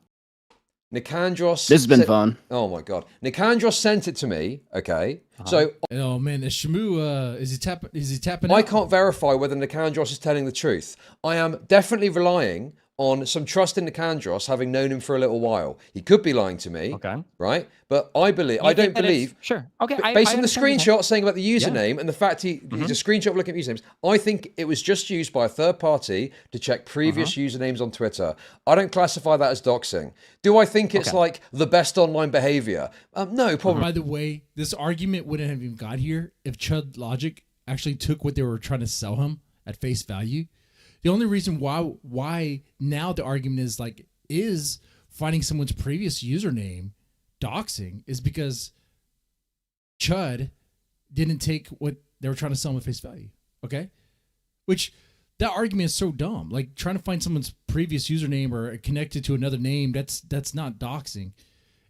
Nicandros. This has been sent- fun. Oh my god. Nicandros sent it to me. Okay. So Oh man, is Shamoo? Is he tapping? I out? can't verify whether Nicandros is telling the truth. I am definitely relying on some trust in Nicandros, having known him for a little while. He could be lying to me. Okay. Right? But I believe. You I don't think that it's- believe. Sure. Okay. Based I on the understand what you're saying. screenshot saying about the username and the fact he's a screenshot of looking at usernames, I think it was just used by a third party to check previous usernames on Twitter. I don't classify that as doxing. Do I think it's like the best online behavior? No, probably. By the way, this argument wouldn't have even got here if Chudlogic actually took what they were trying to sell him at face value. The only reason why now the argument is finding someone's previous username doxing is because Chud didn't take what they were trying to sell him at face value. Okay? Which that argument is so dumb. Like trying to find someone's previous username or connected to another name, that's not doxing.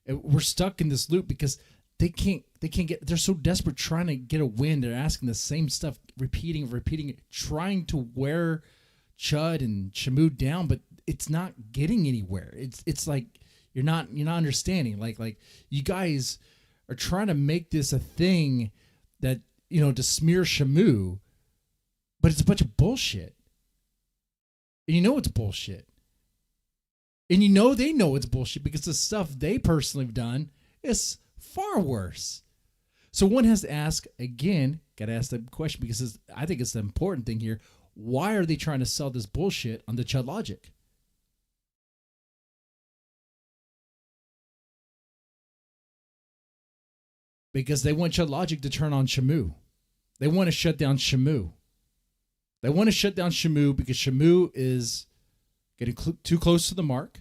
We're stuck in this loop because they can't get, they're so desperate trying to get a win. They're asking the same stuff, repeating it, trying to wear Chud and Shamoo down, but it's not getting anywhere. It's like you're not understanding. Like you guys are trying to make this a thing that, to smear Shamoo, but it's a bunch of bullshit. And you know it's bullshit. And they know it's bullshit because the stuff they personally have done is far worse. So one has to ask, again, got to ask the question because I think it's the important thing here. Why are they trying to sell this bullshit on the Chudlogic? Because they want Chudlogic to turn on Shamoo. They want to shut down Shamoo. They want to shut down Shamoo because Shamoo is getting too close to the mark.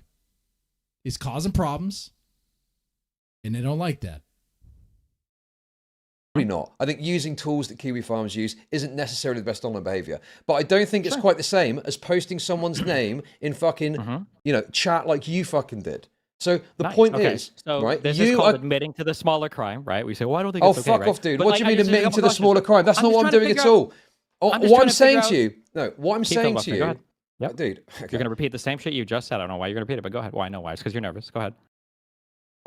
He's causing problems. And they don't like that. Probably not. I think using tools that Kiwi Farms use isn't necessarily the best online behavior. But I don't think it's quite the same as posting someone's name in fucking, chat like you fucking did. So the point is, so right? This is called admitting to the smaller crime, right? We say, well, I don't think it's okay, fuck right? off, dude. But What do you mean admitting to the smaller crime? That's not what I'm doing at all. What I'm saying to you, what I'm saying to you, Yep. dude. Okay. You're going to repeat the same shit you just said. I don't know why you're going to repeat it, but go ahead. Well, I know why. It's because you're nervous. Go ahead.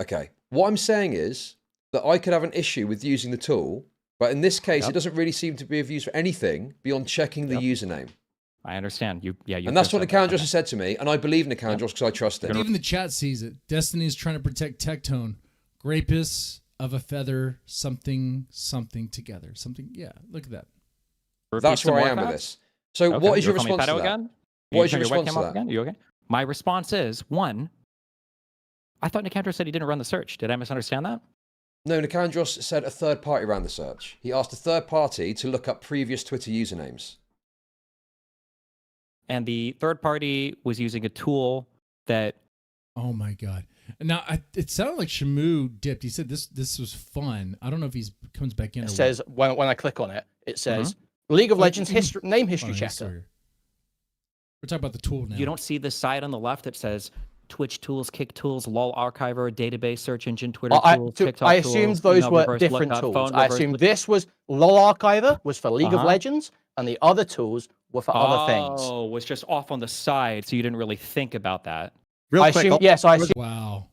Okay. What I'm saying is that I could have an issue with using the tool, but in this case, it doesn't really seem to be of use for anything beyond checking the username. I understand. And that's what Nicandros has said to me, and I believe Nicandros because I trust him. Even the chat sees it. Destiny is trying to protect Tectone. Grapists of a feather, something together. Something, yeah, look at that. That's where I am with this. So what is your response to that? Again? What is your response to that? Again? You okay? My response is, one, I thought Nicandros said he didn't run the search. Did I misunderstand that? No, Nicandros said a third party ran the search. He asked a third party to look up previous Twitter usernames. And the third party was using a tool that... Oh my God. Now, it sounded like Shamoo dipped. He said this was fun. I don't know if he comes back in. It says, when I click on it, it says, League of Legends name history checker. We're talking about the tool now. You don't see the side on the left that says Twitch tools, Kick tools, LOL archiver, database, search engine, Twitter tools, TikTok I tools. assumed those email were reverse different lookup, tools. phone I reverse assumed look- this was LOL archiver was for League of Legends, and the other tools were for other things. Oh, was just off on the side, so you didn't really think about that. Real I quick, assumed, yes, I assumed Wow.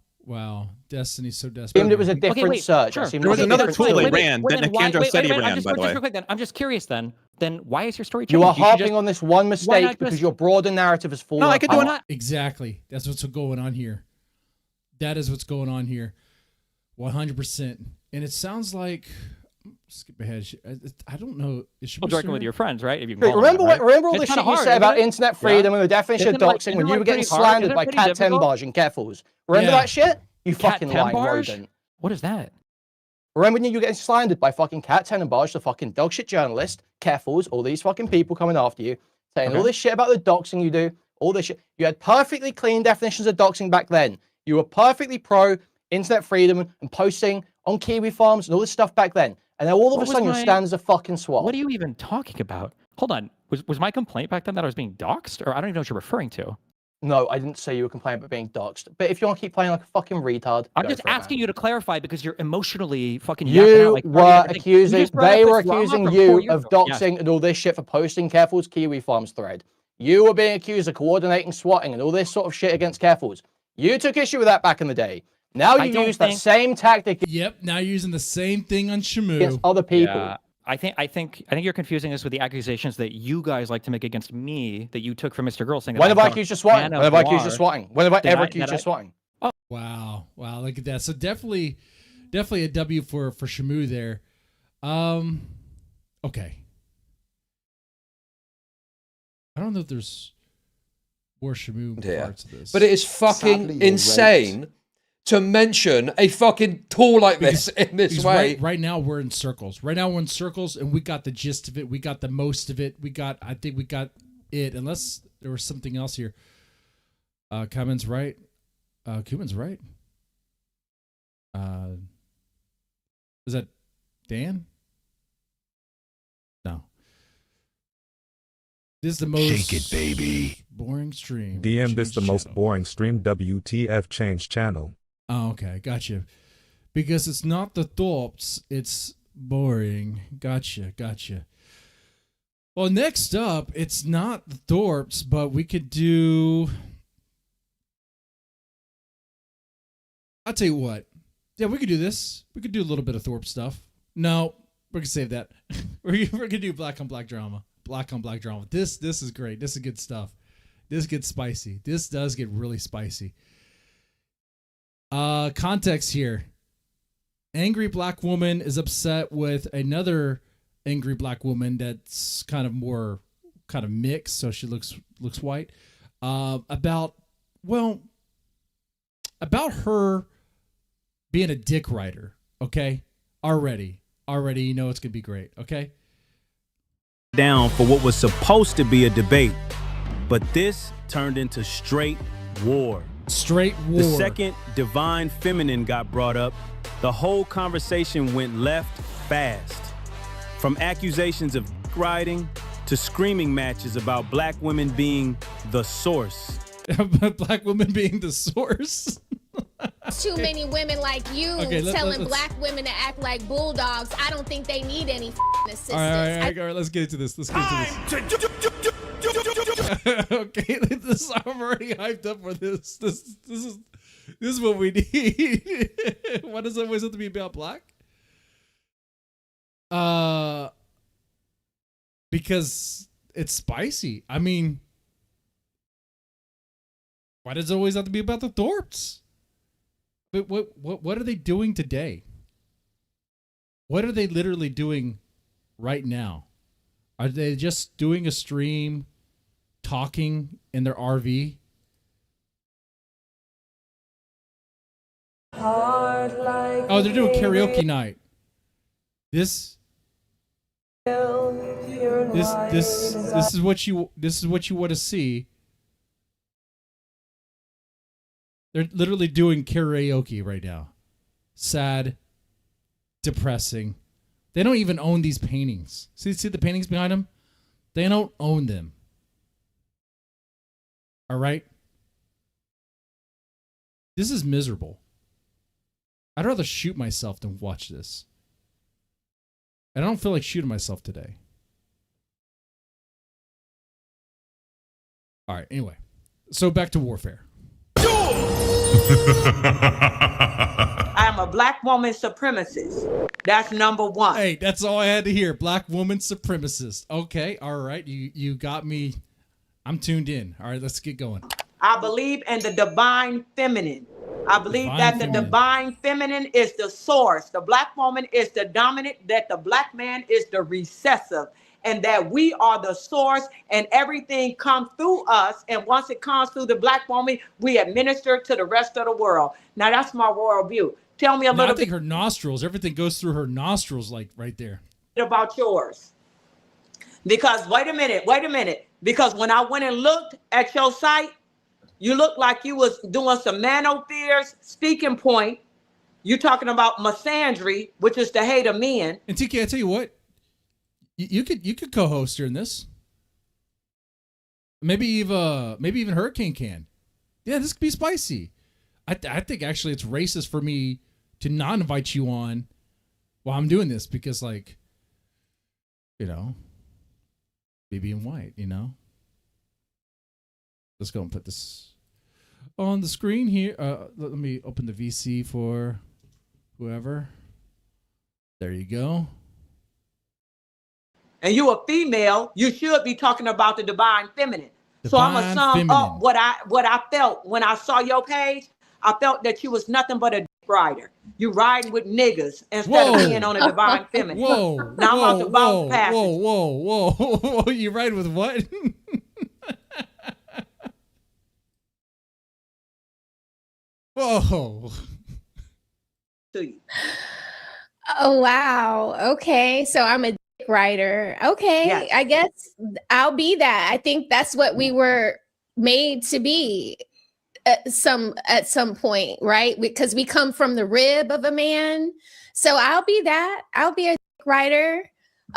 Destiny's so desperate. it was a different wait, search. sure. I assumed There was it a another different tool they tool. ran that Nicandro said he ran, by the way. Real quick, then. I'm just curious then why is your story You changed? are should harping just- on this one mistake not because just- your broader narrative is falling No, I could do apart. Exactly. That's what's going on here. That is what's going on here. 100%. And it sounds like skip ahead. I don't know. Is she working with your friends, right? If you can Wait, call them remember that, right? remember all It's the shit kinda you hard, said about isn't it? internet freedom and the definition of Isn't it like- doxing when isn't it you were like getting pretty hard? slandered Isn't it by pretty Cat difficult? Tenbarge and Carefools? Remember Yeah. that shit? You Cat fucking lying Tenbarge? rodent. What is that? Remember when you were getting slandered by fucking Cat Tenbarge, the fucking dogshit journalist, Carefools, all these fucking people coming after you, saying all this shit about the doxing you do, all this shit. You had perfectly clean definitions of doxing back then. You were perfectly pro internet freedom and posting on Kiwi farms and all this stuff back then. And then all of What a was sudden your my- stand as a fucking swab. What are you even talking about? Hold on. Was my complaint back then that I was being doxxed? Or I don't even know what you're referring to. No, I didn't say you were complaining about being doxxed. But if you want to keep playing like a fucking retard, I'm go just for it, man. asking you to clarify because you're emotionally fucking yapping out You like 30 were different things. You accusing, just brought they up were the drama accusing from 4 you years of ago. doxing and all this shit for posting Careful's Kiwi Farms thread. You were being accused of coordinating swatting and all this sort of shit against Careful's. You took issue with that back in the day. Now I you don't use that think- same tactic Yep. Now you're using the same thing on Shamoo. against other people. Yeah. I think you're confusing this with the accusations that you guys like to make against me that you took from Mr. Girl saying that When have I got accused you of swatting? When have I accused you of Noir. swatting? When have I Did ever I- accused did you of I- swatting? Wow. Look at that. So definitely a W for Shamoo there. Okay. I don't know if there's more Shamoo here. parts of this. But it is fucking Sadly, you're insane to mention a fucking tool like this in this Because way. right now we're in circles. Right now we're in circles, and we got the gist of it. We got the most of it. I think we got it. Unless there was something else here. Cummins right. Cummins right. Is that Dan? No. This is the most Shake it, baby. boring stream. DM this the Change most channel. boring stream. WTF change channel. Oh, okay, gotcha. Because it's not the Thorps, it's boring. Gotcha. Well, next up, it's not the Thorps, but we could do. I'll tell you what. Yeah, we could do this. We could do a little bit of Thorpe stuff. No, we're gonna save that. we're gonna do black on black drama. Black on black drama. This is great. This is good stuff. This gets spicy. This does get really spicy. Context here. Angry black woman is upset with another angry black woman that's kind of mixed, so she looks white. About her being a dick rider. Okay, already you know it's gonna be great. Okay. Down for what was supposed to be a debate, but this turned into straight war. Straight war. The second divine feminine got brought up, the whole conversation went left fast. From accusations of riding to screaming matches about black women being the source. Black women being the source. Too many women like you telling let's- black women to act like bulldogs. I don't think they need any assistance. All right, let's get into this. Okay, I'm already hyped up for this. This is what we need. Why does it always have to be about black? Because it's spicy. I mean, why does it always have to be about the Thorps? But what are they doing today? What are they literally doing right now? Are they just doing a stream, talking in their RV? Oh, they're doing karaoke night. This is what you want to see. They're literally doing karaoke right now. Sad, depressing. They don't even own these paintings. See the paintings behind them? They don't own them. All right? This is miserable. I'd rather shoot myself than watch this. And I don't feel like shooting myself today. All right, anyway. So back to warfare. I am a black woman supremacist. That's number one. Hey, that's all I had to hear. Black woman supremacist. Okay, all right. You got me. I'm tuned in. All right, let's get going. I believe in the divine feminine. I believe that the divine feminine is the source. The black woman is the dominant, that the black man is the recessive, and that we are the source, and everything comes through us. And once it comes through the black woman, we administer to the rest of the world. Now, that's my royal view. Tell me a little I think her nostrils, everything goes through her nostrils, like right there. About yours. Because, wait a minute. Because when I went and looked at your site, you look like you was doing some manospheres, speaking point. You talking about misandry, which is the hate of men. And TK, I tell you what, you could co-host during this. Maybe even Hurricane can. Yeah, this could be spicy. I think actually it's racist for me to not invite you on while I'm doing this because, like, you know, baby in white, you know. Let's go and put this on the screen here. Let me open the VC for whoever. There you go. And you a female, you should be talking about the divine feminine. So I'm gonna sum up what I felt when I saw your page. I felt that you was nothing but a dick rider. You riding with niggas instead of being on a divine feminine. Whoa. Now I'm about to bounce past it. Whoa. You ride with what? Whoa. To you. Oh, wow. Okay. So I'm a dick rider. Okay. Yes. I guess I'll be that. I think that's what we were made to be at some point, right? Because we come from the rib of a man. So I'll be that. I'll be a dick rider.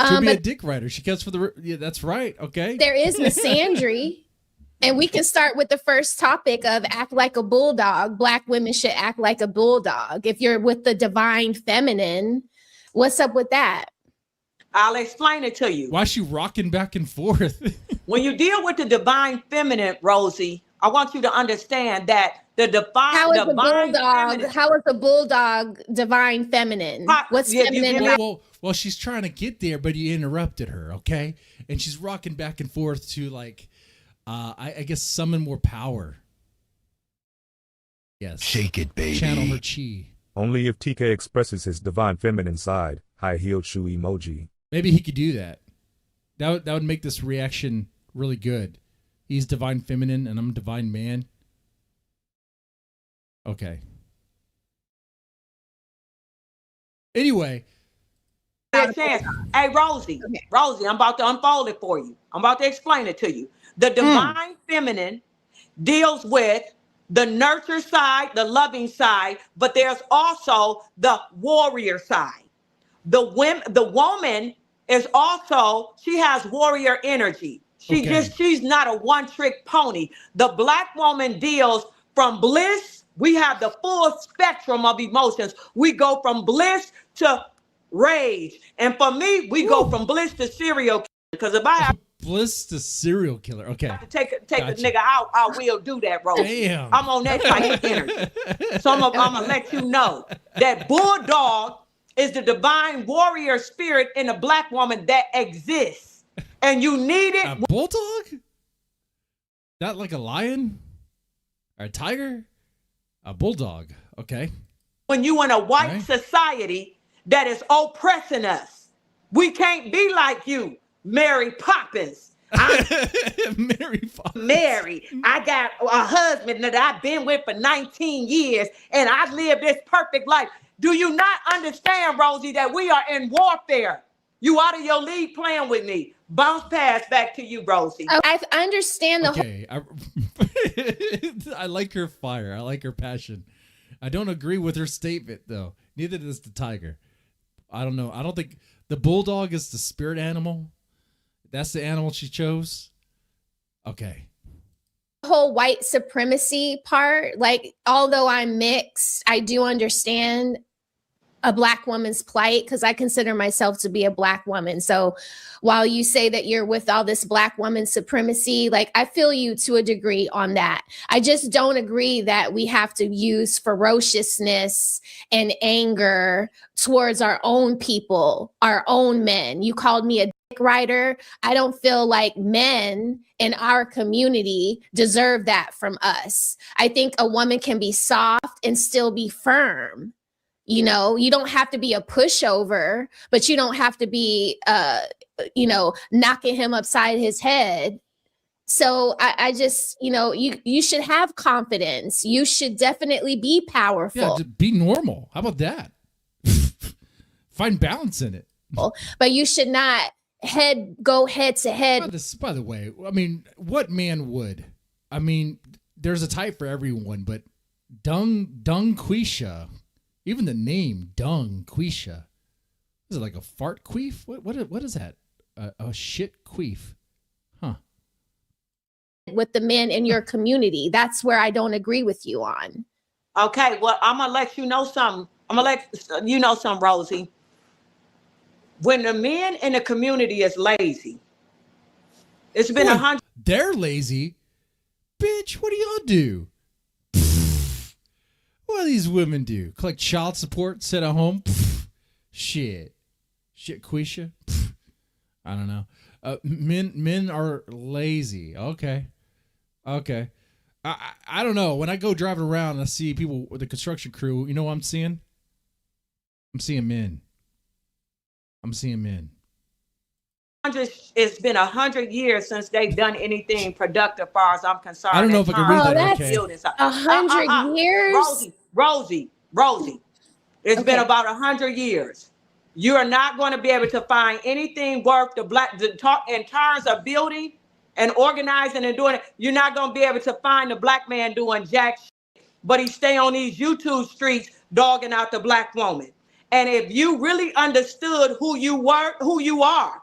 She'll be a dick rider. She comes for the... Yeah, that's right. Okay. There is misandry. And we can start with the first topic of act like a bulldog. Black women should act like a bulldog. If you're with the divine feminine, what's up with that? I'll explain it to you. Why is she rocking back and forth? When you deal with the divine feminine, Rosie, I want you to understand that the divine How is a bulldog divine feminine? What's feminine? Well, she's trying to get there, but you interrupted her, okay? And she's rocking back and forth to, like, I guess summon more power. Yes. Shake it, baby. Channel her chi. Only if TK expresses his divine feminine side. High-heeled shoe emoji. Maybe he could do that. That would make this reaction really good. He's divine feminine and I'm divine man. Okay. Anyway. Hey, Rosie. Okay. Rosie, I'm about to unfold it for you. I'm about to explain it to you. The divine feminine deals with the nurture side, the loving side, but there's also the warrior side. The woman is also, she has warrior energy. She's not a one-trick pony. The black woman deals from bliss. We have the full spectrum of emotions. We go from bliss to rage. And for me, we go from bliss to serial killer. Because if I have bliss to serial killer. Okay. To take a nigga out, I will do that, bro. Damn. I'm on that type of energy. So I'm gonna let you know that bulldog is the divine warrior spirit in a black woman that exists. And you need it. A bulldog? Not like a lion? Or a tiger? A bulldog. Okay. When you in a white society that is oppressing us. We can't be like you, Mary Poppins. Mary Poppins. Mary, I got a husband that I've been with for 19 years and I live this perfect life. Do you not understand, Rosie, that we are in warfare? You out of your league playing with me. Bounce pass back to you, Rosie. Oh, I understand the okay. I like her fire. I like her passion. I don't agree with her statement, though. Neither does the tiger. I don't know. I don't think The bulldog is the spirit animal. That's the animal she chose. Okay. Whole white supremacy part, like, although I'm mixed, I do understand a Black woman's plight because I consider myself to be a Black woman. So while you say that you're with all this Black woman supremacy, like, I feel you to a degree on that. I just don't agree that we have to use ferociousness and anger towards our own people, our own men. You called me a dick rider. I don't feel like men in our community deserve that from us. I think a woman can be soft and still be firm. You know, you don't have to be a pushover, but you don't have to be, knocking him upside his head. So I just, you should have confidence. You should definitely be powerful. Yeah, be normal. How about that? Find balance in it. But you should not go head to head. By the way, I mean, what man would? I mean, there's a type for everyone, but DUNGQUESHA. Even the name DUNGQUESHA. Is it like a fart queef? What is that? A shit queef. Huh. With the men in your community. That's where I don't agree with you on. Okay, well, I'm going to let you know something. I'm going to let you know something, Rosie. When the men in the community is lazy, it's been 100. They're lazy? Bitch, what do y'all do? What do these women do? Collect child support, sit at home? Shit, Quisha? I don't know. Men are lazy. Okay. I don't know. When I go driving around and I see people with the construction crew, you know what I'm seeing? I'm seeing men. It's been 100 years since they've done anything productive, as far as I'm concerned. I don't know if I can read that. Okay. 100 years? Rosie. It's been about 100 years. You are not going to be able to find anything worth the talk in terms of building and organizing and doing it. You're not going to be able to find the Black man doing jack shit, but he stay on these YouTube streets dogging out the Black woman. And if you really understood who you are,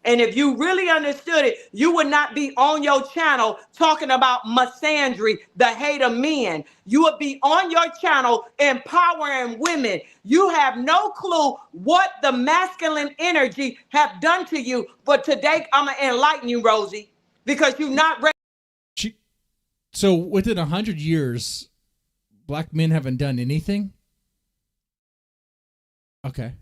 and if you really understood it, you would not be on your channel talking about misandry, the hate of men. You would be on your channel empowering women. You have no clue what the masculine energy have done to you. But today, I'm going to enlighten you, Rosie, because you're not ready. So within 100 years, Black men haven't done anything? Okay.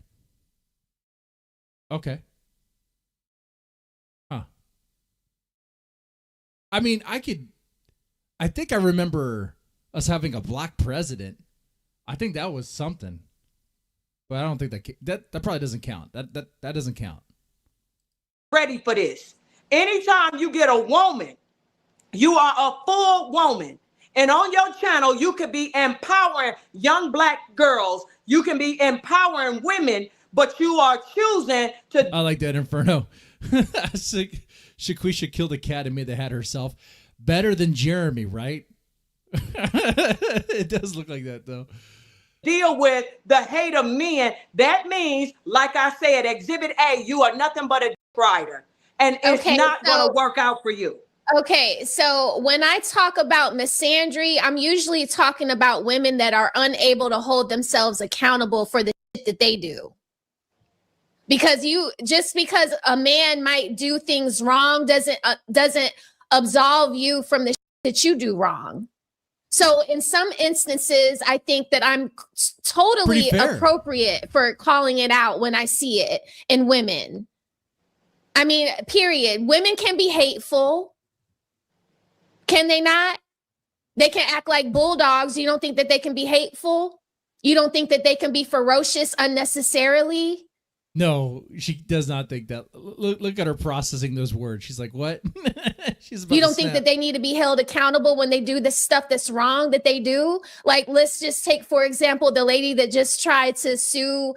I mean, I think I remember us having a Black president. I think that was something, but I don't think that probably doesn't count. That doesn't count. Ready for this. Anytime you get a woman, you are a full woman. And on your channel, you could be empowering young Black girls. You can be empowering women, but you are choosing to. I like that, Inferno. Shaquisha killed a cat and made the hat herself. Better than Jeremy, right? It does look like that, though. Deal with the hate of men. That means, like I said, Exhibit A, you are nothing but a dick rider. And it's not going to work out for you. Okay, so when I talk about misandry, I'm usually talking about women that are unable to hold themselves accountable for the shit that they do. Because because a man might do things wrong doesn't absolve you from the shit that you do wrong. So in some instances, I think that I'm totally appropriate for calling it out when I see it in women. I mean, period. Women can be hateful. Can they not? They can act like bulldogs. You don't think that they can be hateful? You don't think that they can be ferocious unnecessarily? No, she does not think that. Look at her processing those words. She's like, what? You don't think that they need to be held accountable when they do the stuff that's wrong that they do? Like, let's just take, for example, the lady that just tried to sue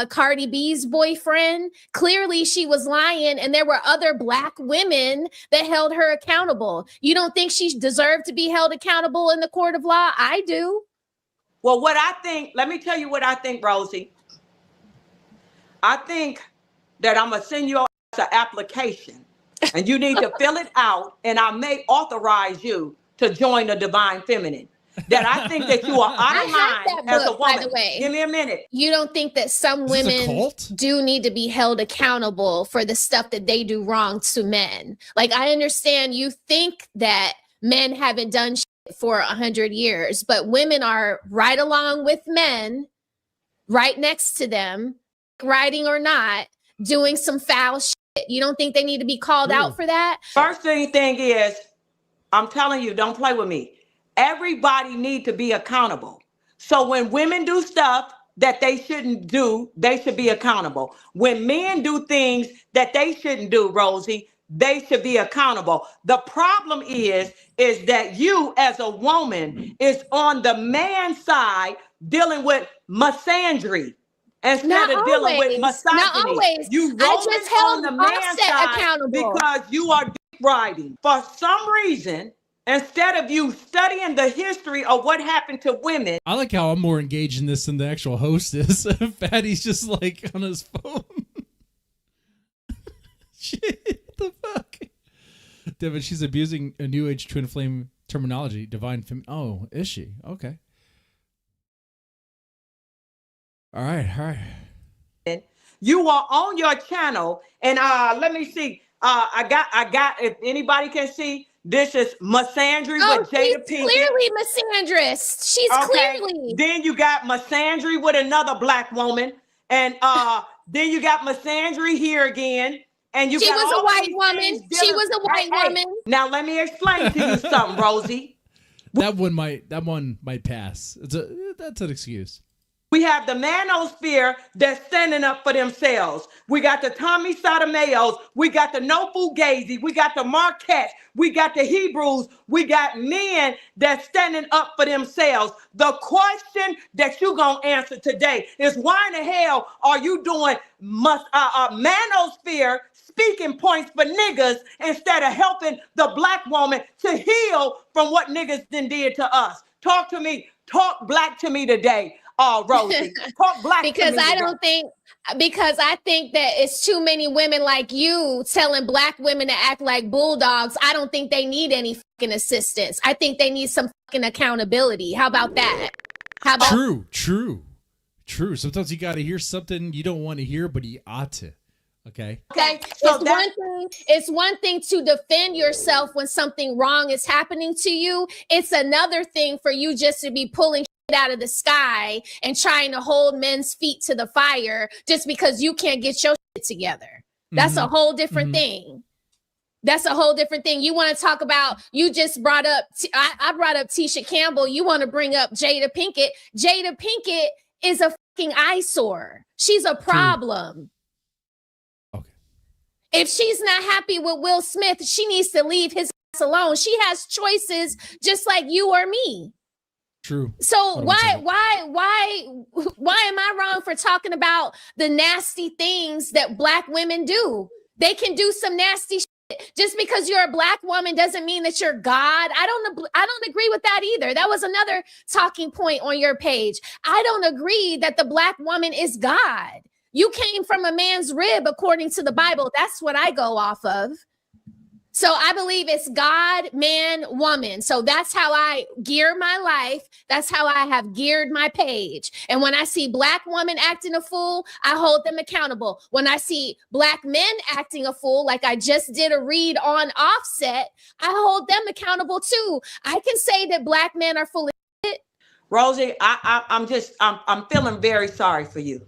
Cardi B's boyfriend. Clearly, she was lying, and there were other Black women that held her accountable. You don't think she deserved to be held accountable in the court of law? I do. Well, what I think, let me tell you what I think, Rosie. I think that I'm gonna send you an application, and you need to fill it out, and I may authorize you to join the Divine Feminine. That I think that you are out of line as a woman. By the way. Give me a minute. You don't think that some women do need to be held accountable for the stuff that they do wrong to men? Like, I understand you think that men haven't done shit for 100 years, but women are right along with men, right next to them, riding or not, doing some foul shit. You don't think they need to be called out for that? First thing is, I'm telling you, don't play with me. Everybody need to be accountable. So when women do stuff that they shouldn't do, they should be accountable. When men do things that they shouldn't do, Rosie, they should be accountable. The problem is that you as a woman is on the man's side dealing with misandry instead of dealing with misogyny. Not always. You I just held on the man's Offset side accountable because you are dick riding. For some reason, instead of you studying the history of what happened to women. I like how I'm more engaged in this than the actual host is. Fatty's just like on his phone. Shit, what the fuck? Devin, she's abusing a new age twin flame terminology. Divine fem. Oh, is she? Okay. All right. You are on your channel, and let me see. I got. If anybody can see. This is misandry with Jada Pinkett. Clearly misandrist. She's clearly. Then you got misandry with another black woman, and then you got misandry here again. And you she got was a white woman. She was a white woman. Now let me explain to you something, Rosie. That one might pass. That's an excuse. We have the manosphere that's standing up for themselves. We got the Tommy Sotomayor's. We got the No Fugazi. We got the Marquettes. We got the Hebrews. We got men that's standing up for themselves. The question that you're going to answer today is why in the hell are you doing manosphere speaking points for niggas instead of helping the black woman to heal from what niggas did to us? Talk to me. Talk black to me today. Rosie, talk black because to me I think that it's too many women like you telling black women to act like bulldogs. I don't think they need any fucking assistance. I think they need some fucking accountability. How about that? How about True. Sometimes you got to hear something you don't want to hear, but you ought to. Okay. So it's one thing to defend yourself when something wrong is happening to you. It's another thing for you just to be pulling out of the sky and trying to hold men's feet to the fire just because you can't get your shit together. That's a whole different thing. That's a whole different thing. You want to talk about, you just brought up, I brought up Tisha Campbell. You want to bring up Jada Pinkett. Jada Pinkett is a fucking eyesore. She's a problem. Okay. If she's not happy with Will Smith, she needs to leave his ass alone. She has choices just like you or me. True. So why am I wrong for talking about the nasty things that black women do? They can do some nasty shit. Just because you're a black woman doesn't mean that you're God. I don't agree with that either. That was another talking point on your page. I don't agree that the black woman is God. You came from a man's rib according to the Bible. That's what I go off of. So I believe it's God, man, woman. So that's how I gear my life. That's how I have geared my page. And when I see black women acting a fool, I hold them accountable. When I see black men acting a fool, like I just did a read on Offset, I hold them accountable too. I can say that black men are full of shit. Rosie, I'm feeling very sorry for you.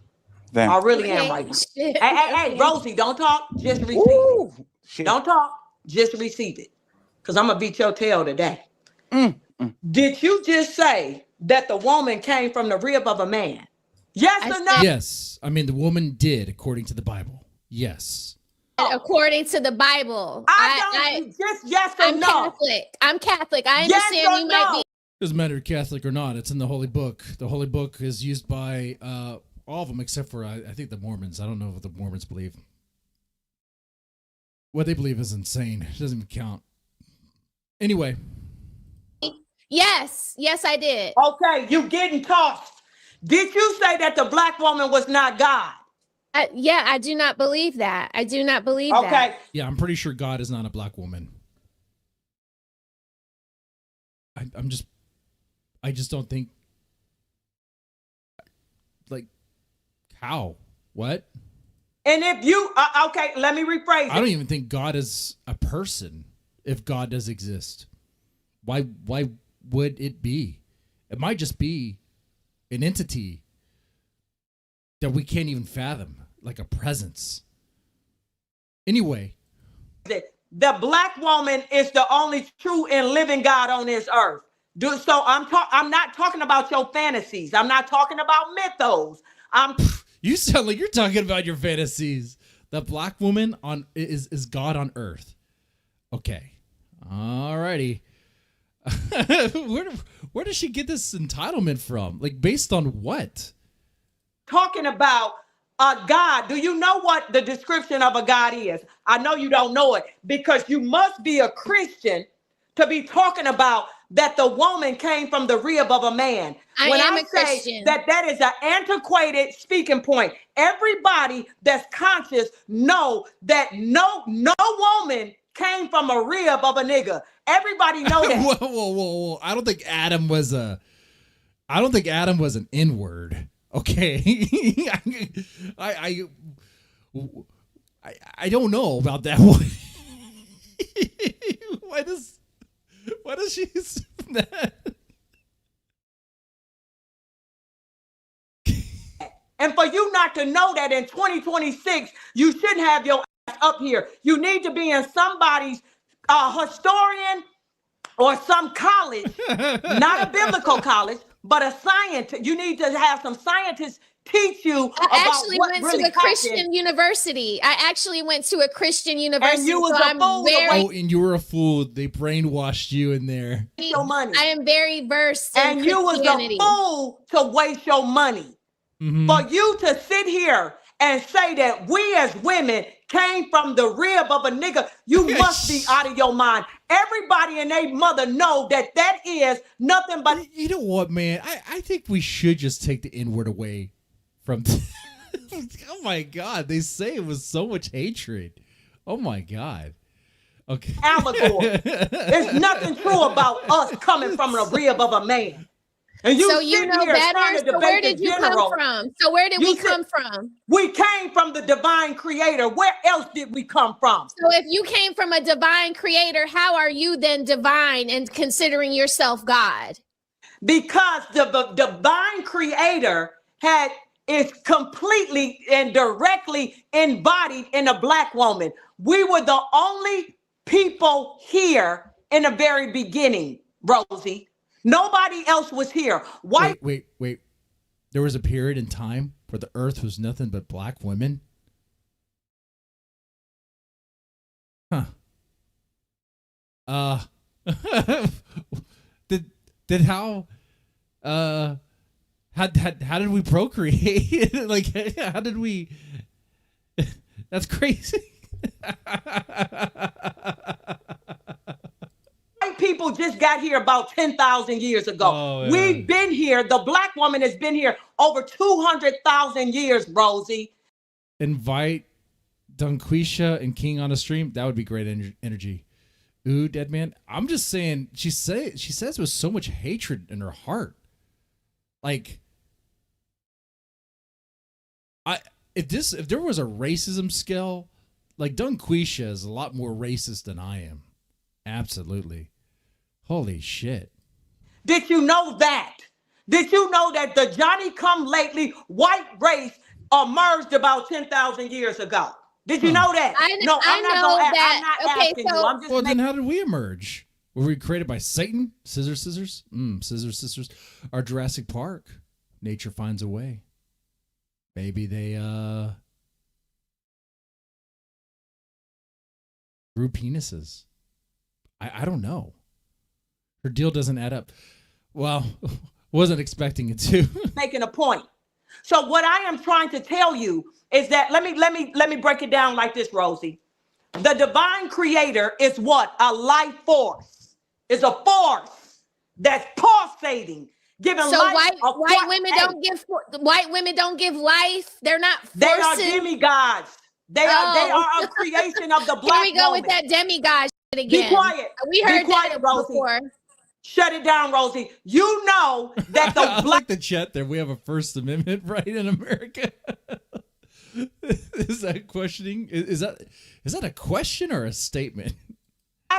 Damn. I really am right now. Hey, Rosie, don't talk. Just receive it. Don't talk. Just receive it, because I'm going to beat your tail today. Did you just say that the woman came from the rib of a man? Yes or no? Yes. I mean, the woman did, according to the Bible. Yes. According to the Bible. Just yes or no? I'm Catholic. I understand you might be. Doesn't matter if Catholic or not. It's in the Holy Book. The Holy Book is used by all of them except for, I think, the Mormons. I don't know what the Mormons believe. What they believe is insane. It doesn't even count. Anyway. Yes, I did. Okay, you getting tossed. Did you say that the black woman was not God? Yeah, I do not believe that. I do not believe that. Okay. Yeah, I'm pretty sure God is not a black woman. I just don't think, like, how? What? And if you, okay, let me rephrase it. I don't even think God is a person. If God does exist, why would it be? It might just be an entity that we can't even fathom, like a presence. Anyway, the black woman is the only true and living God on this earth. So I'm not talking about your fantasies. I'm not talking about mythos. You sound like you're talking about your fantasies. The black woman is God on earth. Okay. Alrighty. Where does she get this entitlement from? Like, based on what? Talking about a God. Do you know what the description of a God is? I know you don't know it, because you must be a Christian to be talking about that the woman came from the rib of a man. When I say Christian, that is an antiquated speaking point. Everybody that's conscious know that no woman came from a rib of a nigga. Everybody know that. Whoa. I don't think Adam was an N-word. Okay. I don't know about that one. Why does she say that? And for you not to know that in 2026, you shouldn't have your ass up here. You need to be in somebody's historian or some college, not a biblical college, but a scientist. You need to have some scientists teach you about what really happened. I actually went to a Christian university. And you was a fool. Oh, and you were a fool. They brainwashed you in there. Your money. I am very versed in And you was a fool to waste your money. Mm-hmm. For you to sit here and say that we as women came from the rib of a nigga, you must be out of your mind. Everybody and their mother know that is nothing but... You know what, man? I think we should just take the N-word away from... Oh my God, they say it was so much hatred. Oh my God. Okay. Allegory. There's nothing true about us coming from the rib of a man. And so you know better. So where did you come from? So where did we come from? We came from the divine creator. Where else did we come from? So if you came from a divine creator, how are you then divine and considering yourself God? Because the divine creator is completely and directly embodied in a black woman. We were the only people here in the very beginning, Rosie. Nobody else was here. Why? Wait. There was a period in time where the earth was nothing but black women? Huh. How did we procreate? Like, how did we? That's crazy. People just got here about 10,000 years ago. Oh, yeah. We've been here. The black woman has been here over 200,000 years, Rosie. Invite DUNGQUESHA and King on a stream. That would be great energy. Ooh, dead man. I'm just saying, she says with so much hatred in her heart. Like, if there was a racism scale, like DUNGQUESHA is a lot more racist than I am. Absolutely. Holy shit. Did you know that? Did you know that the Johnny-come-lately white race emerged about 10,000 years ago? Did you know that? I'm not asking you. I'm just then how did we emerge? Were we created by Satan? Scissors. Scissors. Our Jurassic Park. Nature finds a way. Maybe they grew penises. I don't know. Her deal doesn't add up. Well, wasn't expecting it to. Making a point. So what I am trying to tell you is that let me break it down like this, Rosie. The divine creator is what? A life force. Is a force that's pulsating, giving So life. white women don't give life. They're not forcing. They are demigods. They are a creation of the black Here we go woman. with that demigod shit again. Be quiet. We heard Be quiet, that Rosie. before. Shut it down, Rosie. You know that the I black like the chat there. We have a First Amendment right in America. Is that questioning? Is that a question or a statement?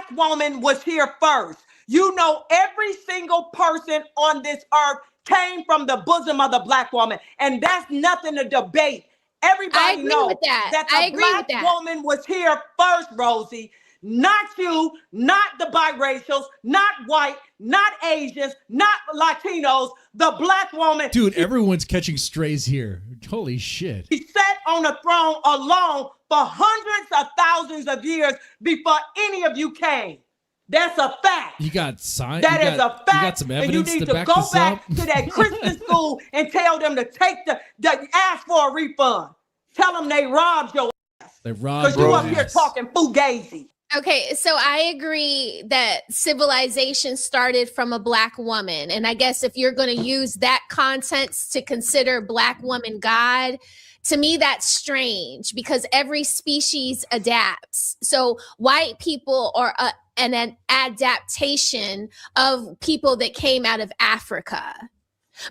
black woman was here first. You know, every single person on this earth came from the bosom of the black woman, and that's nothing to debate. Everybody knows that the black woman was here first, Rosie. Not you, not the biracials, not white, not Asians, not Latinos. The black woman. Dude, everyone's catching strays here. Holy shit. She sat on a throne alone for hundreds of thousands of years before any of you came. That's a fact. You got sign. That is a fact. You got some evidence and you need to to back go this back up? to that Christian school and tell them to take ask for a refund. Tell them they robbed your ass. They robbed because you up here talking fugazi. Okay, so I agree that civilization started from a black woman. And I guess if you're going to use that context to consider black woman God, to me, that's strange because every species adapts. So white people are an adaptation of people that came out of Africa.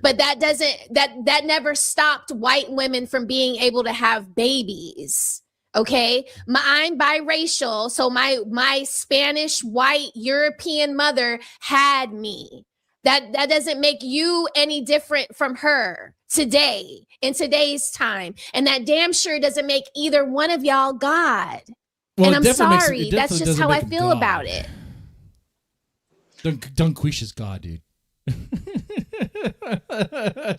But that never stopped white women from being able to have babies. Okay, I'm biracial, so my Spanish, white, European mother had me. That doesn't make you any different from her today, in today's time. And that damn sure doesn't make either one of y'all God. Well, and I'm sorry, that's just how I feel God. about it. DUNGQUESHA's God, dude.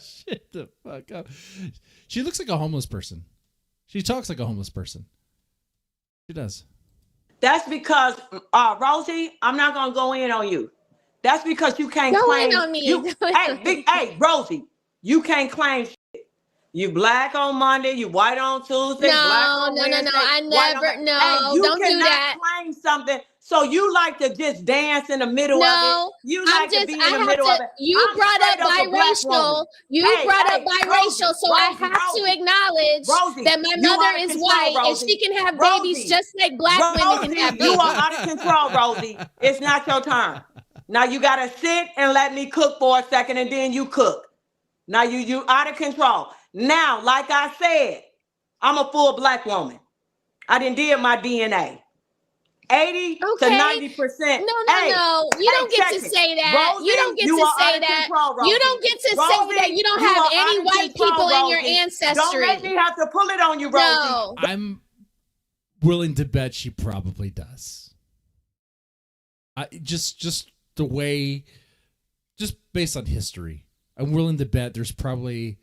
Shit the fuck up. She looks like a homeless person. She talks like a homeless person. She does. That's because, Rosie, I'm not going to go in on you. That's because you can't Go claim. in on me. Hey, Rosie, you can't claim shit. You black on Monday, you white on Tuesday, black on Wednesday. I never, Hey, you don't do cannot that. claim something. So you like to just dance in the middle of it. You like to be in the middle of it. You brought up biracial. You brought up biracial, so I have to acknowledge that my mother is white and she can have babies just like black women can have babies. You are out of control, Rosie. It's not your turn. Now you gotta sit and let me cook for a second, and then you cook. Now you out of control. Now, like I said, I'm a full black woman. I done did my DNA. 80 to 90%. No. You don't get to say that. Rosie, you don't get to say that. You don't get to say that. You don't have any white people in your ancestry. Don't let me have to pull it on you, Rosie. No. I'm willing to bet she probably does. Just the way, just based on history, I'm willing to bet there's probably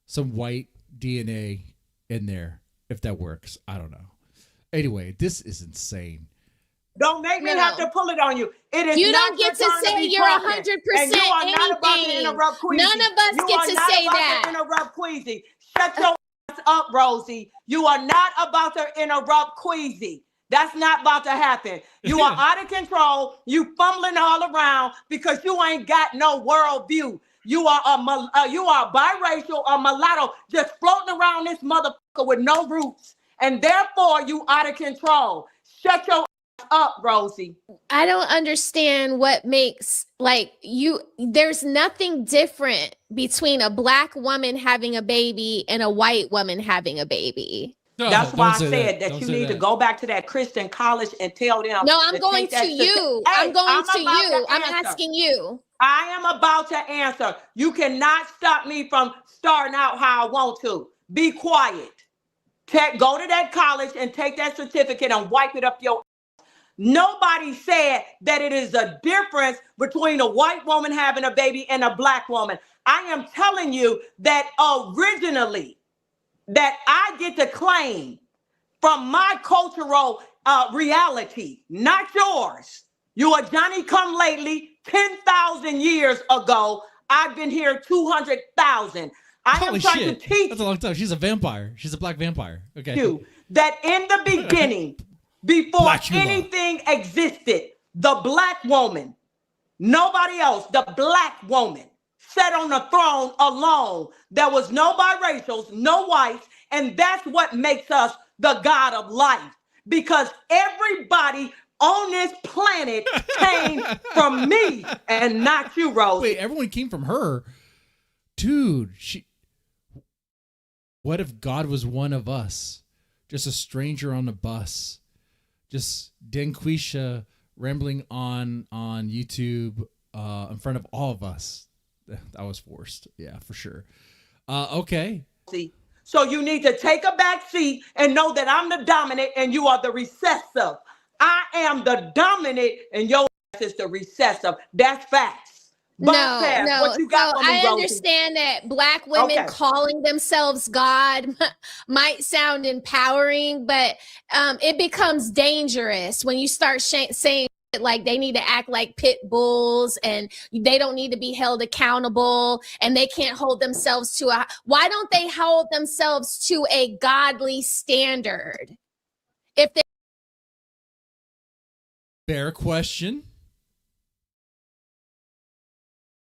some white DNA in there, if that works. I don't know. Anyway, this is insane. Don't make me have to pull it on you. It is. You not don't get your to turn say be you're talking. 100% And you are not about to anything. interrupt Queasy. None of us You get are to not say about that. to interrupt Queasy. Shut your ass up, Rosie. You are not about to interrupt Queasy. That's not about to happen. You are out of control. You fumbling all around because you ain't got no worldview. You are biracial or mulatto, just floating around this motherfucker with no roots, and therefore you out of control. Shut your ass up, Rosie. I don't understand what makes there's nothing different between a black woman having a baby and a white woman having a baby. No, that's why I say said that you need to go back to that Christian college and tell them. No, I'm going to you. I'm going to you. I'm asking you. I am about to answer. You cannot stop me from starting out how I want to. Be quiet. Go to that college and take that certificate and wipe it up your ass. Nobody said that it is a difference between a white woman having a baby and a black woman. I am telling you that originally that I get to claim from my cultural reality, not yours. You are Johnny come lately. 10,000 years ago, I've been here 200,000. I am trying to teach. That's a long time. She's a vampire. She's a black vampire. Okay. You that in the beginning, before anything existed, the black woman, nobody else, the black woman sat on the throne alone. There was no biracials, no whites, and that's what makes us the God of life. Because everybody on this planet came from me and not you, Rose. Wait, everyone came from her? Dude, what if God was one of us? Just a stranger on a bus. Just DUNGQUESHA rambling on YouTube in front of all of us. That was forced. Yeah, for sure. Okay. So you need to take a back seat and know that I'm the dominant and you are the recessive. I am the dominant and your ass is the recessive. That's facts. No. What you got So for me, I Rosie? understand that Black women calling themselves God might sound empowering, but it becomes dangerous when you start saying like they need to act like pit bulls and they don't need to be held accountable and they can't hold themselves to why don't they hold themselves to a godly standard? If they Fair question.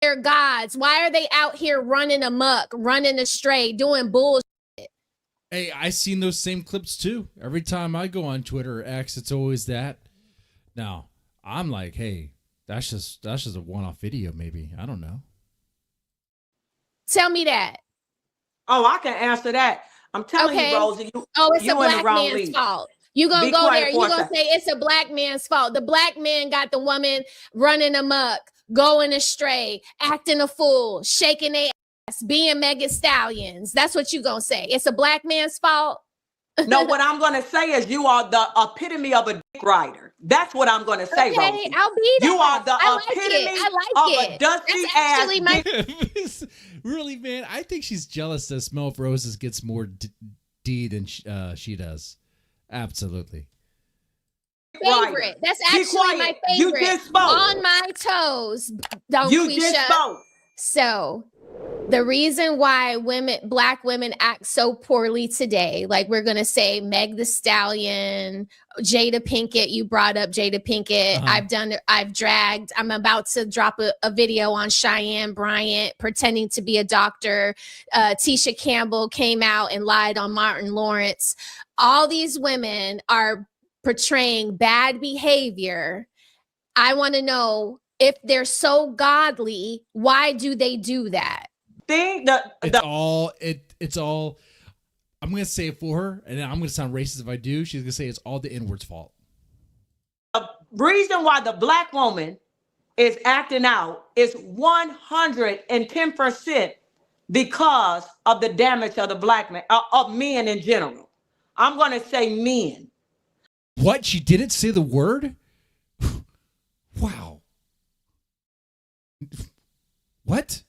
They're gods, why are they out here running amok, running astray, doing bullshit? Hey, I seen those same clips too. Every time I go on Twitter or X, it's always that. Now, I'm like, hey, that's just a one-off video, maybe. I don't know. Tell me that. Oh, I can answer that. I'm telling you, Rosie. It's you a black in the wrong man's league. fault. You gonna Be go quiet there. You for a gonna second. say it's a black man's fault. The black man got the woman running amok, going astray, acting a fool, shaking their ass, being mega stallions. That's what you gonna say. It's a black man's fault. No, what I'm gonna say is you are the epitome of a dick rider. That's what I'm gonna say, Okay, Rosie. I'll be that. You are the I like epitome it. I like of it. a dusty That's ass actually my dick. Really, man, I think she's jealous that Smell of Roses gets more D than she does. Absolutely. favorite. That's Be actually quiet. my You favorite. just spoke. On my toes, You just DUNGQUESHA. spoke. So the reason why black women act so poorly today, like we're gonna say Meg the Stallion, Jada Pinkett, you brought up Jada Pinkett. I'm about to drop a video on Cheyenne Bryant pretending to be a doctor. Tisha Campbell came out and lied on Martin Lawrence. All these women are portraying bad behavior. I want to know, if they're so godly, why do they do that? It's all I'm gonna say it for her, and then I'm gonna sound racist if I do. She's gonna say it's all the N-word's fault. The reason why the black woman is acting out is 110% because of the damage of the black man, of men in general. I'm gonna say men. What? She didn't say the word? Wow. What?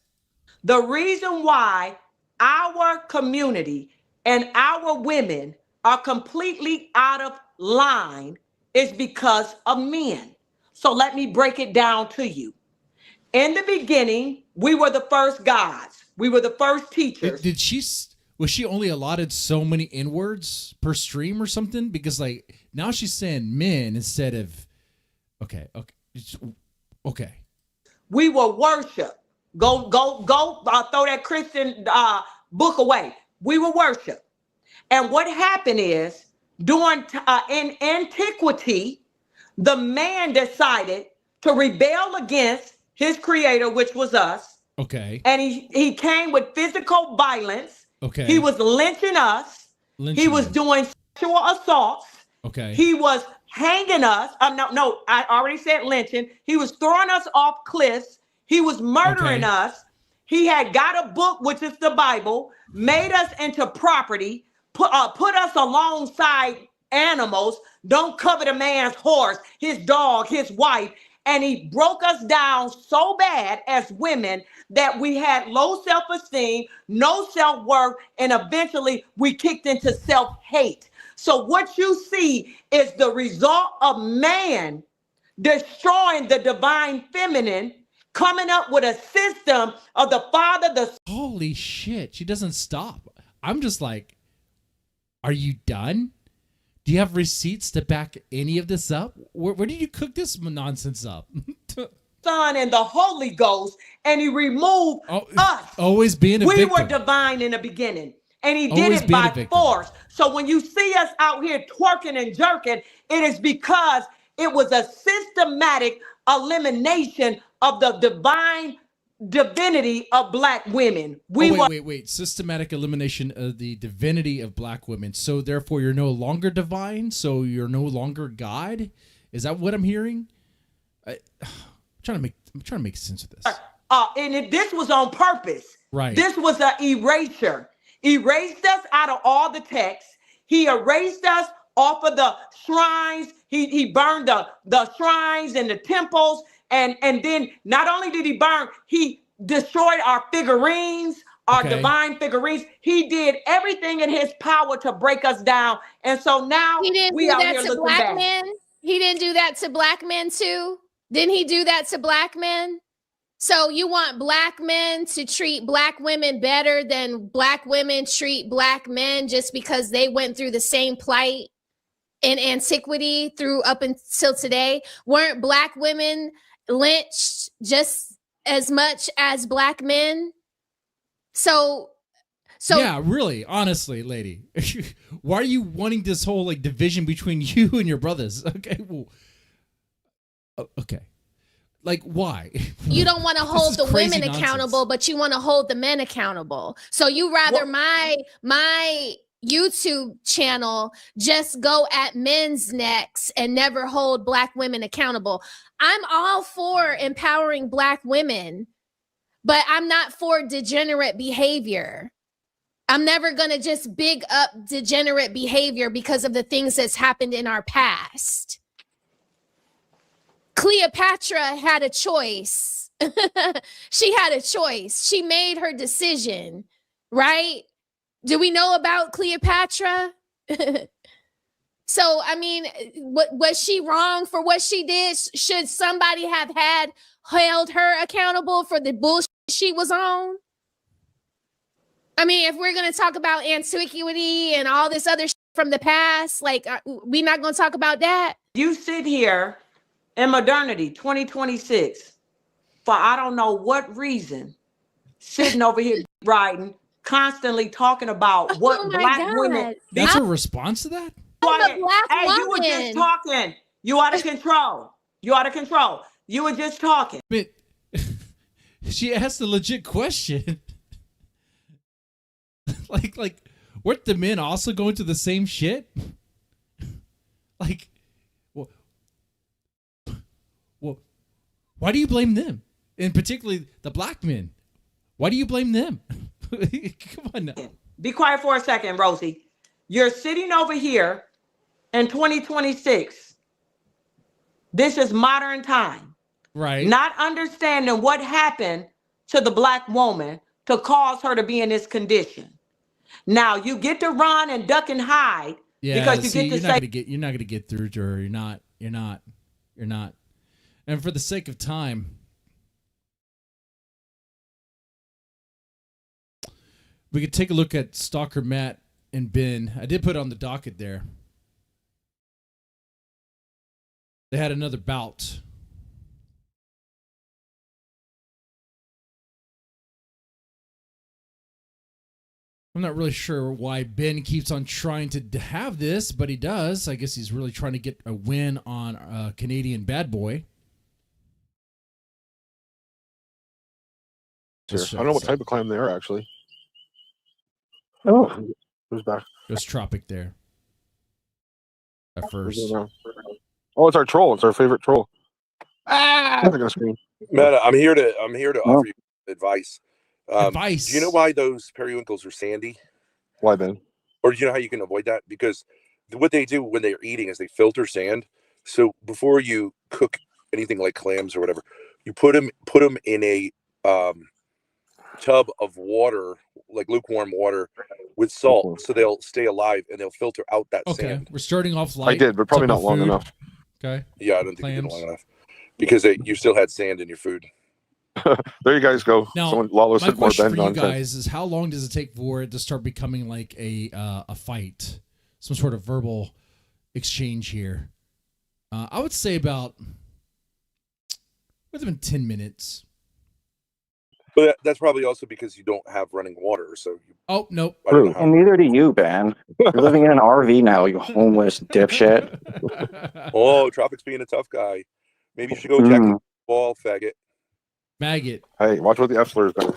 The reason why our community and our women are completely out of line is because of men. So let me break it down to you. In the beginning, we were the first gods. We were the first teachers. Was she only allotted so many N-words per stream or something? Because like now she's saying men instead of okay. We were worship. Go, throw that Christian book away. We were worship. And what happened is, during in antiquity, the man decided to rebel against his creator, which was us. Okay. And he came with physical violence. Okay. He was lynching us. He was doing sexual assaults. Okay. He was hanging us. No, I already said lynching. He was throwing us off cliffs. He was murdering us. He had got a book, which is the Bible, made us into property, put us alongside animals. Don't covet a man's horse, his dog, his wife. And he broke us down so bad as women that we had low self-esteem, no self-worth, and eventually we kicked into self-hate. So what you see is the result of man destroying the divine feminine, coming up with a system of the father, Holy shit, she doesn't stop. I'm just like, are you done? Do you have receipts to back any of this up? Where did you cook this nonsense up? Son, and the Holy Ghost, and he removed us. Always being a We victim. were divine in the beginning, and he Always did it being a by victim. force. So when you see us out here twerking and jerking, it is because it was a systematic elimination of the divine divinity of black women. Wait. Systematic elimination of the divinity of black women. So therefore you're no longer divine, so you're no longer God? Is that what I'm hearing? I'm trying to make sense of this. This was on purpose. Right. This was an erasure. Erased us out of all the text. He erased us off of the shrines. He burned the shrines and the temples. And then not only did he burn, he destroyed our figurines, our divine figurines. He did everything in his power to break us down. And so now we out here looking back. Men. He didn't do that to black men too. Didn't he do that to black men? So you want black men to treat black women better than black women treat black men just because they went through the same plight in antiquity through up until today? Weren't black women lynched just as much as black men? So yeah, really, honestly, lady, why are you wanting this whole like division between you and your brothers? Okay, well, okay. Like, why? You don't want to hold the women nonsense. accountable, but you want to hold the men accountable. So you rather my YouTube channel just go at men's necks and never hold black women accountable. I'm all for empowering black women, but I'm not for degenerate behavior. I'm never going to just big up degenerate behavior because of the things that's happened in our past. Cleopatra had a choice. She had a choice. She made her decision, right? Do we know about Cleopatra? So, I mean, was she wrong for what she did? Should somebody have held her accountable for the bullshit she was on? I mean, if we're going to talk about antiquity and all this other shit from the past, like, we not going to talk about that? You sit here in modernity, 2026, for I don't know what reason, sitting over here writing, constantly talking about what black women. That's a response to that? I'm a black woman. You were just talking. You out of control. You out of control. You were just talking. But she asked a legit question. like, weren't the men also going to the same shit? Like, well, why do you blame them? And particularly the black men. Why do you blame them? Come on now. Be quiet for a second, Rosie. You're sitting over here in 2026. This is modern time. Right. Not understanding what happened to the black woman to cause her to be in this condition. Now you get to run and duck and hide because you get to say you're not gonna get through to her. You're not. And for the sake of time, we could take a look at Stalker Matt and Ben. I did put it on the docket there. They had another bout. I'm not really sure why Ben keeps on trying to have this, but he does. I guess he's really trying to get a win on a Canadian bad boy. Sure. I don't know what type of clam they are, actually. Oh, who's back? There's Tropic there. At first. Oh, it's our troll. It's our favorite troll. I'm gonna scream. Matt, I'm here to offer you advice. Advice. Do you know why those periwinkles are sandy? Why, Ben? Or do you know how you can avoid that? Because what they do when they're eating is they filter sand. So before you cook anything like clams or whatever, you put them in a tub of water, like lukewarm water, with salt, so they'll stay alive and they'll filter out that sand. We're starting off light. I did, but probably not long enough. Okay. Yeah, I don't think you did long enough because you still had sand in your food. There you guys go. Now, Lalo my said more question Ben for you nonsense. guys is, how long does it take for it to start becoming like a fight, some sort of verbal exchange here? I would say about Within 10 minutes. But that's probably also because you don't have running water. So you, oh nope. And neither do you, Ben. You're living in an RV now, you homeless dipshit. Oh, Tropic's being a tough guy. Maybe you should go check the wall, faggot. Maggot. Hey, watch what the Epsler is doing.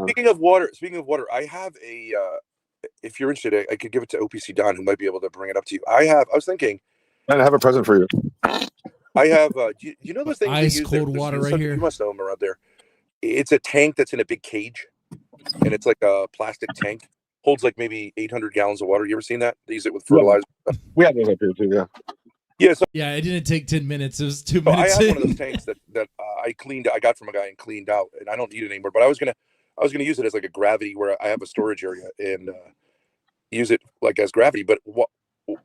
Speaking of water, I have a. If you're interested, I could give it to OPC Don, who might be able to bring it up to you. I was thinking. And I have a present for you. I have. You know those things ice they use cold there? water right here. You must know them around there. It's a tank that's in a big cage, and it's like a plastic tank. Holds like maybe 800 gallons of water. You ever seen that? They use it with fertilizer. Yeah. We have those up here too. Yeah. Yeah. So, yeah, it didn't take 10 minutes. It was 2 so minutes. I have one of those tanks that I cleaned. I got from a guy and cleaned out, and I don't need it anymore. But I was gonna use it as like a gravity where I have a storage area and use it like as gravity. But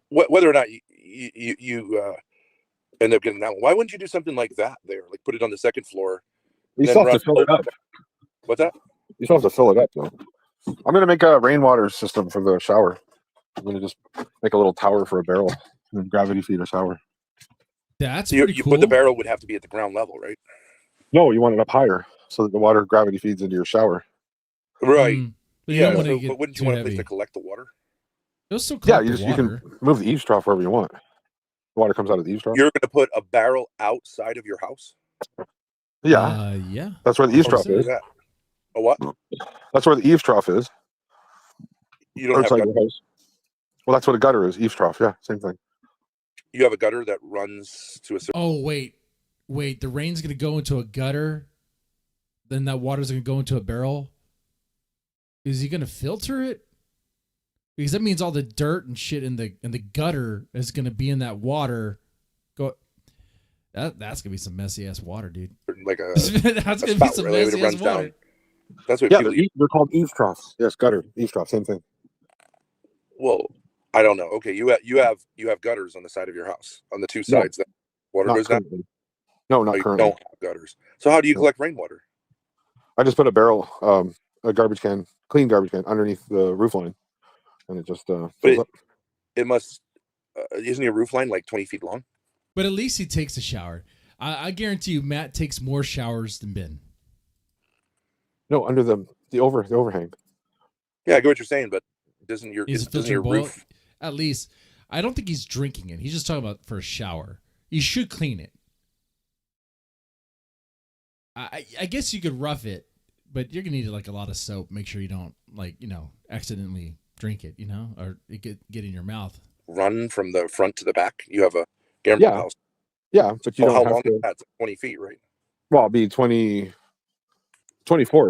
whether or not you end up getting that one, why wouldn't you do something like that there? Like put it on the second floor. You still have to fill it up. What's that? You still have to fill it up though. I'm gonna make a rainwater system for the shower. I'm gonna just make a little tower for a barrel and gravity feed a shower. That's you, pretty you cool. But the barrel would have to be at the ground level, right? No, you want it up higher so that the water gravity feeds into your shower. Right. But you yeah. don't So, get but wouldn't you too want a place heavy. to collect the water? It'll still Yeah, collect you the water. can move the eaves trough wherever you want. The water comes out of the eaves trough. You're going to put a barrel outside of your house? Yeah. Yeah. That's where the eaves trough is. That? A what? That's where the eaves trough is. You don't have Outside gutter. your house. Well, that's what a gutter is. Eaves trough. Yeah, same thing. You have a gutter that runs to a certain. Oh wait. The rain's gonna go into a gutter. Then that water's gonna go into a barrel. Is he gonna filter it? Because that means all the dirt and shit in the gutter is gonna be in that water. That's gonna be some messy ass water, dude. Like a that's gonna be some really, messy ass water. down. That's what Yeah, people they're called eaves troughs. Yes, gutter, eaves trough, same thing. Well, I don't know. Okay, you have gutters on the side of your house on the two sides that water Not goes down. currently. No, not You currently. don't have gutters. So how do you collect rainwater? I just put a barrel, a garbage can, clean garbage can, underneath the roof line, and it just fills up. It must. Isn't your roof line like 20 feet long? But at least he takes a shower. I guarantee you, Matt takes more showers than Ben. No, under the overhang. Yeah, I get what you're saying, but doesn't your Is it doesn't your filtered boil? roof? At least, I don't think he's drinking it. He's just talking about for a shower. You should clean it. I guess you could rough it, but you're gonna need like a lot of soap. Make sure you don't accidentally drink it, or it get in your mouth. Run from the front to the back. You have a gambling house. Yeah, but you don't how have long to. is that? It's 20 feet, right? Well, it'd be 24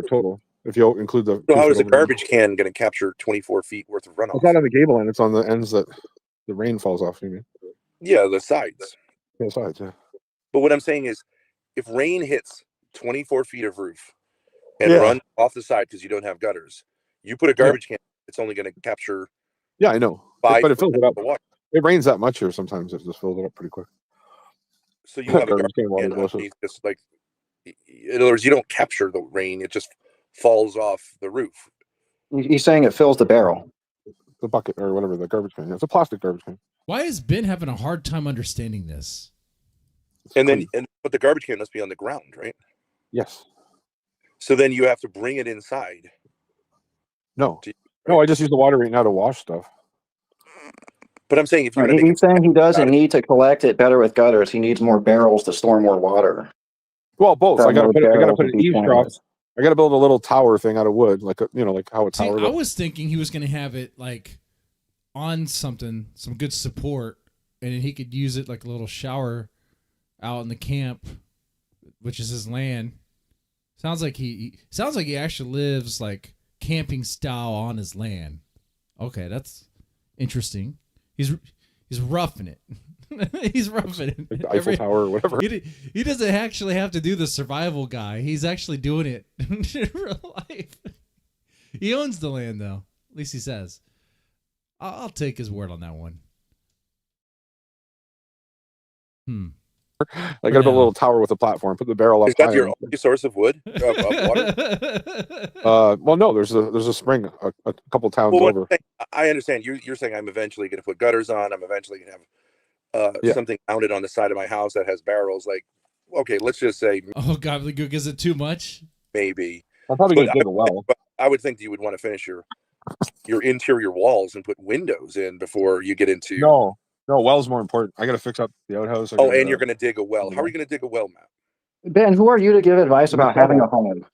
total if you include the. So how is a garbage can going to capture 24 feet worth of runoff? It's not on the gable end. It's on the ends that the rain falls off. You mean? Yeah, the sides. The sides, yeah. But what I'm saying is, if rain hits 24 feet of roof and runs off the side because you don't have gutters, you put a garbage can. It's only going to capture. Yeah, I know. 5 But it fills it up. of water. It rains that much here sometimes. It just fills it up pretty quick. So you have a garbage can underneath, just like, in other words, you don't capture the rain; it just falls off the roof. He's saying it fills the barrel. The bucket or whatever, the garbage can. Yeah, it's a plastic garbage can. Why is Ben having a hard time understanding this? But the garbage can must be on the ground, right? Yes. So then you have to bring it inside. No, I just use the water right now to wash stuff. But I'm saying if you're He's saying he doesn't need to collect it better with gutters. He needs more barrels to store more water. Well, both. I got to put an eaves trough. pointless. I got to build a little tower thing out of wood, like like how a tower. I was thinking he was going to have it like on something, some good support, and then he could use it like a little shower out in the camp, which is his land. Sounds like he actually lives like camping style on his land. Okay, that's interesting. He's roughing it. He's roughing it. Like the Eiffel Tower or whatever. He doesn't actually have to do the survival guy. He's actually doing it in real life. He owns the land, though. At least he says. I'll take his word on that one. I got to build a little tower with a platform. Put the barrel up. Is that your only source of wood of water? Well, no. There's a spring a couple towns over. I understand. You're saying I'm eventually going to put gutters on. I'm eventually going to have something mounted on the side of my house that has barrels. Like okay, let's just say Oh, gobbledygook, is it too much? maybe. I'm probably going to dig a well. But I would think that you would want to finish your interior walls and put windows in before you get into. No, well's more important. I got to fix up the outhouse. Oh, and you're going to dig a well. How are you going to dig a well, Matt? Ben, who are you to give advice about having a home?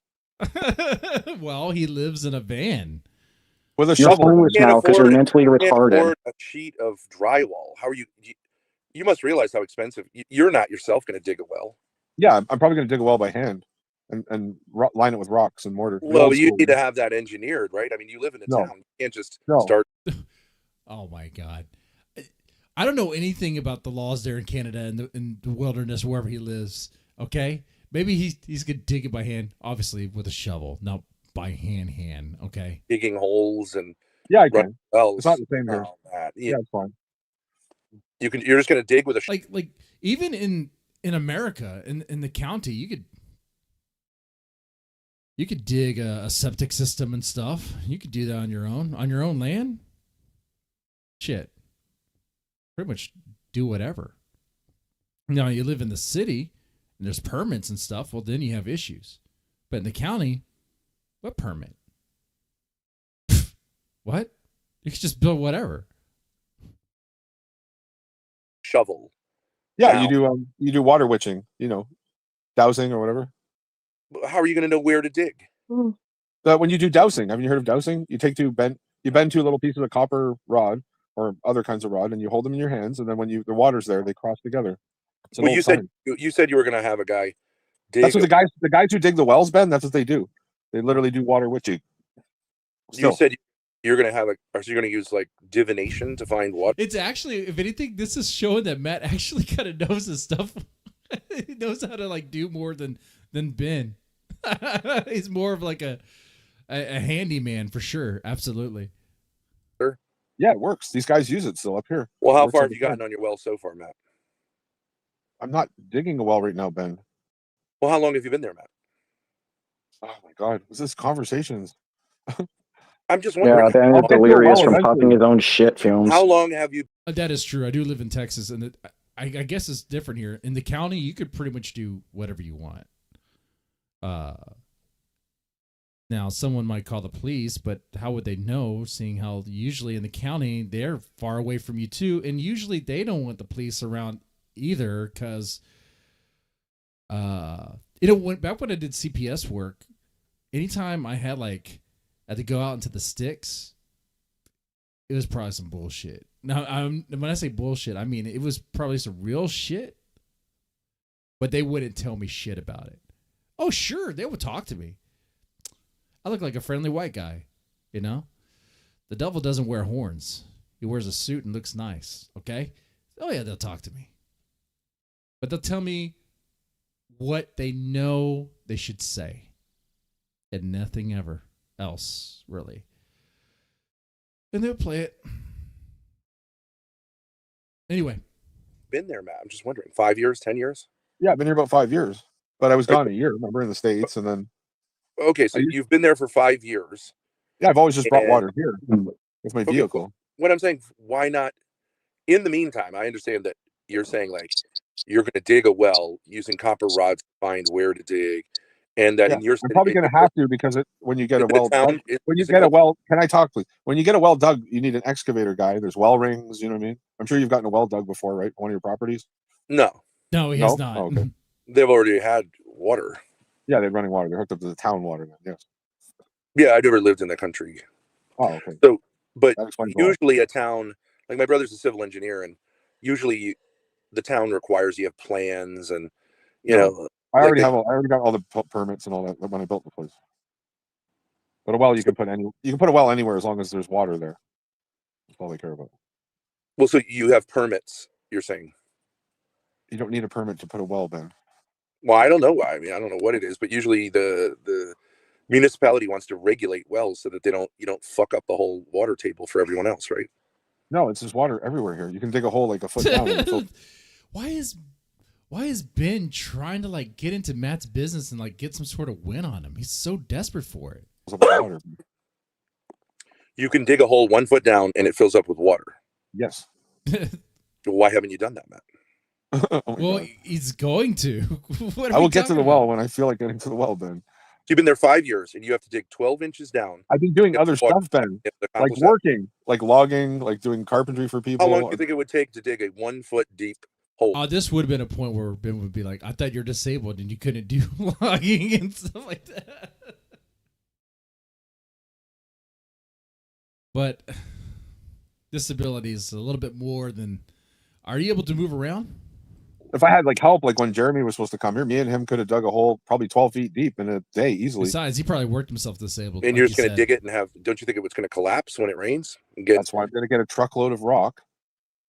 Well, he lives in a van. With a You're shovel. homeless now because you're mentally retarded. Afford a sheet of drywall. How are you? You must realize how expensive. You're not yourself going to dig a well. Yeah, I'm probably going to dig a well by hand and line it with rocks and mortar. Well, you need to have that engineered, right? I mean, you live in a town. You can't just start. Oh my God. I don't know anything about the laws there in Canada and in the wilderness, wherever he lives. Okay. Maybe he's going to dig it by hand, obviously with a shovel, not by hand. Okay. Digging holes and. Yeah, I can. Wells. It's not the same here. Oh, Matt. Yeah, it's fine. You're just going to dig with a like even in America in the county, you could dig a septic system and stuff. You could do that on your own land. Shit. Pretty much do whatever. Now you live in the city and there's permits and stuff. Well, then you have issues. But in the county, what permit? What? You could just build whatever. Shovel. Yeah, you do water witching, dowsing or whatever. How are you going to know where to dig? When you do dowsing, haven't you heard of dowsing? You take you bend two little pieces of copper rod or other kinds of rod, and you hold them in your hands, and then when the water's there, they cross together. Well, you said you were going to have a guy dig. That's what the guys who dig the wells, Ben. That's what they do. They literally do water witching. You said you're going to have are you going to use like divination to find water? It's actually, if anything, this is showing that Matt actually kind of knows his stuff. He knows how to like do more than Ben. He's more of like a handyman for sure. Absolutely. Sure. Yeah, it works. These guys use it still up here. Well, how far have you gotten on your well so far, Matt? I'm not digging a well right now, Ben. Well, how long have you been there, Matt? Oh my God, what's this conversations? I'm just wondering. Yeah, Ben is delirious from popping his own shit fumes. How long have you? That is true. I do live in Texas, and I guess it's different here. In the county, you could pretty much do whatever you want. Now, someone might call the police, but how would they know, seeing how usually in the county, they're far away from you too, and usually they don't want the police around either because, back when I did CPS work, anytime I had to go out into the sticks, it was probably some bullshit. Now, when I say bullshit, I mean it was probably some real shit, but they wouldn't tell me shit about it. Oh, sure, they would talk to me. I look like a friendly white guy, The devil doesn't wear horns. He wears a suit and looks nice, okay? Oh, yeah, they'll talk to me. But they'll tell me what they know they should say. And nothing ever else, really. And they'll play it. Anyway. Been there, Matt. I'm just wondering. 5 years, 10 years? Yeah, I've been here about 5 years. But I was gone a year, remember, in the States, and then... Okay, so you've been there for 5 years. Yeah, I've always just brought water here with my vehicle. What I'm saying, why not? In the meantime, I understand that you're saying, you're going to dig a well using copper rods to find where to dig. And that in your I'm probably going to have to because when you get a well dug, can I talk, please? When you get a well dug, you need an excavator guy. There's well rings, you know what I mean? I'm sure you've gotten a well dug before, right? One of your properties? No. No, he has not. Oh, okay. They've already had water. Yeah, they're running water. They're hooked up to the town water now. Yes. Yeah, I never lived in the country. Oh, okay. So, but usually a town, like my brother's a civil engineer, and usually the town requires you have plans and, I already got all the permits and all that when I built the place. But a well you can put a well anywhere as long as there's water there. That's all they care about. Well, so you have permits, you're saying? You don't need a permit to put a well, Ben. Well, I don't know why. I mean, I don't know what it is, but usually the municipality wants to regulate wells so that you don't fuck up the whole water table for everyone else, right? No, it's just water everywhere here. You can dig a hole like a foot down. Why is Ben trying to get into Matt's business and get some sort of win on him? He's so desperate for it. You can dig a hole 1 foot down and it fills up with water. Yes. Why haven't you done that, Matt? Oh my Well, God. he's going to. What are I we will get to talking the well about? when I feel like getting to the well, Ben. You've been there 5 years, and you have to dig 12 inches down. I've been doing other stuff, Ben. To Like accomplish that. working, like logging, like doing carpentry for people. How long do you think it would take to dig a 1 foot deep hole? This would have been a point where Ben would be like, I thought you're disabled and you couldn't do logging and stuff like that. But disability is a little bit more than. Are you able to move around? If I had like help, like when Jeremy was supposed to come here, me and him could have dug a hole probably 12 feet deep in a day easily. Besides, he probably worked himself disabled. And like you're just you going to said. dig it and have? Don't you think it's going to collapse when it rains? That's why I'm going to get a truckload of rock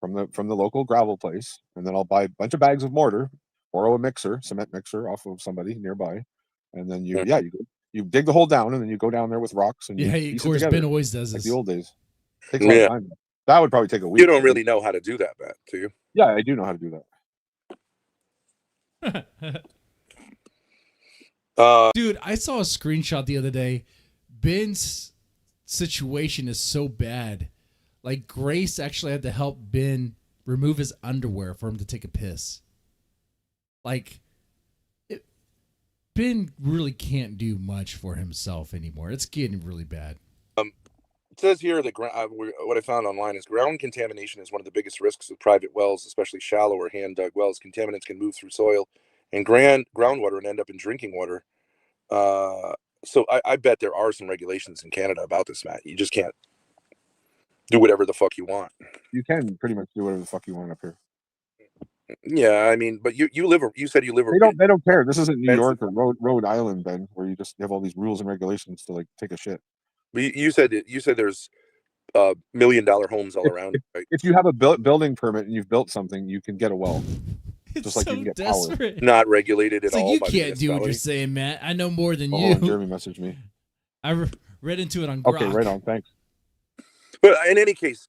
from the local gravel place, and then I'll buy a bunch of bags of mortar, borrow a mixer, cement mixer off of somebody nearby, and then you dig the hole down, and then you go down there with rocks and Yeah, you of piece it course, together Ben always does like this. the old days. Takes a lot of time. That would probably take a week. You don't really know how to do that, Matt, do you? Yeah, I do know how to do that. Dude, I saw a screenshot the other day. Ben's situation is so bad. Like, Grace actually had to help Ben remove his underwear for him to take a piss. Like, Ben really can't do much for himself anymore. It's getting really bad. It says here that what I found online is ground contamination is one of the biggest risks of private wells, especially shallow or hand-dug wells. Contaminants can move through soil and groundwater and end up in drinking water. So I bet there are some regulations in Canada about this, Matt. You just can't do whatever the fuck you want. You can pretty much do whatever the fuck you want up here. Yeah, I mean, but you said you live. They don't care. This isn't New York or Rhode Island, Ben, where you just have all these rules and regulations to like take a shit. But you said there's $1 million homes all around. Right? If you have a building permit and you've built something, you can get a well. Just like so you can get desperate. power. Not regulated at It's like, all. you by can't do what you're municipality. saying, Matt. I know more than Oh, you. Jeremy messaged me. I read into it on Grok. Okay, right on. Thanks. But in any case,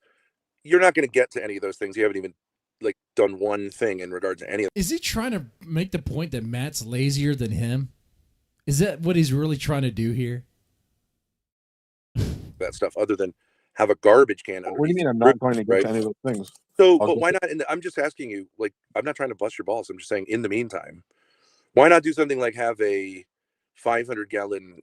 you're not going to get to any of those things. You haven't even like done one thing in regard to any of Is he trying to make the point that Matt's lazier than him? Is that what he's really trying to do here? that stuff, other than have a garbage can. What do you mean I'm your not going to get right? to any of those things? So, I'll but get why to- not? I'm just asking you. Like, I'm not trying to bust your balls. I'm just saying. In the meantime, why not do something like have a 500-gallon,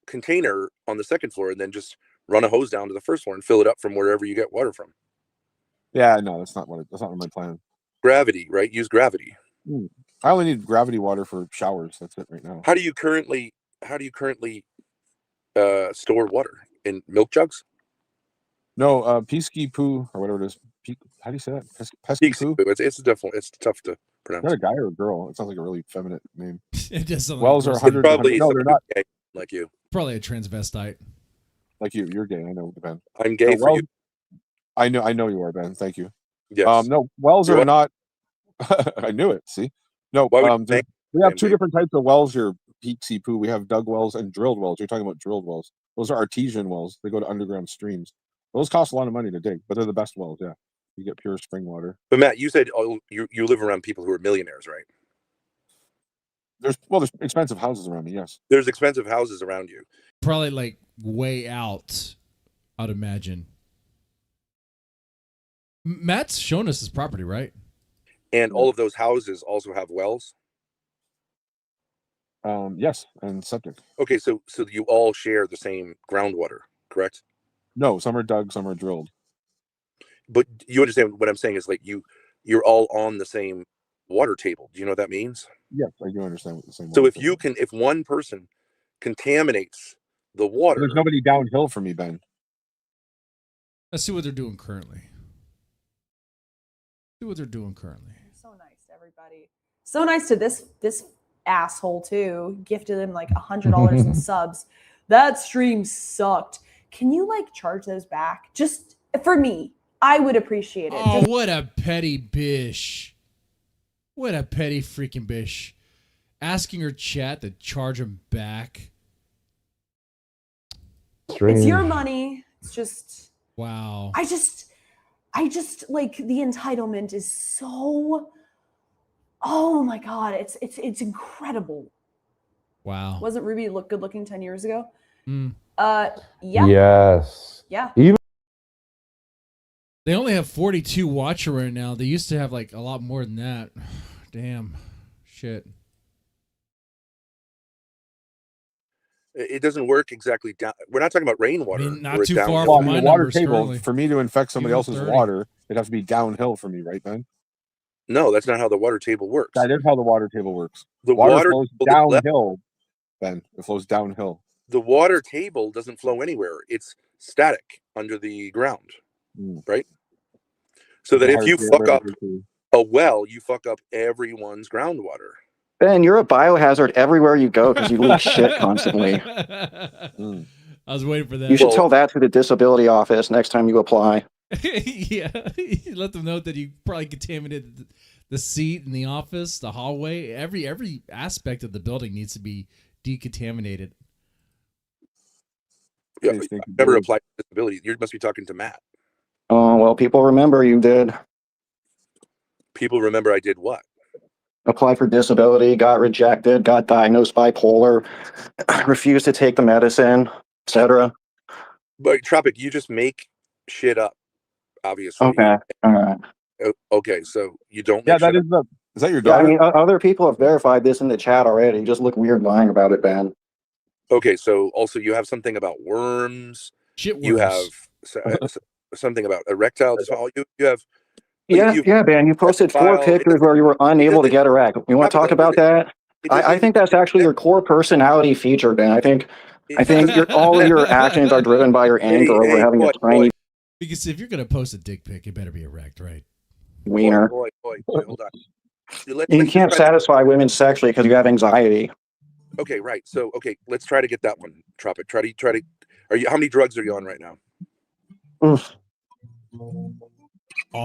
container on the second floor, and then just run a hose down to the first floor and fill it up from wherever you get water from. Yeah, no, that's not my plan. Gravity, right? Use gravity. I only need gravity water for showers. That's it right now. How do you currently store water in milk jugs? No, pesky poo or whatever it is. How do you say that? Pesky poo. It's tough to Is pronounce. that a guy or a girl? It sounds like a really feminine name. It does sound Wells like are a 100. Probably No, they're somebody not. gay like you. Probably a transvestite. Like you. You're gay. I know, Ben. I'm gay for wells, you. I know you are, Ben. Thank you. Yes. No, wells You are are. not. I knew it. See, no. Why would you think We have same two thing? different types of wells here. Peaksy poo. We have dug wells and drilled wells. You're talking about drilled wells. Those are artesian wells. They go to underground streams. Those cost a lot of money to dig, but they're the best wells. Yeah, you get pure spring water. But Matt, you said you live around people who are millionaires, right? There's expensive houses around me. Yes. There's expensive houses around you. Probably like way out, I'd imagine. Matt's shown us his property, right? And all of those houses also have wells. Yes, and septic. Okay, so you all share the same groundwater, correct? No, some are dug, some are drilled. But you understand what I'm saying is like you're all on the same water table. Do you know what that means? Yes, I do understand what the same. So if one person contaminates the water, there's nobody downhill from me, Ben. Let's see what they're doing currently. See what they're doing currently. So nice to everybody. So nice to this asshole too. Gifted him like $100 in subs. That stream sucked. Can you like charge those back? Just for me, I would appreciate it. Oh, what a petty bish. What a petty freaking bish. Asking her chat to charge him back. It's your money. It's just wow. I just like the entitlement is so, oh my god, it's incredible. Wow. Wasn't Ruby look good looking 10 years ago? Mm. Yeah. Yes. Yeah. Even They only have 42 watcher right now. They used to have like a lot more than that. Damn. Shit. It doesn't work exactly down. We're not talking about rainwater. I mean, not We're too downhill. far Well, from my the water numbers table, currently. for me to infect somebody Even else's 30. water, it'd have to be downhill for me, right, Ben? No, that's not how the water table works. That is how the water table works. The water water flows table is left. downhill, Ben. It flows downhill. The water table doesn't flow anywhere. It's static under the ground, right? So that if you fuck up a well, you fuck up everyone's groundwater. Ben, you're a biohazard everywhere you go because you leak shit constantly. I was waiting for that. You should tell that to the disability office next time you apply. Yeah, let them know that you probably contaminated the seat in the office, the hallway. Every aspect of the building needs to be decontaminated. Yeah, I never applied for disability. You must be talking to Matt. Oh, well, people remember you did. People remember I did what? Applied for disability, got rejected, got diagnosed bipolar, refused to take the medicine, etc. But Tropic, you just make shit up, obviously. Okay, all right. Okay, so you don't. Yeah, Make that shit is up. Is that your Yeah, I daughter? mean, other people have verified this in the chat already. You just look weird lying about it, Ben. Okay, so also you have something about worms. Shit worms. You have something about erectile dysfunction. You have. Yeah, Ben. You posted 4 pictures where you were unable to get erect. You want to talk about that? I think that's actually your core personality feature, Ben. I think all of your actions are driven by your anger over having a tiny Because if you're gonna post a dick pic, it better be erect, right? wiener. Boy, hold on. You can't satisfy women sexually because you have anxiety. Okay, right. So, okay, let's try to get that one. Tropic. Try to. Are you? How many drugs are you on right now? Oof.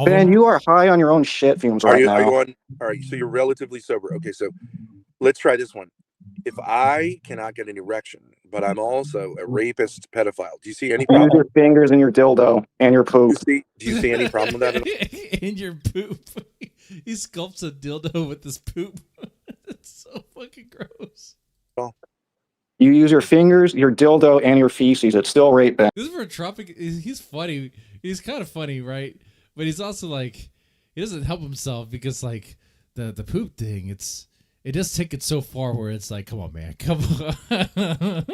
Ben, you are high on your own shit fumes right now. Are you on? All right. So you're relatively sober. Okay, so let's try this one. If I cannot get an erection, but I'm also a rapist, pedophile, do you see any Use problem? your fingers in your dildo and your poop. Do you see any problem with that at all? In your poop. He sculpts a dildo with his poop. It's so fucking gross. You use your fingers, your dildo, and your feces. It's still rape, Ben. This is for Tropic. He's funny. He's kind of funny, right? But he's also like, he doesn't help himself because like the poop thing, it does take it so far where it's like, come on, man, come on.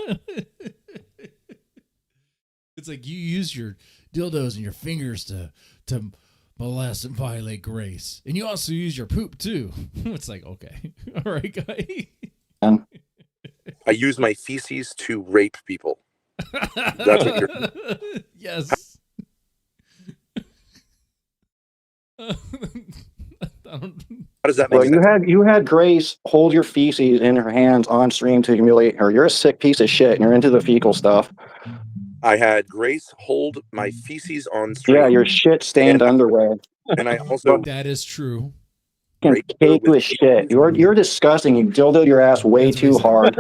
It's like you use your dildos and your fingers to molest and violate grace, and you also use your poop too. It's like, okay, all right, guy. I use my feces to rape people. That's what you're. Yes. How does that make Well, sense? you had Grace hold your feces in her hands on stream to humiliate her. You're a sick piece of shit, and you're into the fecal stuff. I had Grace hold my feces on stream. Yeah, your shit-stained underwear. And I also. That is true. Fucking caked with shit. You're disgusting. You dildoed your ass way too hard.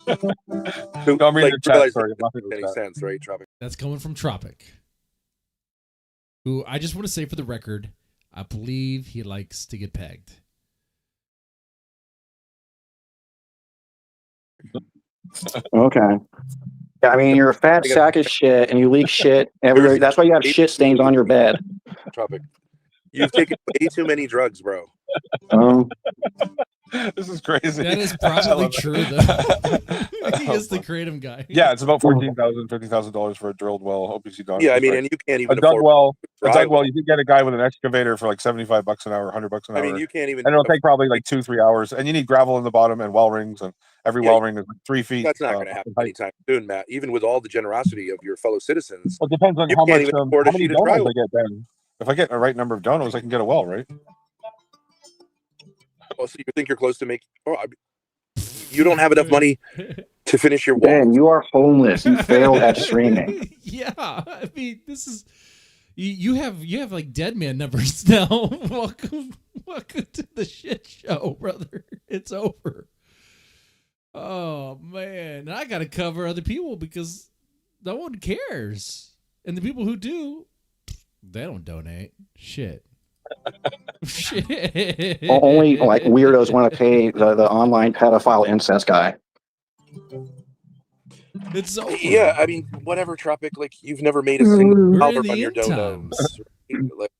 Don't read Like, the chat. realize Sorry, it doesn't make any sense, right, Tropic? That's coming from Tropic, who I just want to say for the record, I believe he likes to get pegged. Okay. Yeah, I mean, you're a fat sack of shit, and you leak shit everywhere. That's why you have shit stains on your bed. Tropic. You've taken way too many drugs, bro. This is crazy. That is probably true, though. He is the kratom guy. Yeah, it's about $14,000, $50,000 for a drilled well. Hope you see Don. Yeah, I mean, and you can't even a dug afford well. A dry dug well, you can get a guy with an excavator for like $75 an hour, $100 an hour. I mean, you can't even. And it'll take probably like 2-3 hours. And you need gravel in the bottom and well rings, and every well ring is like 3 feet. That's not going to happen anytime soon, Matt. Even with all the generosity of your fellow citizens. Well, it depends on you how can't much even afford a how many sheet of donos drywall. I get then. If I get the right number of donos, I can get a well, right? Oh, so you think you're close to make? Oh, you don't have enough money to finish your wall. Ben, you are homeless. You failed at streaming. Yeah, I mean, this is you have like dead man numbers now. welcome to the shit show, brother. It's over. Oh man, I gotta cover other people because no one cares, and the people who do, they don't donate. Shit. Shit. Only like weirdos want to pay the online pedophile incest guy. It's over. Yeah, I mean, whatever, Tropic. Like, you've never made a single We're dollar in the on your end donos. times. Like,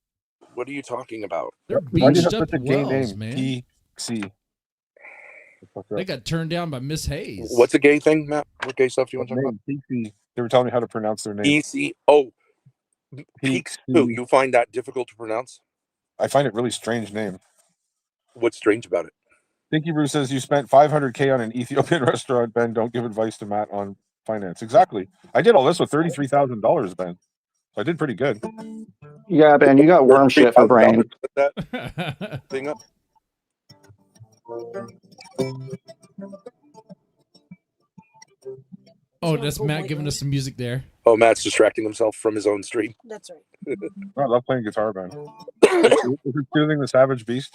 what are you talking about? They're Why do you beached have up such a gay wells, name? man. PC. They got turned down by Miss Hayes. What's a gay thing, Matt? What gay stuff do you want to talk about? PC. They were telling me how to pronounce their name. PC. Oh, Peaks. You find that difficult to pronounce? I find it really strange name. What's strange about it? Dinky Brew says you spent $500K on an Ethiopian restaurant, Ben. Don't give advice to Matt on finance. Exactly. I did all this with $33,000, Ben. So I did pretty good. Yeah, Ben, you got worm shit for brain. Put that thing up. Oh, that's Matt giving us some music there. Oh, Matt's distracting himself from his own stream. That's right. I love playing guitar, Ben. Is it soothing the Savage Beast?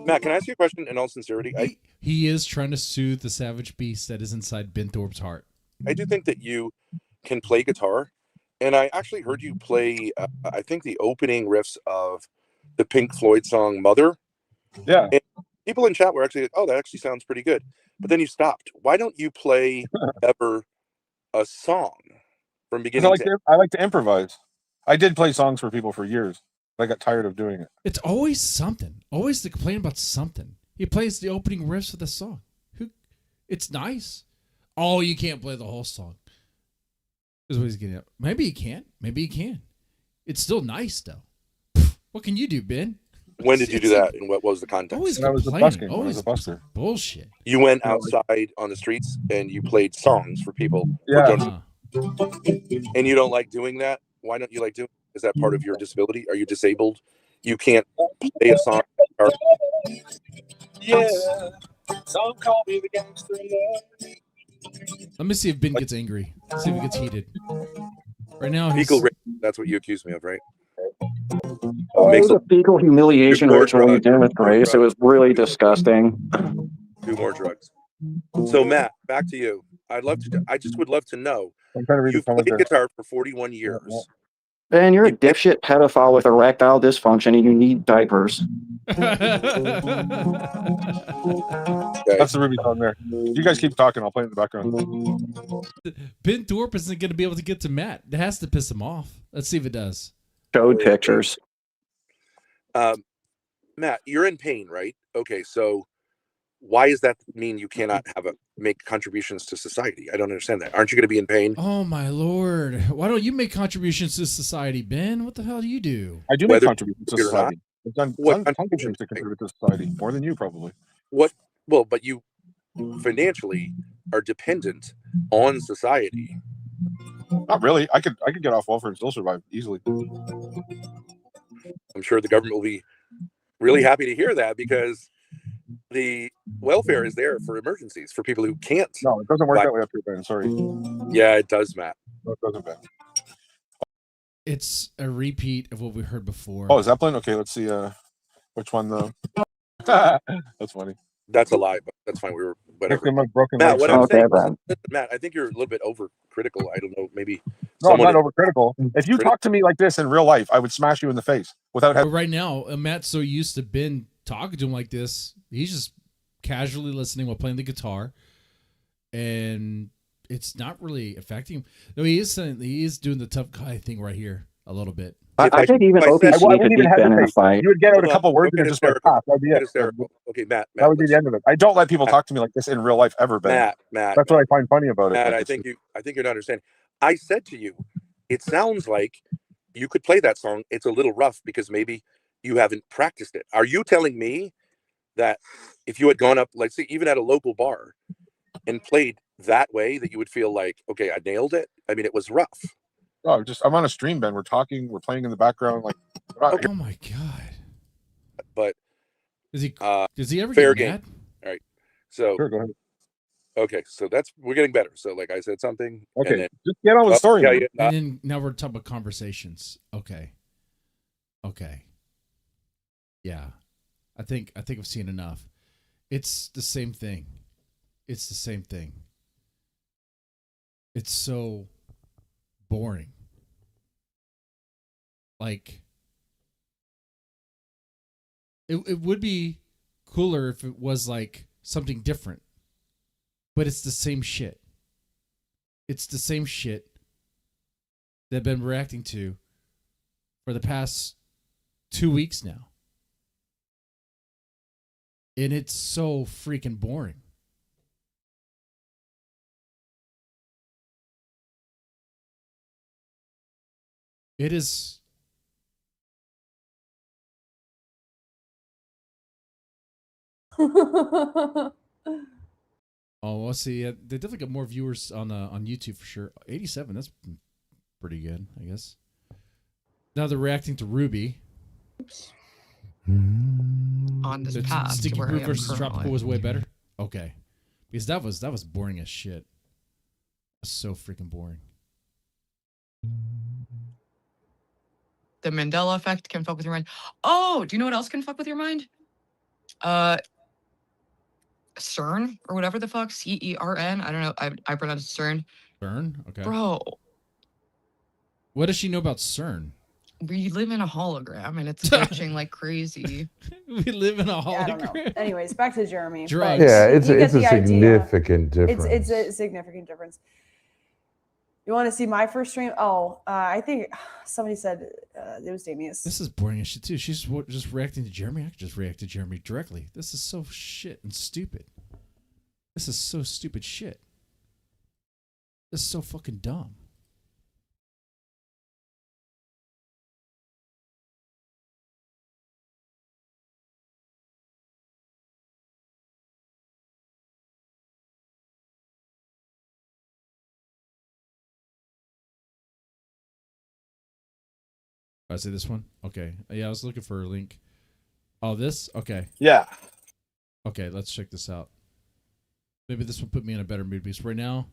Matt, can I ask you a question in all sincerity? He is trying to soothe the savage beast that is inside Ben Thorp's heart. I do think that you can play guitar, and I actually heard you play, I think, the opening riffs of the Pink Floyd song Mother. Yeah. And people in chat were actually like, oh, that actually sounds pretty good. But then you stopped. Why don't you play ever a song from beginning to end? I like to improvise. I did play songs for people for years. I got tired of doing it. It's always something. Always to complain about something. He plays the opening riffs of the song. It's nice. Oh, you can't play the whole song. Is what he's getting at. Maybe he can. Maybe he can. It's still nice though. What can you do, Ben? When did you do that, and what was the context? Always I was complaining. busking. I was a busker. Bullshit. You went outside on the streets and you played songs for people. Yeah. And you don't like doing that? Why don't you like doing it? Is that part of your disability? Are you disabled? You can't play a song? Yeah. Some call me the gangster. Let me see if Ben gets angry. Let's see if he gets heated. Right now, Fecal rape, that's what you accused me of, right? Oh, it was a fecal humiliation ritual you did with Grace. It was really disgusting. Do more drugs. So Matt, back to you. I just would love to know. You've played guitar for 41 years. Ben, you're a dipshit pedophile with erectile dysfunction and you need diapers. That's the Ruby song there. You guys keep talking. I'll play it in the background. Ben Thorp isn't going to be able to get to Matt. It has to piss him off. Let's see if it does. Showed pictures. Matt, you're in pain, right? Okay, so why does that mean you cannot make contributions to society? I don't understand that. Aren't you going to be in pain? Oh my lord! Why don't you make contributions to society, Ben? What the hell do you do? I do make contributions to society. I've done tons of things to contribute to society, more than you probably. What? Well, but you financially are dependent on society. Not really. I could get off welfare and still survive easily. I'm sure the government will be really happy to hear that, because the welfare is there for emergencies, for people who can't. No, it doesn't work that way up here, Ben. Sorry. Yeah, it does, Matt. No, it doesn't, Ben. It's a repeat of what we heard before. Oh, Zeppelin? Okay, let's see which one though. That's funny. That's a lie, but that's fine. We were whatever. Matt, what I'm saying, Matt, I think you're a little bit overcritical. I don't know, maybe. No, I'm not overcritical. If you talk to me like this in real life, I would smash you in the face without having. But right now, Matt's so used to Ben talking to him like this, he's just casually listening while playing the guitar, and it's not really affecting him. No, he is doing the tough guy thing right here a little bit. I think even OPC could beat Ben in a fight. You would get out a couple words and just go pop. That'd be it. Okay, Matt. That would be the end of it. I don't let people talk to me like this in real life ever, Ben. Matt. That's what I find funny about it. Matt, I think you're not understanding. I said to you, it sounds like you could play that song. It's a little rough because maybe you haven't practiced it. Are you telling me that if you had gone up, let's say, even at a local bar and played that way, that you would feel like, okay, I nailed it? I mean, it was rough. Oh, I'm on a stream, Ben. We're talking, we're playing in the background. Like, oh my god! But does he ever fair get game? mad? All right. So sure, go ahead. Okay, so we're getting better. So like I said something. Okay, and then, just get on with the story. And then now we're talking about conversations. Okay. Yeah, I think I've seen enough. It's the same thing. It's so boring. Like, it would be cooler if it was like something different, but it's the same shit. It's the same shit that I've been reacting to for the past 2 weeks now. And it's so freaking boring. It is. Oh, we'll see. They definitely got more viewers on YouTube for sure. 87. That's pretty good, I guess. Now they're reacting to Ruby. On this path. Sticky where Brew I am versus currently. Tropical was way better. Okay, because that was boring as shit. So freaking boring. The Mandela effect can fuck with your mind. Oh, do you know what else can fuck with your mind? CERN or whatever the fuck. CERN. I don't know. I pronounce it CERN. CERN? Okay. Bro, What does she know about CERN? we live in a hologram and it's glitching like crazy. We live in a Yeah, I don't know. hologram. Anyways, back to Jeremy. Drugs. But Yeah, it's you get a the idea. significant difference. It's a significant difference. You want to see my first stream? Oh, I think somebody said it was Damius. This is boring as shit too. She's just reacting to Jeremy. I could just react to Jeremy directly. This is so shit and stupid. This is so stupid shit. This is so fucking dumb. I see this one. Okay. Yeah, I was looking for a link. Oh, this? Okay. Yeah. Okay, let's check this out. Maybe this will put me in a better mood because right now,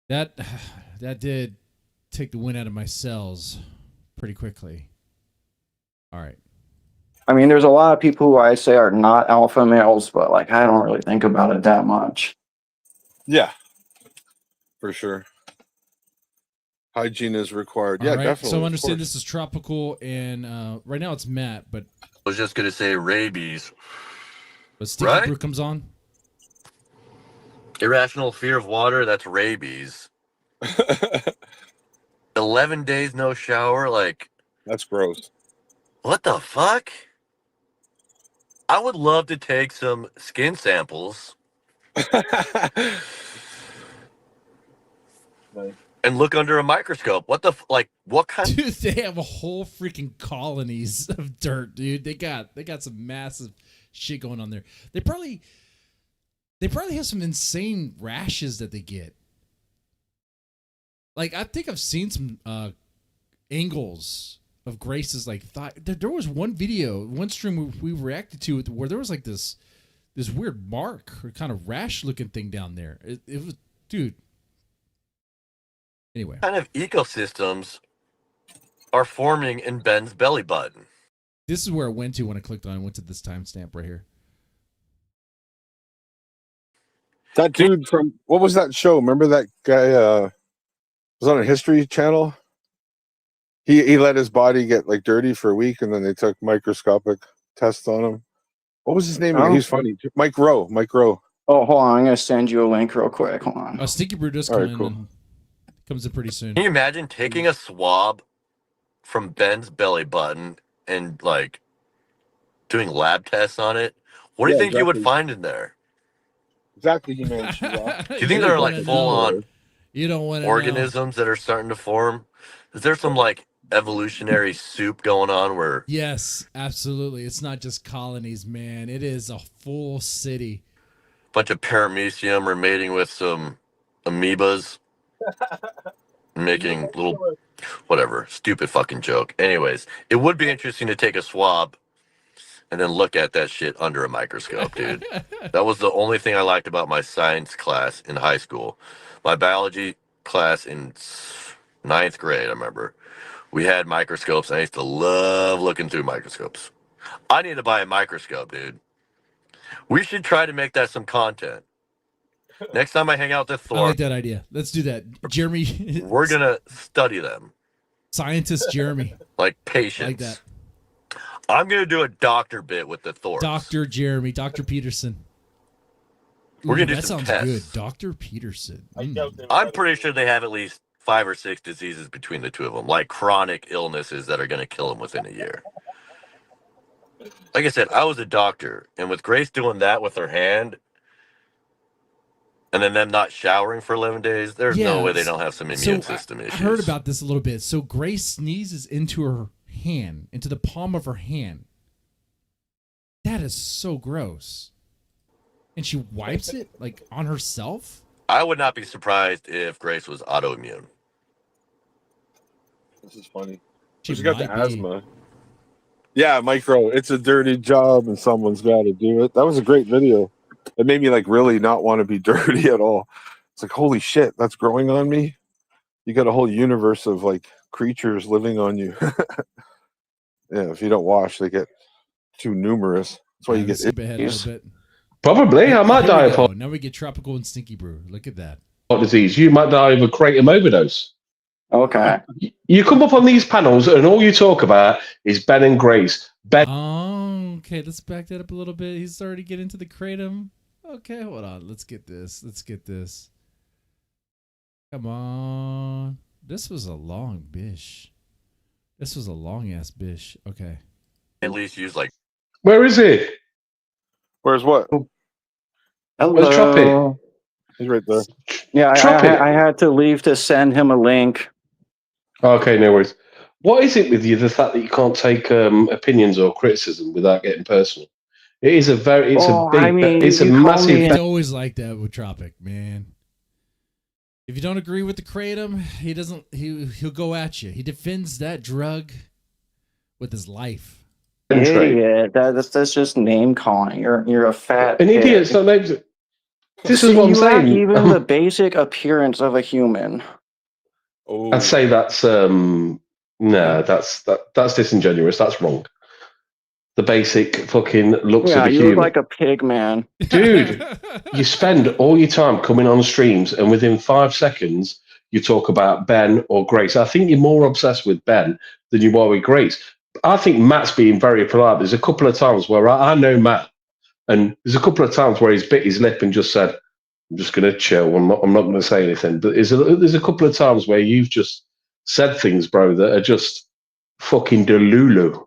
that did take the wind out of my sails pretty quickly. All right. I mean, there's a lot of people who I say are not alpha males, but like I don't really think about it that much. Yeah. For sure. Hygiene is required. Yeah, All right, definitely. So of understand course. this is tropical, and right now it's Matt, but I was just gonna say rabies. But Sticky Right? Brew comes on. Irrational fear of water, that's rabies. 11 days no shower, like that's gross. What the fuck? I would love to take some skin samples and look under a microscope. What the what kind? Dude, they have a whole freaking colonies of dirt, dude. They got some massive shit going on there. They probably have some insane rashes that they get. Like I think I've seen some angles of Grace's like thigh. There was one video, one stream we reacted to where there was like this weird mark or kind of rash looking thing down there. It was, dude. Anyway, What kind of ecosystems are forming in Ben's belly button? this is where I went to when I clicked on. I went to this timestamp right here. That dude from what was that show? Remember that guy was on a History Channel? He let his body get like dirty for a week and then they took microscopic tests on him. What was his name? Oh. He's funny. Mike Rowe. Oh, hold on. I'm going to send you a link real quick. Hold on. Sticky Brew does All come right, in cool. and comes in pretty soon. Can you imagine taking a swab from Ben's belly button and like doing lab tests on it? What do you Yeah, think you would exactly. find in there? Exactly, he man. Do you think there are like full on You don't want to organisms that are starting to form? Is there some like evolutionary soup going on where Yes, absolutely. It's not just colonies, man. It is a full city. a bunch of paramecium are mating with some amoebas, making little whatever stupid fucking joke. Anyways, it would be interesting to take a swab and then look at that shit under a microscope, dude. That was the only thing I liked about my science class in high school. My biology class in 9th grade, I remember. We had microscopes, and I used to love looking through microscopes. I need to buy a microscope, dude. We should try to make that some content. Next time I hang out with I like Thorp, that idea. Let's do that. Jeremy. we're going to study them Scientist Jeremy. like patients. Like that. I'm going to do a doctor bit with the Thorps. Dr. Jeremy. Dr. Peterson. We're gonna do that some sounds good. tests. Dr. Peterson. I'm pretty sure they have at least 5 or 6 diseases between the two of them, like chronic illnesses that are going to kill them within a year. Like I said, I was a doctor, and with Grace doing that with her hand, and then them not showering for 11 days, there's no way they don't have some immune system issues. I heard about this a little bit. So Grace sneezes into her hand, into the palm of her hand. That is so gross. And she wipes it like on herself? I would not be surprised if Grace was autoimmune. This is funny. She She's got the might be. asthma. Yeah, micro. It's a dirty job, and someone's got to do it. That was a great video. It made me like really not want to be dirty at all. It's like, holy shit, that's growing on me. You got a whole universe of like creatures living on you. Yeah, if you don't wash, they get too numerous. That's why you get skip ahead a itches. little bit. Probably. I might Here die we go. of Now we get tropical and stinky brew. Look at that. heart disease. You might die of a kratom overdose. Okay. You come up on these panels and all you talk about is Ben and Grace. Ben. Oh, okay. Let's back that up a little bit. He's already getting into the kratom. Okay, hold on. Let's get this. Let's get this. Come on. This was a long bish. This was a long ass bish. Okay. At least use like. Where is it? Where's what? Where's Troppy? He's right there. Yeah, Troppy. I had to leave to send him a link. Okay, no worries. What is it with you, the fact that you can't take opinions or criticism without getting personal? It is a very, it's a big, it's a massive. It's always like that with Tropic, man. If you don't agree with the kratom, he doesn't. He'll go at you. He defends that drug with his life. Idiot. That's just name calling. You're a fat An pig. idiot's not named. This See, is what I'm you lack saying. even the basic appearance of a human. I'd say that's that's disingenuous. That's wrong. The basic fucking looks Yeah, of a you human. look like a pig, man. Dude, you spend all your time coming on streams, and within 5 seconds, you talk about Ben or Grace. I think you're more obsessed with Ben than you are with Grace. I think Matt's being very polite. There's a couple of times where I know Matt, and there's a couple of times where he's bit his lip and just said, "I'm just going to chill. I'm not going to say anything." But there's a couple of times where you've just said things, bro, that are just fucking delulu.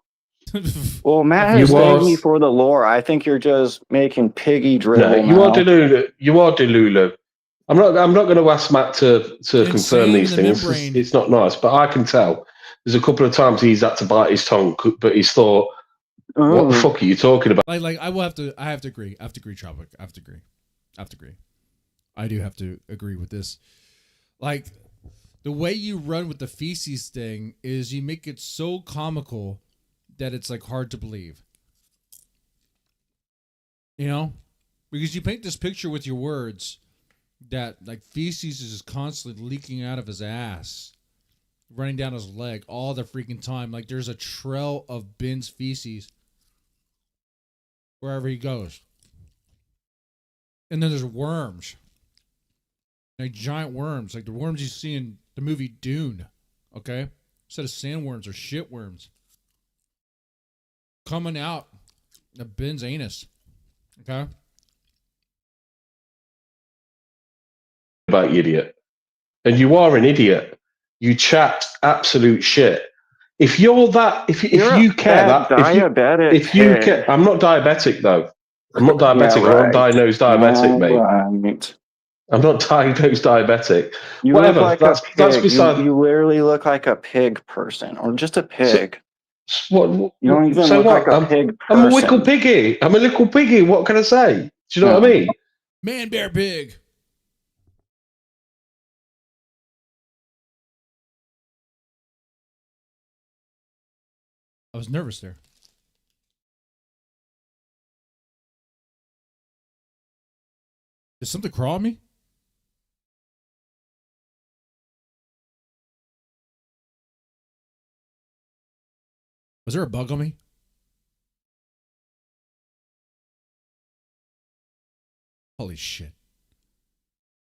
Well, Matt has You thanked are- me for the lore. I think you're just making piggy dribble. No, you now. are delulu. You are delulu. I'm not going to ask Matt to confirm these in the things. membrane. It's not nice, but I can tell. There's a couple of times he's had to bite his tongue, but he's thought, "What the fuck are you talking about?" Like I have to agree. I have to agree, Tropic. I have to agree. I do have to agree with this. Like the way you run with the feces thing is you make it so comical that it's like hard to believe. You know? Because you paint this picture with your words that like feces is just constantly leaking out of his ass, running down his leg all the freaking time. Like there's a trail of Ben's feces wherever he goes. And then there's worms. Like giant worms. Like the worms you see in the movie Dune. Okay? Instead of sandworms or shit worms. Coming out of Ben's anus. Okay? About you idiot, and you are an idiot. You chat absolute shit. If you're that, if You're you a care fat that, diabetic if you pig. care, I'm not diabetic though. I'm not diabetic. Yeah, I'm right. not diagnosed diabetic, mate. Right. I'm not diagnosed diabetic. You Whatever. look like That's a pig. that's beside. You literally look like a pig person, or just a pig. What? You don't even So look what? like a pig I'm a person. little piggy. I'm a little piggy. What can I say? Do you know what I mean? Man, bear, pig. I was nervous there. Did something crawl on me? Was there a bug on me? Holy shit.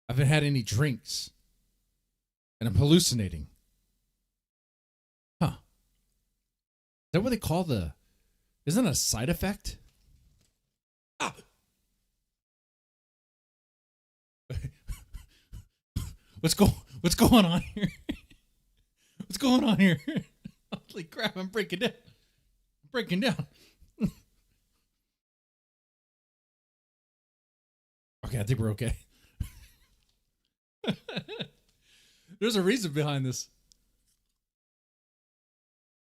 I haven't had any drinks. And I'm hallucinating. Huh. Is that what they call the... Isn't it a side effect? Ah! What's going on here? What's going on here? Holy crap, I'm breaking down. I'm breaking down. Okay, I think we're okay. There's a reason behind this.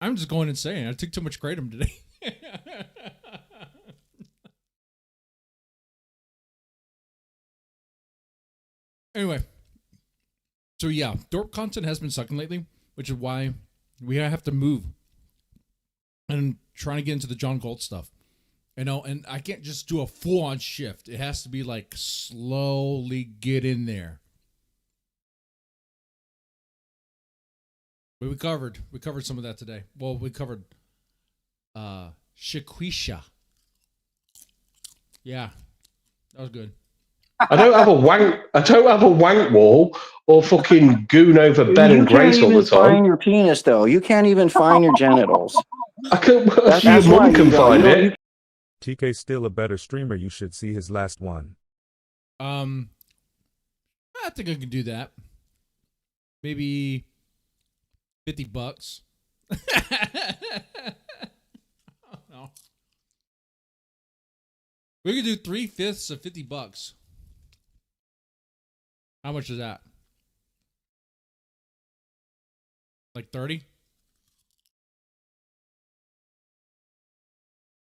I'm just going insane. I took too much kratom today. Anyway. So yeah, Thorp content has been sucking lately, which is why we have to move. And trying to get into the John Gold stuff. You know, and I can't just do a full-on shift. It has to be like slowly get in there. But we covered some of that today. Well, we covered DUNGQUESHA. Yeah. That was good. I don't have a wank wall or fucking goon over Ben and Grace all the You can't even time. find your penis, though. You can't even find your genitals. I can, That's your why mum can you don't- find you don't- it. TK's still a better streamer. You should see his last one. I think I can do that. Maybe $50. No. We could do 3/5 of $50. How much is that? Like 30?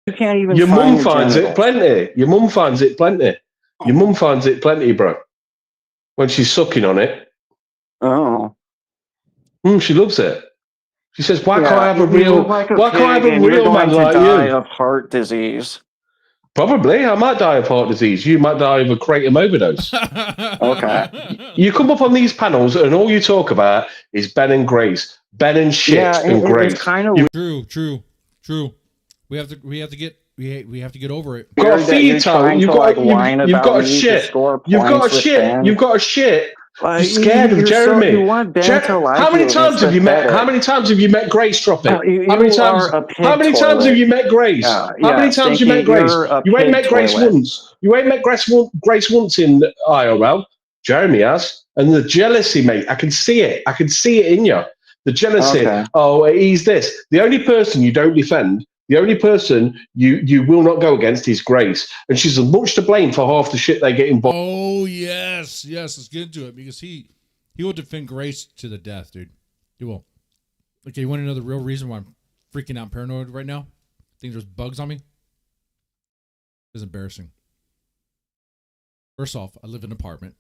You can't even Your find mum your finds it genitals. plenty. Your mum finds it plenty. Your mum finds it plenty, bro. When she's sucking on it. Oh. She loves it. She says, "Why Yeah, can't I have a you real? look like a Why can't I have pig a and you're real man going to like die you?" of heart disease. Probably. I might die of heart disease. You might die of a kratom overdose. Okay. You come up on these panels and all you talk about is Ben and Grace. Ben and shit Yeah, and Grace. it's kind of True. We have to get over it. You've got a weird that you're veto. trying You've to, got like, whine you've about got a me to shit. score You've got a points with shit. Ben. You've got a shit. You're You- scared of you're Jeremy. you want Ben to like how many you, and times it's have you met? pathetic. How many times have you met Grace? Drop it. How many You times? are a pig How many times have toilet. you met Grace? Yeah, How many times you Stinky, met Grace? you're a You ain't pig met Grace toilet. once. You ain't met Grace once in IRL. Jeremy has, and the jealousy, mate. I can see it. I can see it in you. The jealousy. Okay. Oh, he's this. The only person you don't defend. The only person you will not go against is Grace, and she's as much to blame for half the shit they get involved. Oh yes, let's get into it because he will defend Grace to the death, dude. He will. Okay, you want to know the real reason why I'm freaking out paranoid right now? Think there's bugs on me? It's embarrassing. First off, I live in an apartment,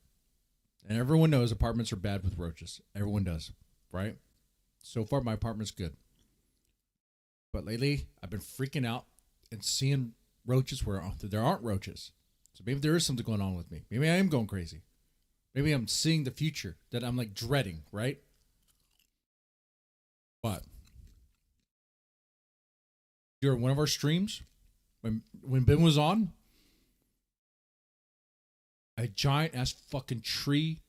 and everyone knows apartments are bad with roaches. Everyone does, right? So far, my apartment's good. But lately, I've been freaking out and seeing roaches where there aren't roaches. So maybe there is something going on with me. Maybe I am going crazy. Maybe I'm seeing the future that I'm like dreading, right? But during one of our streams, when Ben was on, a giant ass fucking tree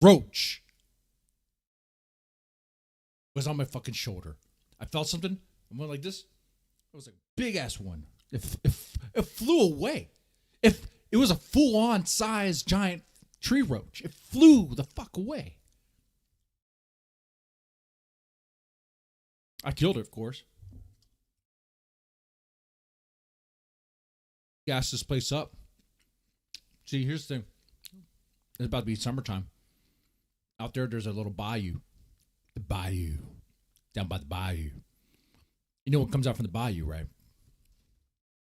roach was on my fucking shoulder. I felt something. I went like this. It was a big ass one. It flew away. If it was a full on size giant tree roach, it flew the fuck away. I killed it, of course. Gas this place up. See, here's the thing. It's about to be summertime. Out there's a little bayou. The bayou. Down by the bayou. You know what comes out from the bayou, right?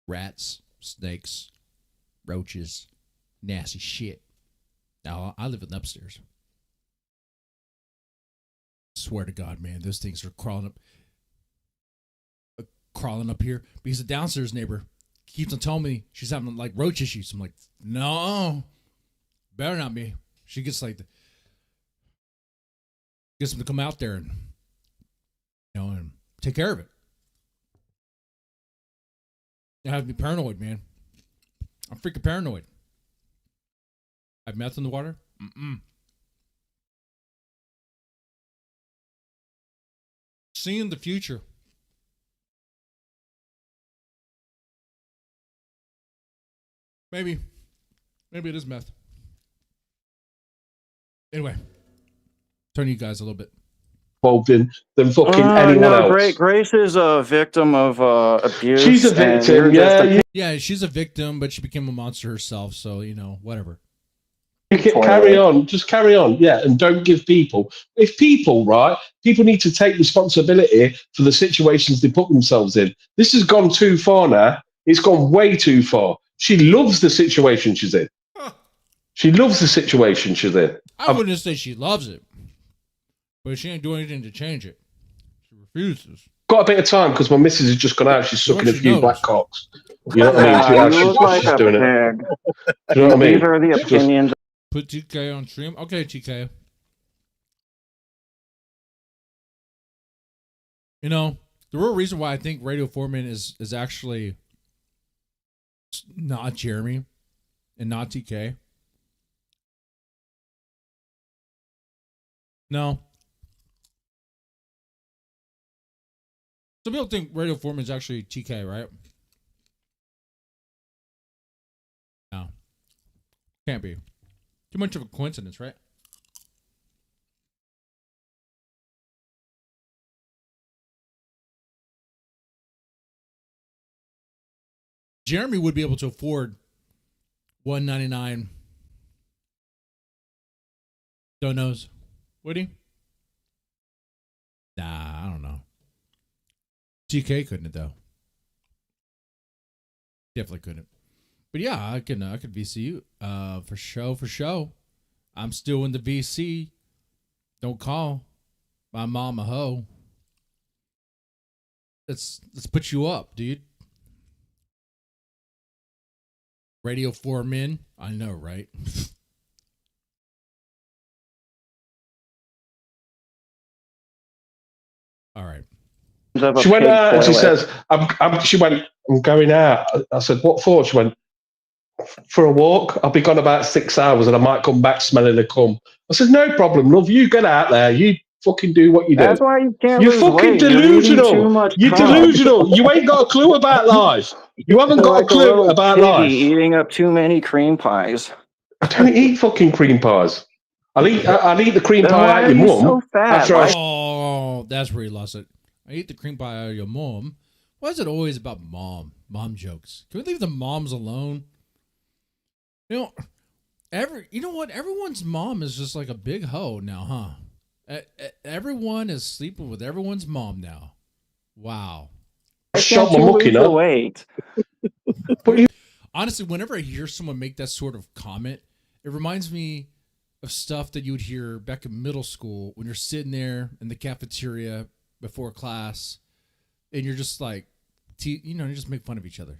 Rats, snakes, roaches, nasty shit. Now, I live in the upstairs. Swear to God, man, those things are crawling up here because the downstairs neighbor keeps on telling me she's having like roach issues. I'm like, no, better not be. She gets like, gets them to come out there and, you know, and take care of it. I have to be paranoid, man. I'm freaking paranoid. I have meth in the water? Mm-mm. Seeing the future. Maybe it is meth. Anyway, Turn you guys a little bit. Involved in than fucking anyone no, else. Grace is a victim of abuse. She's a and victim, you're just a Yeah, she's a victim, but she became a monster herself. So whatever. Carry on, just carry on, yeah, and don't give people. If people, right, people need to take responsibility for the situations they put themselves in. This has gone too far now. It's gone way too far. She loves the situation she's in. She loves the situation she's in. I wouldn't say she loves it, but she ain't doing anything to change it. She refuses. Got a bit of time because my missus has just gone out. She's sucking a she few knows. black cocks. You know what I mean? you look like she's a doing it. pig. Do you know what I mean? These are the opinions. Put TK on stream. Okay, TK. You know, the real reason why I think Radio Foreman is actually not Jeremy and not TK. No. Some people think Radio Foreman is actually TK, right? No. Can't be. Too much of a coincidence, right? Jeremy would be able to afford $199 donos. Would he? Nah, I don't know. TK couldn't though. Definitely couldn't. But yeah, I could VC you. For show. I'm still in the VC. Don't call my mom a hoe. Let's put you up, dude. Radio 4 men. I know, right? All right. She went out and she says, she went, I'm going out. I said, what for? She went, for a walk. I'll be gone about 6 hours and I might come back smelling a cum. I said, no problem, love. You get out there. You fucking do what you do. That's why you can't You're lose fucking weight. delusional. You're delusional. You ain't got a clue about life. You haven't got a clue about life. Eating up too many cream pies. I don't eat fucking cream pies. I'll eat the cream Then pie why out are your you mum. so fat? Oh, that's where he lost it. I eat the cream pie out of your mom. Why is it always about mom? Mom jokes. Can we leave the moms alone? You know what? Everyone's mom is just like a big hoe now, huh? Everyone is sleeping with everyone's mom now. Wow. Shot my mucking up. Honestly, whenever I hear someone make that sort of comment, it reminds me of stuff that you would hear back in middle school when you're sitting there in the cafeteria before class and you're just like, you just make fun of each other.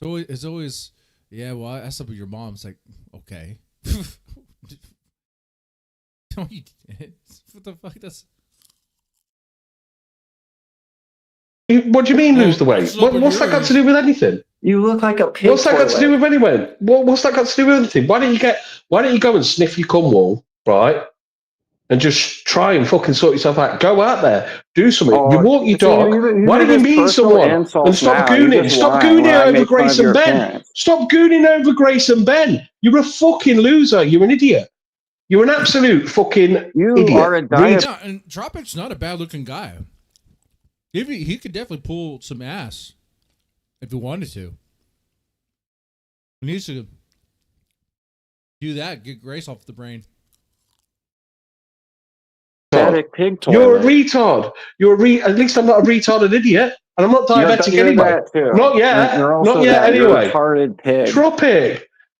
So it's always, yeah, well, I asked up with your mom. It's like, okay. No, you didn't. What the fuck? What do you mean lose the weight? What's that got to do with anything? You look like a pig. What's that got to do with anyone? What's that got to do with anything? Why don't you go and sniff your cum wall, right? And just try and fucking sort yourself out. Go out there, do something. You walk your dog. Why don't you meet someone and stop gooning? Stop gooning over Grace and Ben. Stop gooning over Grace and Ben. You're a fucking loser. You're an idiot. You're an absolute fucking idiot. You are a Yeah, and Tropic's not a bad looking guy. He could definitely pull some ass if he wanted to. He needs to do that. Get Grace off the brain. Pig You're a retard. At least I'm not a retarded idiot, and I'm not diabetic anyway. Not yet. Not yet. Anyway. Retarded pig.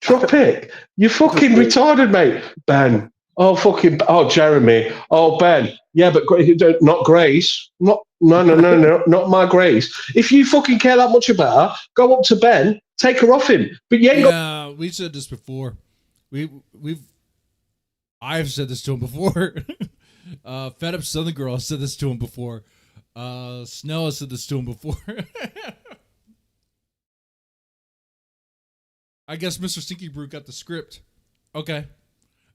Tropic. You fucking retarded, mate. Ben. Oh, Jeremy. Oh, Ben. Yeah, but not Grace. No, not my Grace. If you fucking care that much about her, go up to Ben, take her off him. But you ain't got. We said this before. I've said this to him before. Fed Up Southern Girl has said this to him before. Snell has said this to him before. I guess Mr. Stinky Brew got the script. Okay.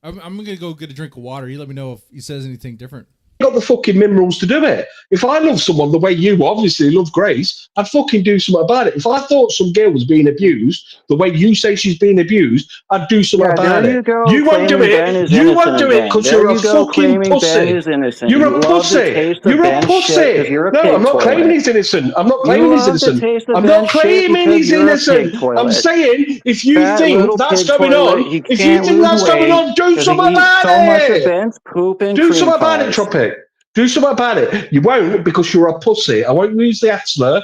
I'm going to go get a drink of water. You let me know if he says anything different. got the fucking minerals to do it. If I love someone the way you obviously love Grace, I'd fucking do something about it. If I thought some girl was being abused the way you say she's being abused, I'd do something about it. You won't do it. You won't do it because you're a fucking pussy. You're a pussy. You're a pussy. No, I'm not claiming he's innocent. I'm not claiming he's innocent. I'm not claiming he's innocent. I'm saying if you think that's going on, if you think that's going on, do something about it. Do something about it, Tropic. Do something about it. You won't because you're a pussy. I won't use the F slur.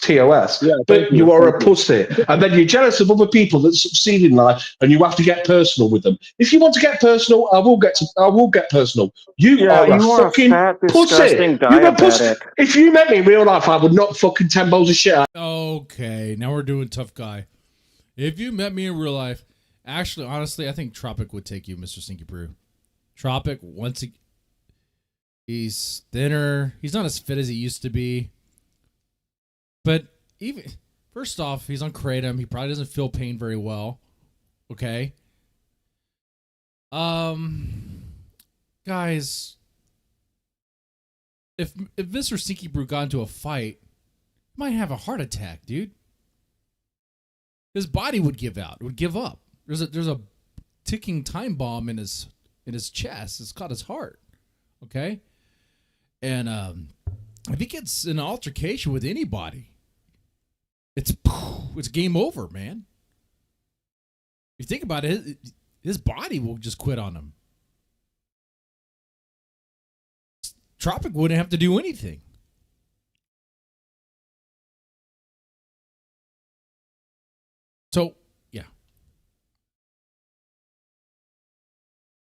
TOS, but you are a pussy, and then you're jealous of other people that succeed in life, and you have to get personal with them. If you want to get personal, I will get personal. You are a fucking pussy. You're a pussy. If you met me in real life, I would not fucking 10 balls of shit out. Okay, now we're doing tough guy. If you met me in real life, actually, honestly, I think Tropic would take you, Mr. Stinky Brew. Tropic, he's thinner. He's not as fit as he used to be. But even first off, he's on kratom. He probably doesn't feel pain very well. Okay. Guys, if Mr. Stinky Brew got into a fight, he might have a heart attack, dude. His body would give out. It would give up. There's a ticking time bomb in his chest. It's called his heart. Okay. And if he gets in an altercation with anybody, it's game over, man. If you think about it, his body will just quit on him. Tropic wouldn't have to do anything. So, yeah.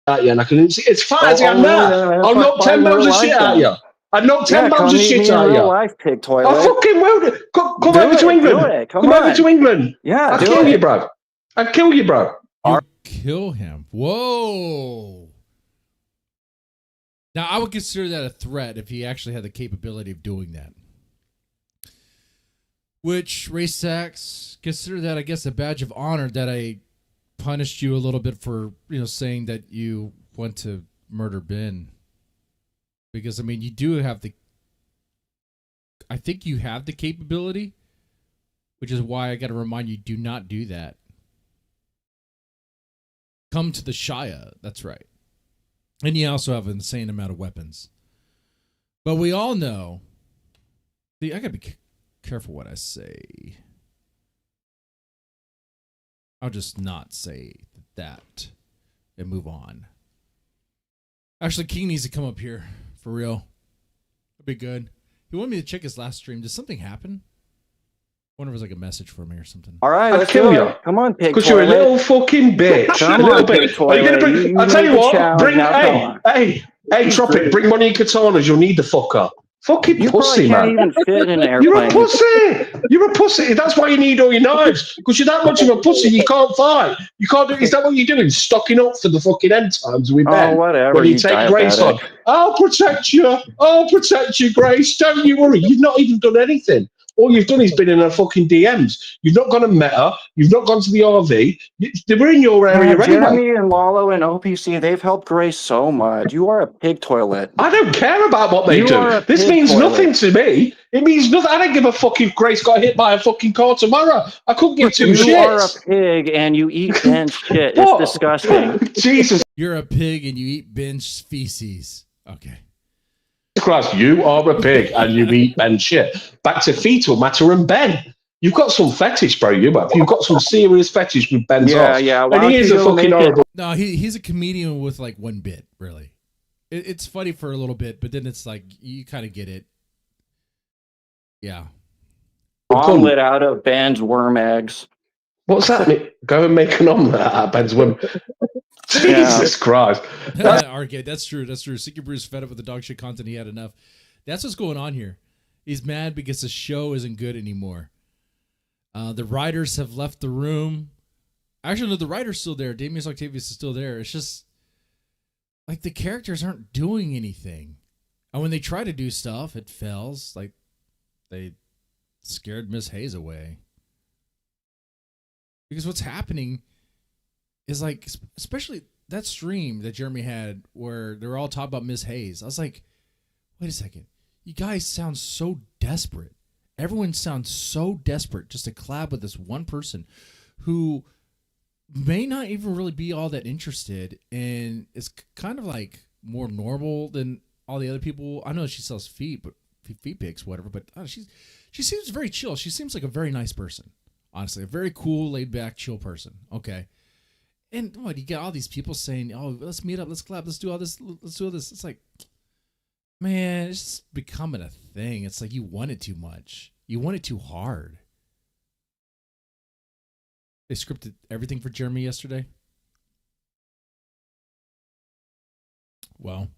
And I can, it's fine. I'll knock 10 balls of shit at you. I knocked 10 balls of shit out of you. Life, pig toilet. I fucking will. Come over to England. Come over to England. Yeah, I'll kill you, bro. I'll kill you, bro. You'll kill him. Whoa. Now, I would consider that a threat if he actually had the capability of doing that. Which, Race Sacks, consider that, I guess, a badge of honor that I punished you a little bit for, saying that you went to murder Ben. Because, I mean, you do have I think you have the capability, which is why I got to remind you, do not do that. Come to the Shia. That's right. And you also have an insane amount of weapons. But we all know, I got to be careful what I say. I'll just not say that and move on. Actually, King needs to come up here. For real. That'd be good. He wanted me to check his last stream. Did something happen? I wonder if it was like a message for me or something. All right, I'll kill you. Come on, pig. Because you're a little fucking bitch. Come on, pig toilet. Are you gonna bring? I'll tell you what. Hey, Tropic. Bring one of your katanas. You'll need the fucker. Fucking pussy, man. You can't even fit in an airplane. You're a pussy. You're a pussy. That's why you need all your knives. Because you're that much of a pussy, you can't fight. You can't do. Is that what you're doing? Stocking up for the fucking end times with Ben? Oh, whatever. When you take Grace on, I'll protect you. I'll protect you, Grace. Don't you worry. You've not even done anything. All you've done is been in her fucking DMs. You've not gone and met her. You've not gone to the RV. They were in your area anyway. Jeremy and Lalo and OPC, they've helped Grace so much. You are a pig toilet. I don't care about what they do. This means nothing to me. It means nothing. I don't give a fuck if Grace got hit by a fucking car tomorrow. I couldn't give two shits. You are a pig and you eat Ben's shit. It's disgusting. Jesus. You're a pig and you eat Ben's feces. Okay. Christ, you are a pig and you eat Ben's shit. Back to fetal matter and Ben. You've got some fetish, bro. You've got some serious fetish with Ben's ass. Yeah. And he is a fucking horrible. No, he's a comedian with like one bit, really. It's funny for a little bit, but then it's like you kind of get it. Yeah. Omelet out of Ben's worm eggs. What's that? Go and make an omelet out of Ben's worm. Jesus Christ. Arcade, that's true. That's true. Stinky Brew's fed up with the dog shit content. He had enough. That's what's going on here. He's mad because the show isn't good anymore. The writers have left the room. Actually, no, the writer's still there. Damius Octavius is still there. It's just like the characters aren't doing anything. And when they try to do stuff, it fails. Like they scared Miss Hayes away. Because what's happening is like, especially that stream that Jeremy had where they were all talking about Miss Hayes. I was like, wait a second, you guys sound so desperate. Everyone sounds so desperate just to collab with this one person who may not even really be all that interested and is kind of like more normal than all the other people. I know she sells feet, but feet pics, whatever. But she seems very chill. She seems like a very nice person, honestly, a very cool, laid back, chill person. Okay. And what, you get all these people saying, "Oh, let's meet up, let's collab, let's do all this, let's do all this." It's like, man, it's just becoming a thing. It's like you want it too much. You want it too hard. They scripted everything for Jeremy yesterday. Well,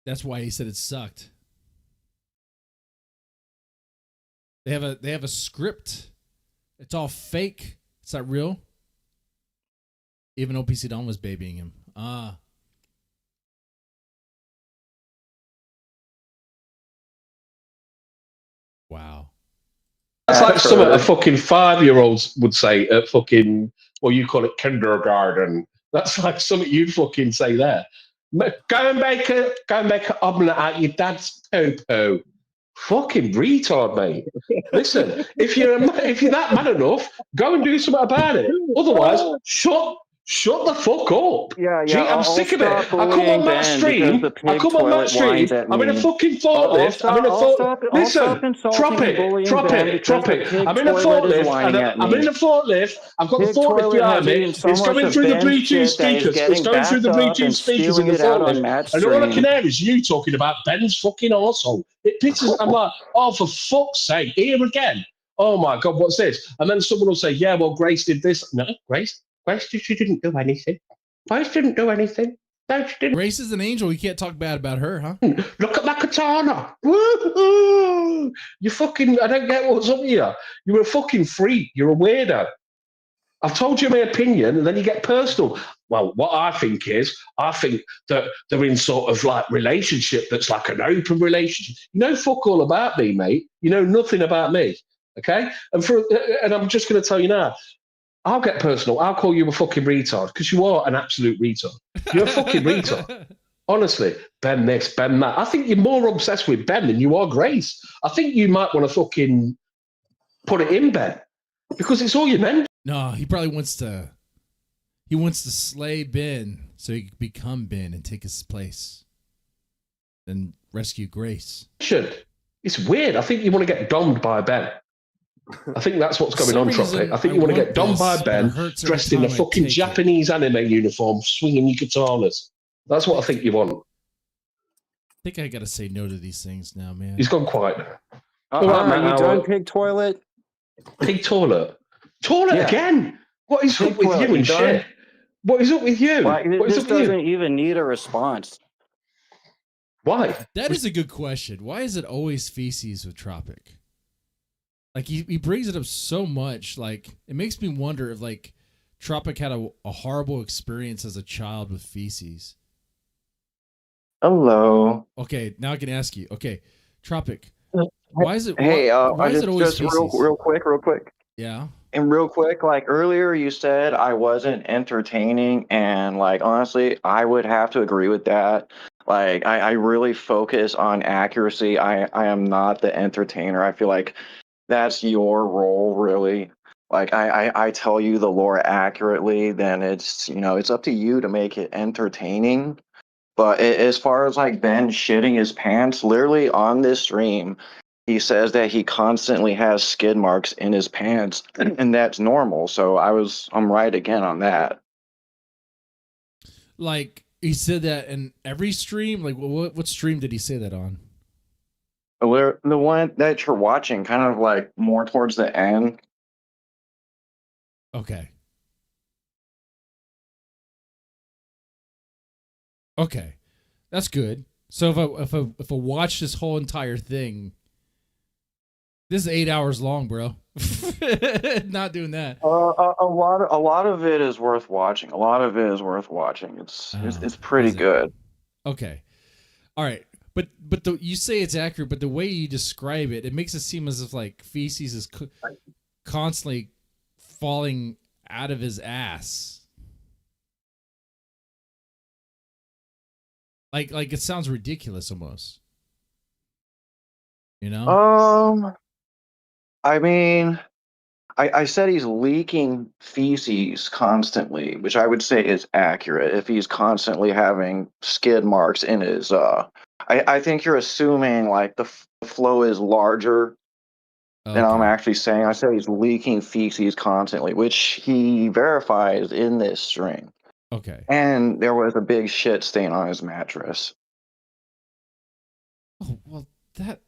that's why he said it sucked. They have a script. It's all fake. It's not real. Even OPC Don was babying him. Wow. That's like something a fucking 5-year-olds would say at fucking, well, you call it kindergarten. That's like something you'd fucking say there. Go and make an omelette out your dad's poo-poo. Fucking retard, mate. Listen, if you're that man enough, go and do something about it. Otherwise, shut the fuck up. Yeah. Gee, I'm sick of it. I come on Matt's stream. I'm in a fucking forklift. I'm in a forklift. Listen, drop it. I'm in a forklift. I'm in a forklift. I've got the forklift behind me. It's going through the Bluetooth speakers. It's going through the Bluetooth speakers in the forklift. And all I can hear is you talking about Ben's fucking arsehole. It pisses. I'm like, oh, for fuck's sake, here again. Oh my God, what's this? And then someone will say, yeah, well, Grace did this. No, Grace, she didn't do anything. Grace didn't do anything. No, she didn't. Grace is an angel. You can't talk bad about her, huh? Look at my katana. Woo-hoo. You fucking, I don't get what's up here. You're a fucking freak. You're a weirdo. I've told you my opinion, and then you get personal. Well, what I think that they're in sort of like relationship that's like an open relationship. You know fuck all about me, mate. You know nothing about me, okay? And I'm just going to tell you now, I'll get personal. I'll call you a fucking retard because you are an absolute retard. You're a fucking retard. Honestly, Ben this, Ben that. I think you're more obsessed with Ben than you are Grace. I think you might want to fucking put it in Ben because it's all you meant. No, he probably wants to. He wants to slay Ben so he can become Ben and take his place. Then rescue Grace. It's weird. I think you want to get domed by Ben. I think that's what's going on, Tropic. I think you want to get domed by Ben, dressed in a fucking Japanese anime uniform, swinging your katanas. That's what I think you want. I think I got to say no to these things now, man. He's gone quiet. All right, you done, pig toilet? Pig toilet? Toilet again? What is up with you and shit? What is up with you? This doesn't even need a response. Why? That is a good question. Why is it always feces with Tropic? Like he brings it up so much. Like it makes me wonder if like Tropic had a horrible experience as a child with feces. Hello. Okay, now I can ask you. Okay, Tropic. Why is it? Hey, why is it always feces? real quick. Yeah. And real quick, like earlier you said I wasn't entertaining, and like honestly, I would have to agree with that. Like I really focus on accuracy. I am not the entertainer. I feel like that's your role, really. Like I tell you the lore accurately, then it's it's up to you to make it entertaining. But as far as like Ben shitting his pants, literally on this stream, he says that he constantly has skid marks in his pants, and that's normal. So I'm right again on that. Like he said that in every stream. Like what stream did he say that on? The one that you're watching, kind of like more towards the end. Okay, that's good. So if I watch this whole entire thing. This is 8 hours long, bro. Not doing that. A lot of it is worth watching. It's pretty good. Okay, all right. But you say it's accurate, but the way you describe it, it makes it seem as if like feces is constantly falling out of his ass. Like it sounds ridiculous almost. You know? I mean, I said he's leaking feces constantly, which I would say is accurate if he's constantly having skid marks in his I think you're assuming like the flow is larger than I'm actually saying. I said he's leaking feces constantly, which he verifies in this stream. Okay. And there was a big shit stain on his mattress. Oh, well, that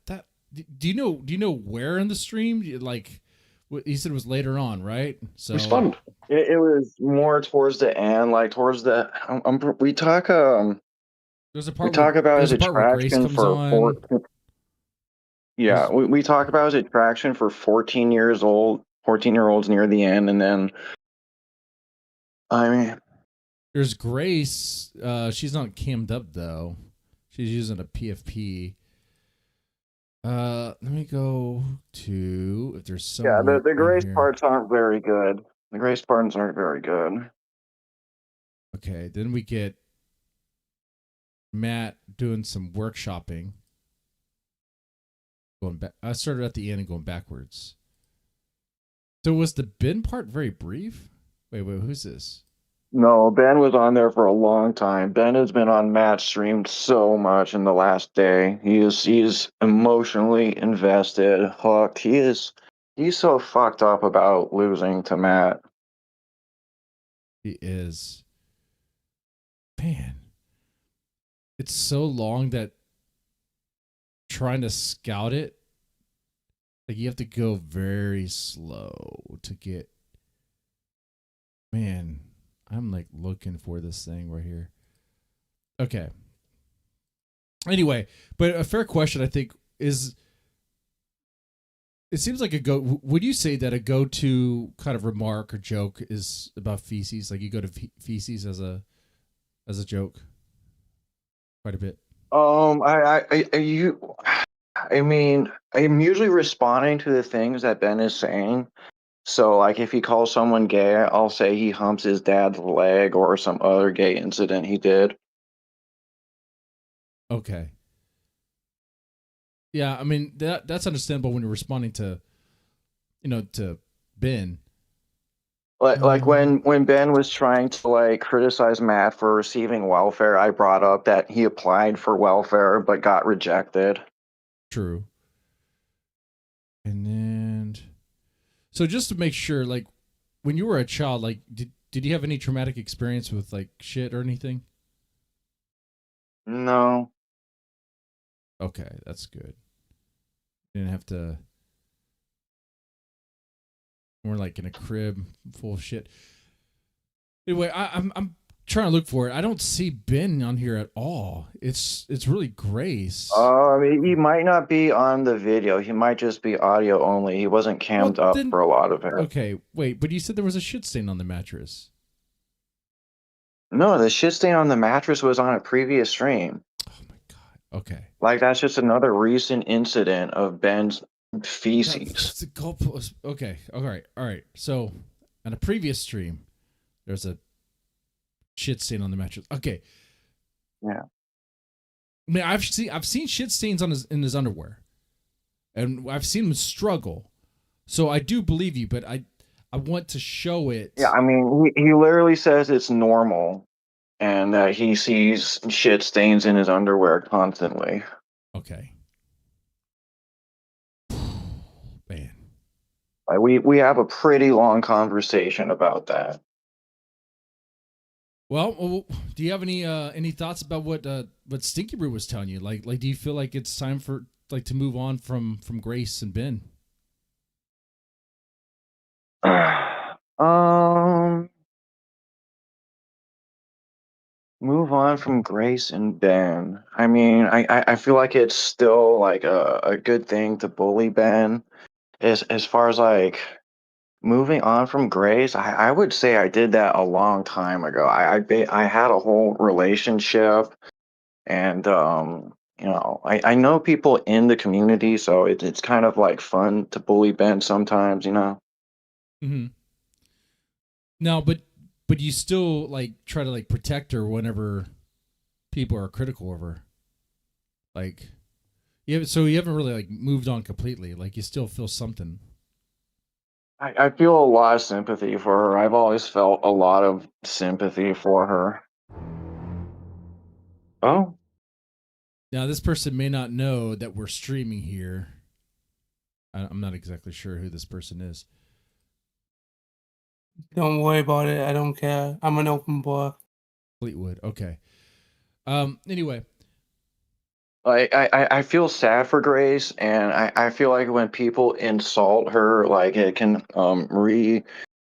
do you know where in the stream? Like, what he said was later on, right? So Respond. It was more towards the end, like towards the. We talk. There's a We part talk where, about there's his a part where Grace attraction comes for on. Yeah, we talk about his attraction for 14 years old, 14-year-olds near the end, and then. I mean, There's Grace. She's not cammed up though. She's using a PFP. Let me go to if there's some. yeah, the Grace parts aren't very good. The Grace parts aren't very good. Okay, then we get Matt doing some workshopping. Going back, I started at the end and going backwards. So was the Ben part very brief? Wait, who's this? No, Ben was on there for a long time. Ben has been on Matt's stream so much in the last day. He's emotionally invested, hooked. He's so fucked up about losing to Matt. He is. Man. It's so long that trying to scout it, like you have to go very slow to get. Man, I'm like looking for this thing right here. Okay. Anyway, but a fair question I think is, it seems like would you say that a go-to kind of remark or joke is about feces? Like you go to feces as a joke quite a bit. I mean, I'm usually responding to the things that Ben is saying. So, like, if he calls someone gay, I'll say he humps his dad's leg or some other gay incident he did. Okay. Yeah, I mean that's understandable when you're responding to, to Ben. Like when Ben was trying to like criticize Matt for receiving welfare, I brought up that he applied for welfare but got rejected. True. And then, so just to make sure, like, when you were a child, like, did you have any traumatic experience with like shit or anything? No. Okay, that's good. Didn't have to. We're like in a crib full of shit. Anyway, I'm trying to look for it. I don't see Ben on here at all. It's really Grace. I mean, he might not be on the video. He might just be audio only. He wasn't cammed up for a lot of it. Okay, wait, but you said there was a shit stain on the mattress. No, the shit stain on the mattress was on a previous stream. Okay. Like, that's just another recent incident of Ben's feces. It's a goalpost. Okay, all right. So, on a previous stream, there's a shit stain on the mattress. Okay. Yeah. I mean, I've seen shit stains in his underwear, and I've seen him struggle. So I do believe you, but I want to show it. Yeah, I mean, he literally says it's normal, and that he sees shit stains in his underwear constantly. Okay. Man. Like, we have a pretty long conversation about that. Well, do you have any thoughts about what Stinky Brew was telling you? Like, do you feel like it's time for to move on from Grace and Ben? Move on from Grace and Ben. I mean, I feel like it's still like a good thing to bully Ben. As far as like moving on from Grace, I would say I did that a long time ago. I had a whole relationship, and I know people in the community, so it's kind of like fun to bully Ben sometimes, Mm-hmm. No, but you still like try to like protect her whenever people are critical of her. Like, so you haven't really like moved on completely. Like, you still feel something. I feel a lot of sympathy for her. I've always felt a lot of sympathy for her. Oh, Now, this person may not know that we're streaming here. I'm not exactly sure who this person is. Don't worry about it. I don't care. I'm an open book. Fleetwood. Okay. Anyway. I feel sad for Grace, and I feel like when people insult her, like it can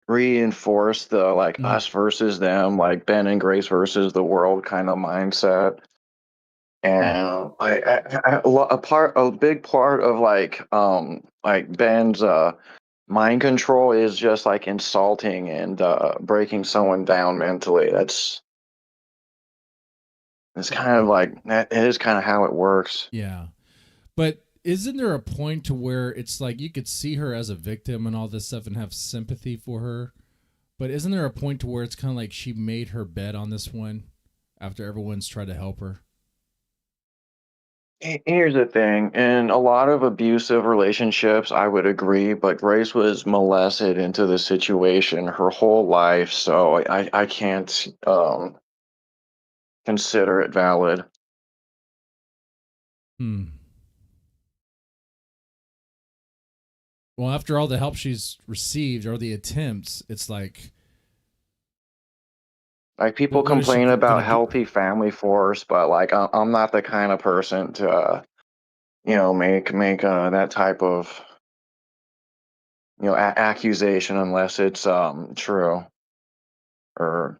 reinforce the like us versus them, like Ben and Grace versus the world kind of mindset. And a big part of like Ben's mind control is just like insulting and breaking someone down mentally. It's kind of like that. It is kind of how it works. Yeah. But isn't there a point to where it's like you could see her as a victim and all this stuff and have sympathy for her? But isn't there a point to where it's kind of like she made her bed on this one after everyone's tried to help her? Here's the thing. In a lot of abusive relationships, I would agree, but Grace was molested into the situation her whole life, so I can't consider it valid. Well, after all the help she's received or the attempts, it's like people what is she complain gonna about do? healthy family force, but like I'm not the kind of person to make that type of accusation unless it's true or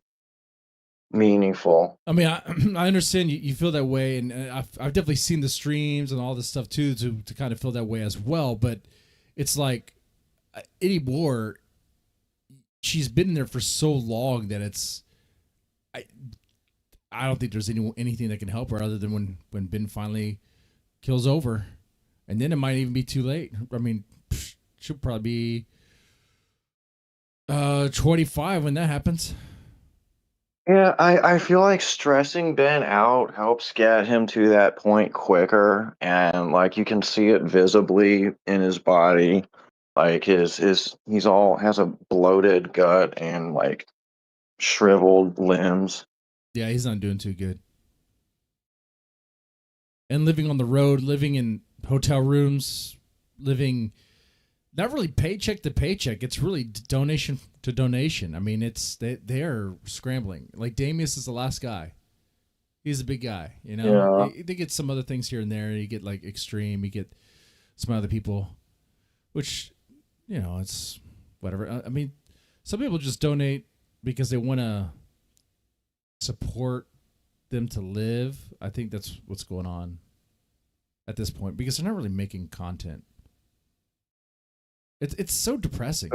meaningful. I mean, I understand you feel that way, and I've definitely seen the streams and all this stuff too to kind of feel that way as well. But it's like anymore, she's been there for so long that I don't think there's anything that can help her other than when Ben finally kills over, and then it might even be too late. I mean, she'll probably be 25 when that happens. Yeah, I feel like stressing Ben out helps get him to that point quicker, and like you can see it visibly in his body. Like he's all has a bloated gut and like shriveled limbs. Yeah, he's not doing too good. And living on the road, living in hotel rooms, living not really paycheck to paycheck. It's really donation to donation. I mean, they're scrambling. Like Damius is the last guy. He's a big guy, you know. Yeah. They get some other things here and there. You get like Extreme. You get some other people, which it's whatever. I mean, some people just donate because they want to support them to live. I think that's what's going on at this point because they're not really making content. It's so depressing.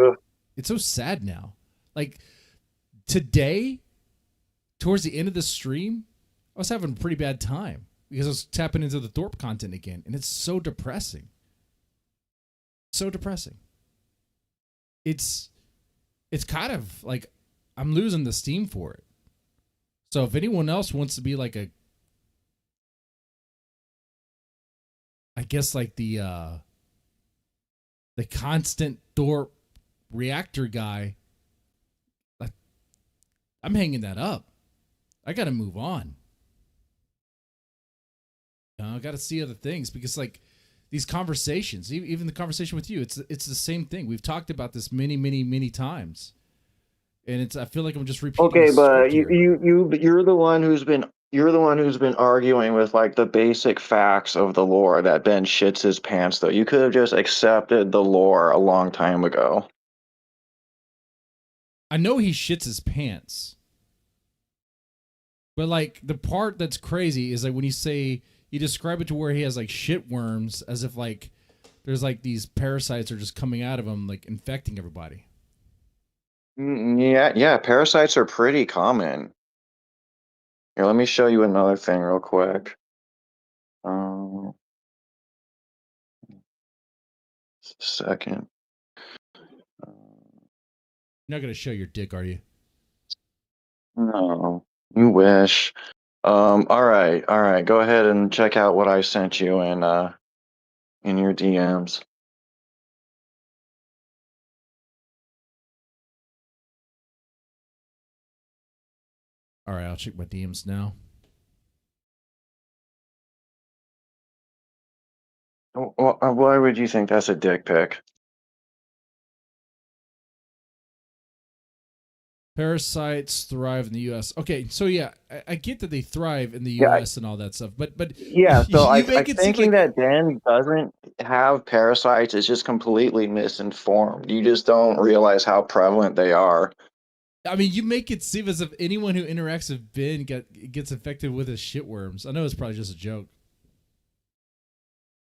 It's so sad now. Like today, towards the end of the stream, I was having a pretty bad time because I was tapping into the Thorp content again, and it's so depressing. So depressing. It's kind of like I'm losing the steam for it. So if anyone else wants to be like I guess like the constant Thorp reactor guy, I'm hanging that up. I got to move on. I got to see other things because like these conversations, even the conversation with you, it's the same thing. We've talked about this many times, and I feel like I'm just repeating. Okay, the but script here. you're the one who's been arguing with like the basic facts of the lore that Ben shits his pants though. You could have just accepted the lore a long time ago. I know he shits his pants. But like the part that's crazy is like when you describe it to where he has like shit worms as if like there's like these parasites are just coming out of him like infecting everybody. Yeah, parasites are pretty common. Here, let me show you another thing real quick. Just a second. You're not gonna show your dick, are you? No, you wish. All right. Go ahead and check out what I sent you in your DMs. All right, I'll check my DMs now. Why would you think that's a dick pic? Parasites thrive in the U.S. Okay, so yeah, I get that they thrive in the Yeah, U.S. and all that stuff, but yeah. So you I make it seem thinking like that Ben doesn't have parasites is just completely misinformed. You just don't realize how prevalent they are. I mean, you make it seem as if anyone who interacts with Ben gets infected with his shitworms. I know it's probably just a joke,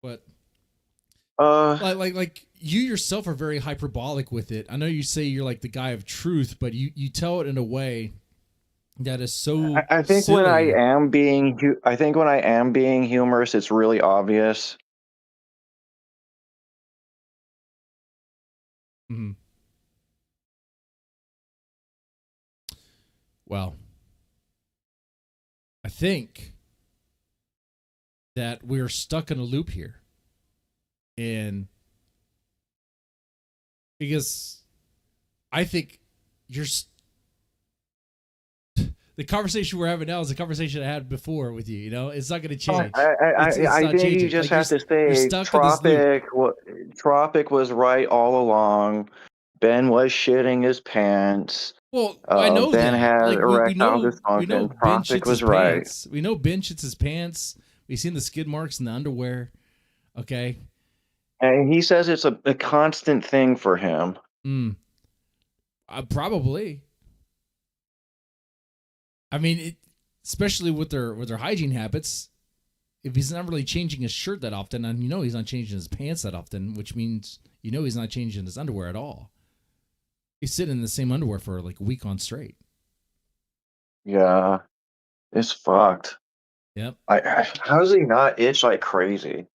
but like you yourself are very hyperbolic with it. I know you say you're like the guy of truth, but you tell it in a way that is so. I think silly. when I am being humorous, it's really obvious. Mm-hmm. Well, I think that we're stuck in a loop here. And because I think the conversation we're having now is the conversation I had before with you. You know, it's not going to change. I think you just have to say Tropic was right all along. Ben was shitting his pants. Well, I know Ben that. had Like erectile we know dysfunction. Ben Tropic shits was his right. pants. We know Ben shits his pants. We've seen the skid marks in the underwear. Okay. And he says it's a constant thing for him. Probably. I mean, especially with their hygiene habits. If he's not really changing his shirt that often, and he's not changing his pants that often, which means he's not changing his underwear at all. He's sitting in the same underwear for like a week on straight. Yeah, it's fucked. Yep. How does he not itch like crazy?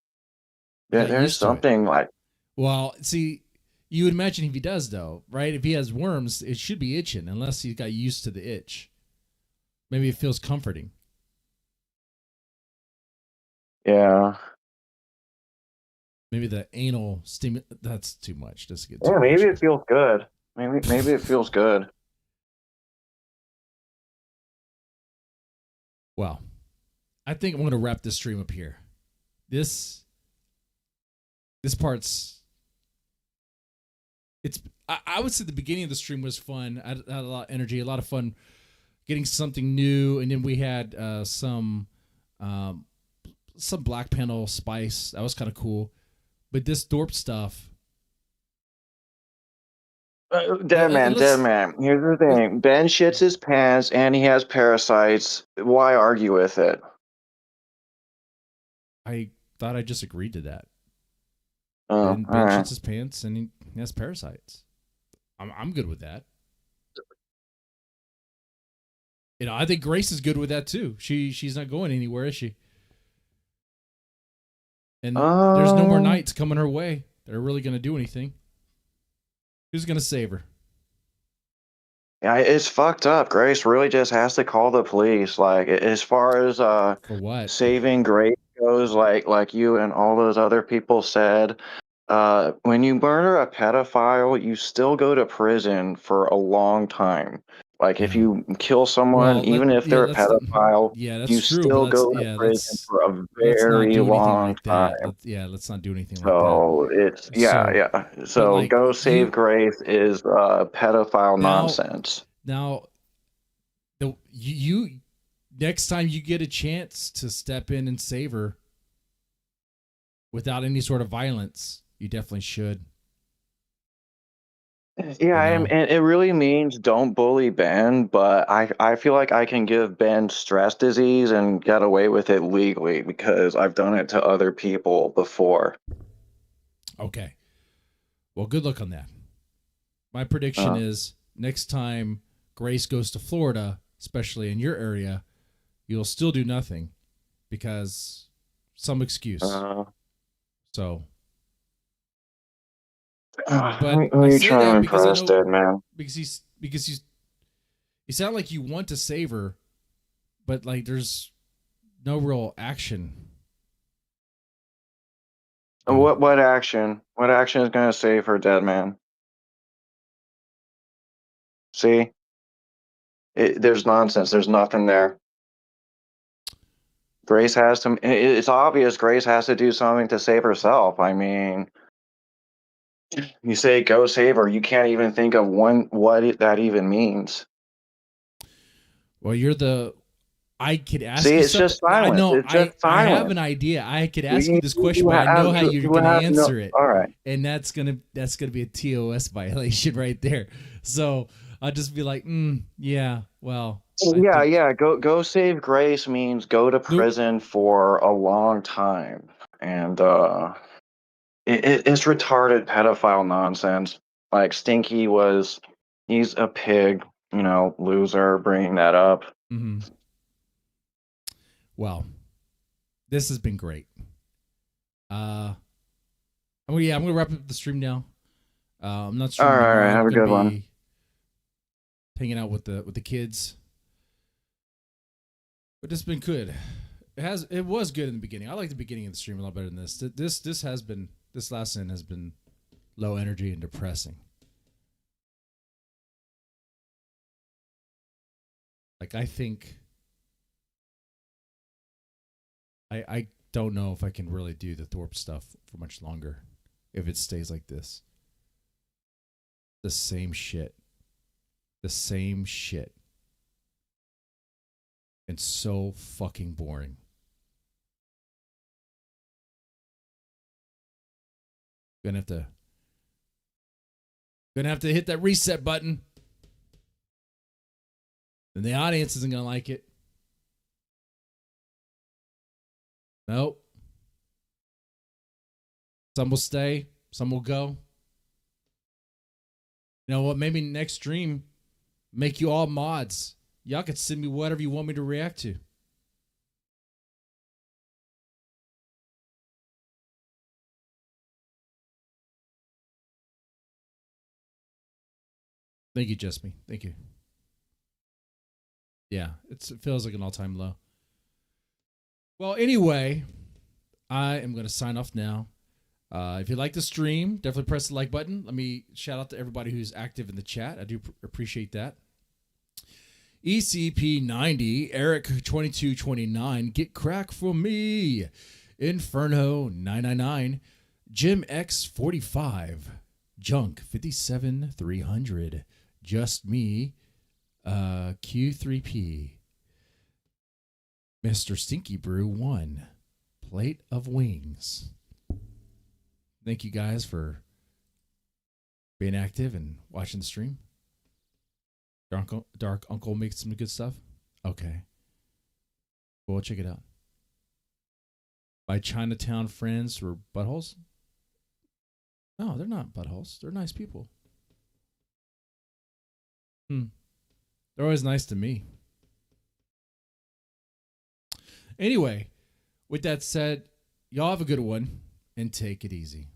Yeah, Got there's used to it. something like. Well, see, you would imagine if he does, though, right? If he has worms, it should be itching, unless he got used to the itch. Maybe it feels comforting. Yeah. Maybe the anal that's too much. That's good. Yeah, maybe it feels good. Maybe it feels good. Well, I think I'm going to wrap this stream up here. This part's I would say the beginning of the stream was fun. I had a lot of energy, a lot of fun getting something new, and then we had some black panel spice. That was kind of cool. But this Thorp stuff. Dead man. Here's the thing. Ben shits his pants and he has parasites. Why argue with it? I thought I just agreed to that. Oh, Ben shits his pants and he has parasites. I'm good with that. I think Grace is good with that too. She's not going anywhere, is she? And there's no more nights coming her way that are really going to do anything. Who's going to save her? Yeah, it's fucked up. Grace really just has to call the police. Like, as far as for what? Saving Grace goes, like you and all those other people said, when you murder a pedophile, you still go to prison for a long time. Like, if you kill someone, even if they're a pedophile, that's you true, still but go to prison for a very long time. Let's not do anything like that. So it's So go save Grace is pedophile nonsense. Now, you next time you get a chance to step in and save her without any sort of violence, you definitely should. Yeah, and it really means don't bully Ben, but I feel like I can give Ben stress disease and get away with it legally because I've done it to other people before. Okay. Well, good luck on that. My prediction is next time Grace goes to Florida, especially in your area, you'll still do nothing because some excuse. So... But who are you trying to impress, dead man? Because you sound like you want to save her, but like there's no real action. What action? What action is going to save her dead man? See, there's nonsense. There's nothing there. Grace has to. It's obvious Grace has to do something to save herself. I mean, you say go save her. You can't even think of what that even means. Well, you're the. I could ask. See, you it's something. just silence. I know. It's just I have silence. an idea. I could ask you this question, but I know how you're going to answer it. All right, and that's gonna be a TOS violation right there. So I'll just be like, yeah, well. Yeah. Go save Grace means go to prison for a long time, and it's retarded pedophile nonsense. Like Stinky he's a pig, loser, bringing that up. Mm-hmm. Well, this has been great. I'm gonna wrap up the stream now. I'm not streaming. All right, have a good one. Hanging out with the kids. But it's been good. It was good in the beginning. I like the beginning of the stream a lot better than this. This last end has been low energy and depressing. Like I think I don't know if I can really do the Thorp stuff for much longer if it stays like this. The same shit. The same shit. And so fucking boring. Gonna have to hit that reset button. And the audience isn't gonna like it. Nope. Some will stay, some will go. You know what? Maybe next stream, make you all mods. Y'all can send me whatever you want me to react to. Thank you, Jessamy. Thank you. Yeah, it feels like an all-time low. Well, anyway, I am going to sign off now. If you like the stream, definitely press the like button. Let me shout out to everybody who's active in the chat. I do appreciate that. ECP90, Eric2229, Get Crack for Me, Inferno999, Jim X45, Junk 57300, Just Me, Q3P, Mr. Stinky Brew 1, Plate of Wings. Thank you guys for being active and watching the stream. Dark Uncle makes some good stuff. Okay. Well, check it out. By Chinatown friends who are buttholes? No, they're not buttholes. They're nice people. They're always nice to me. Anyway, with that said, y'all have a good one and take it easy.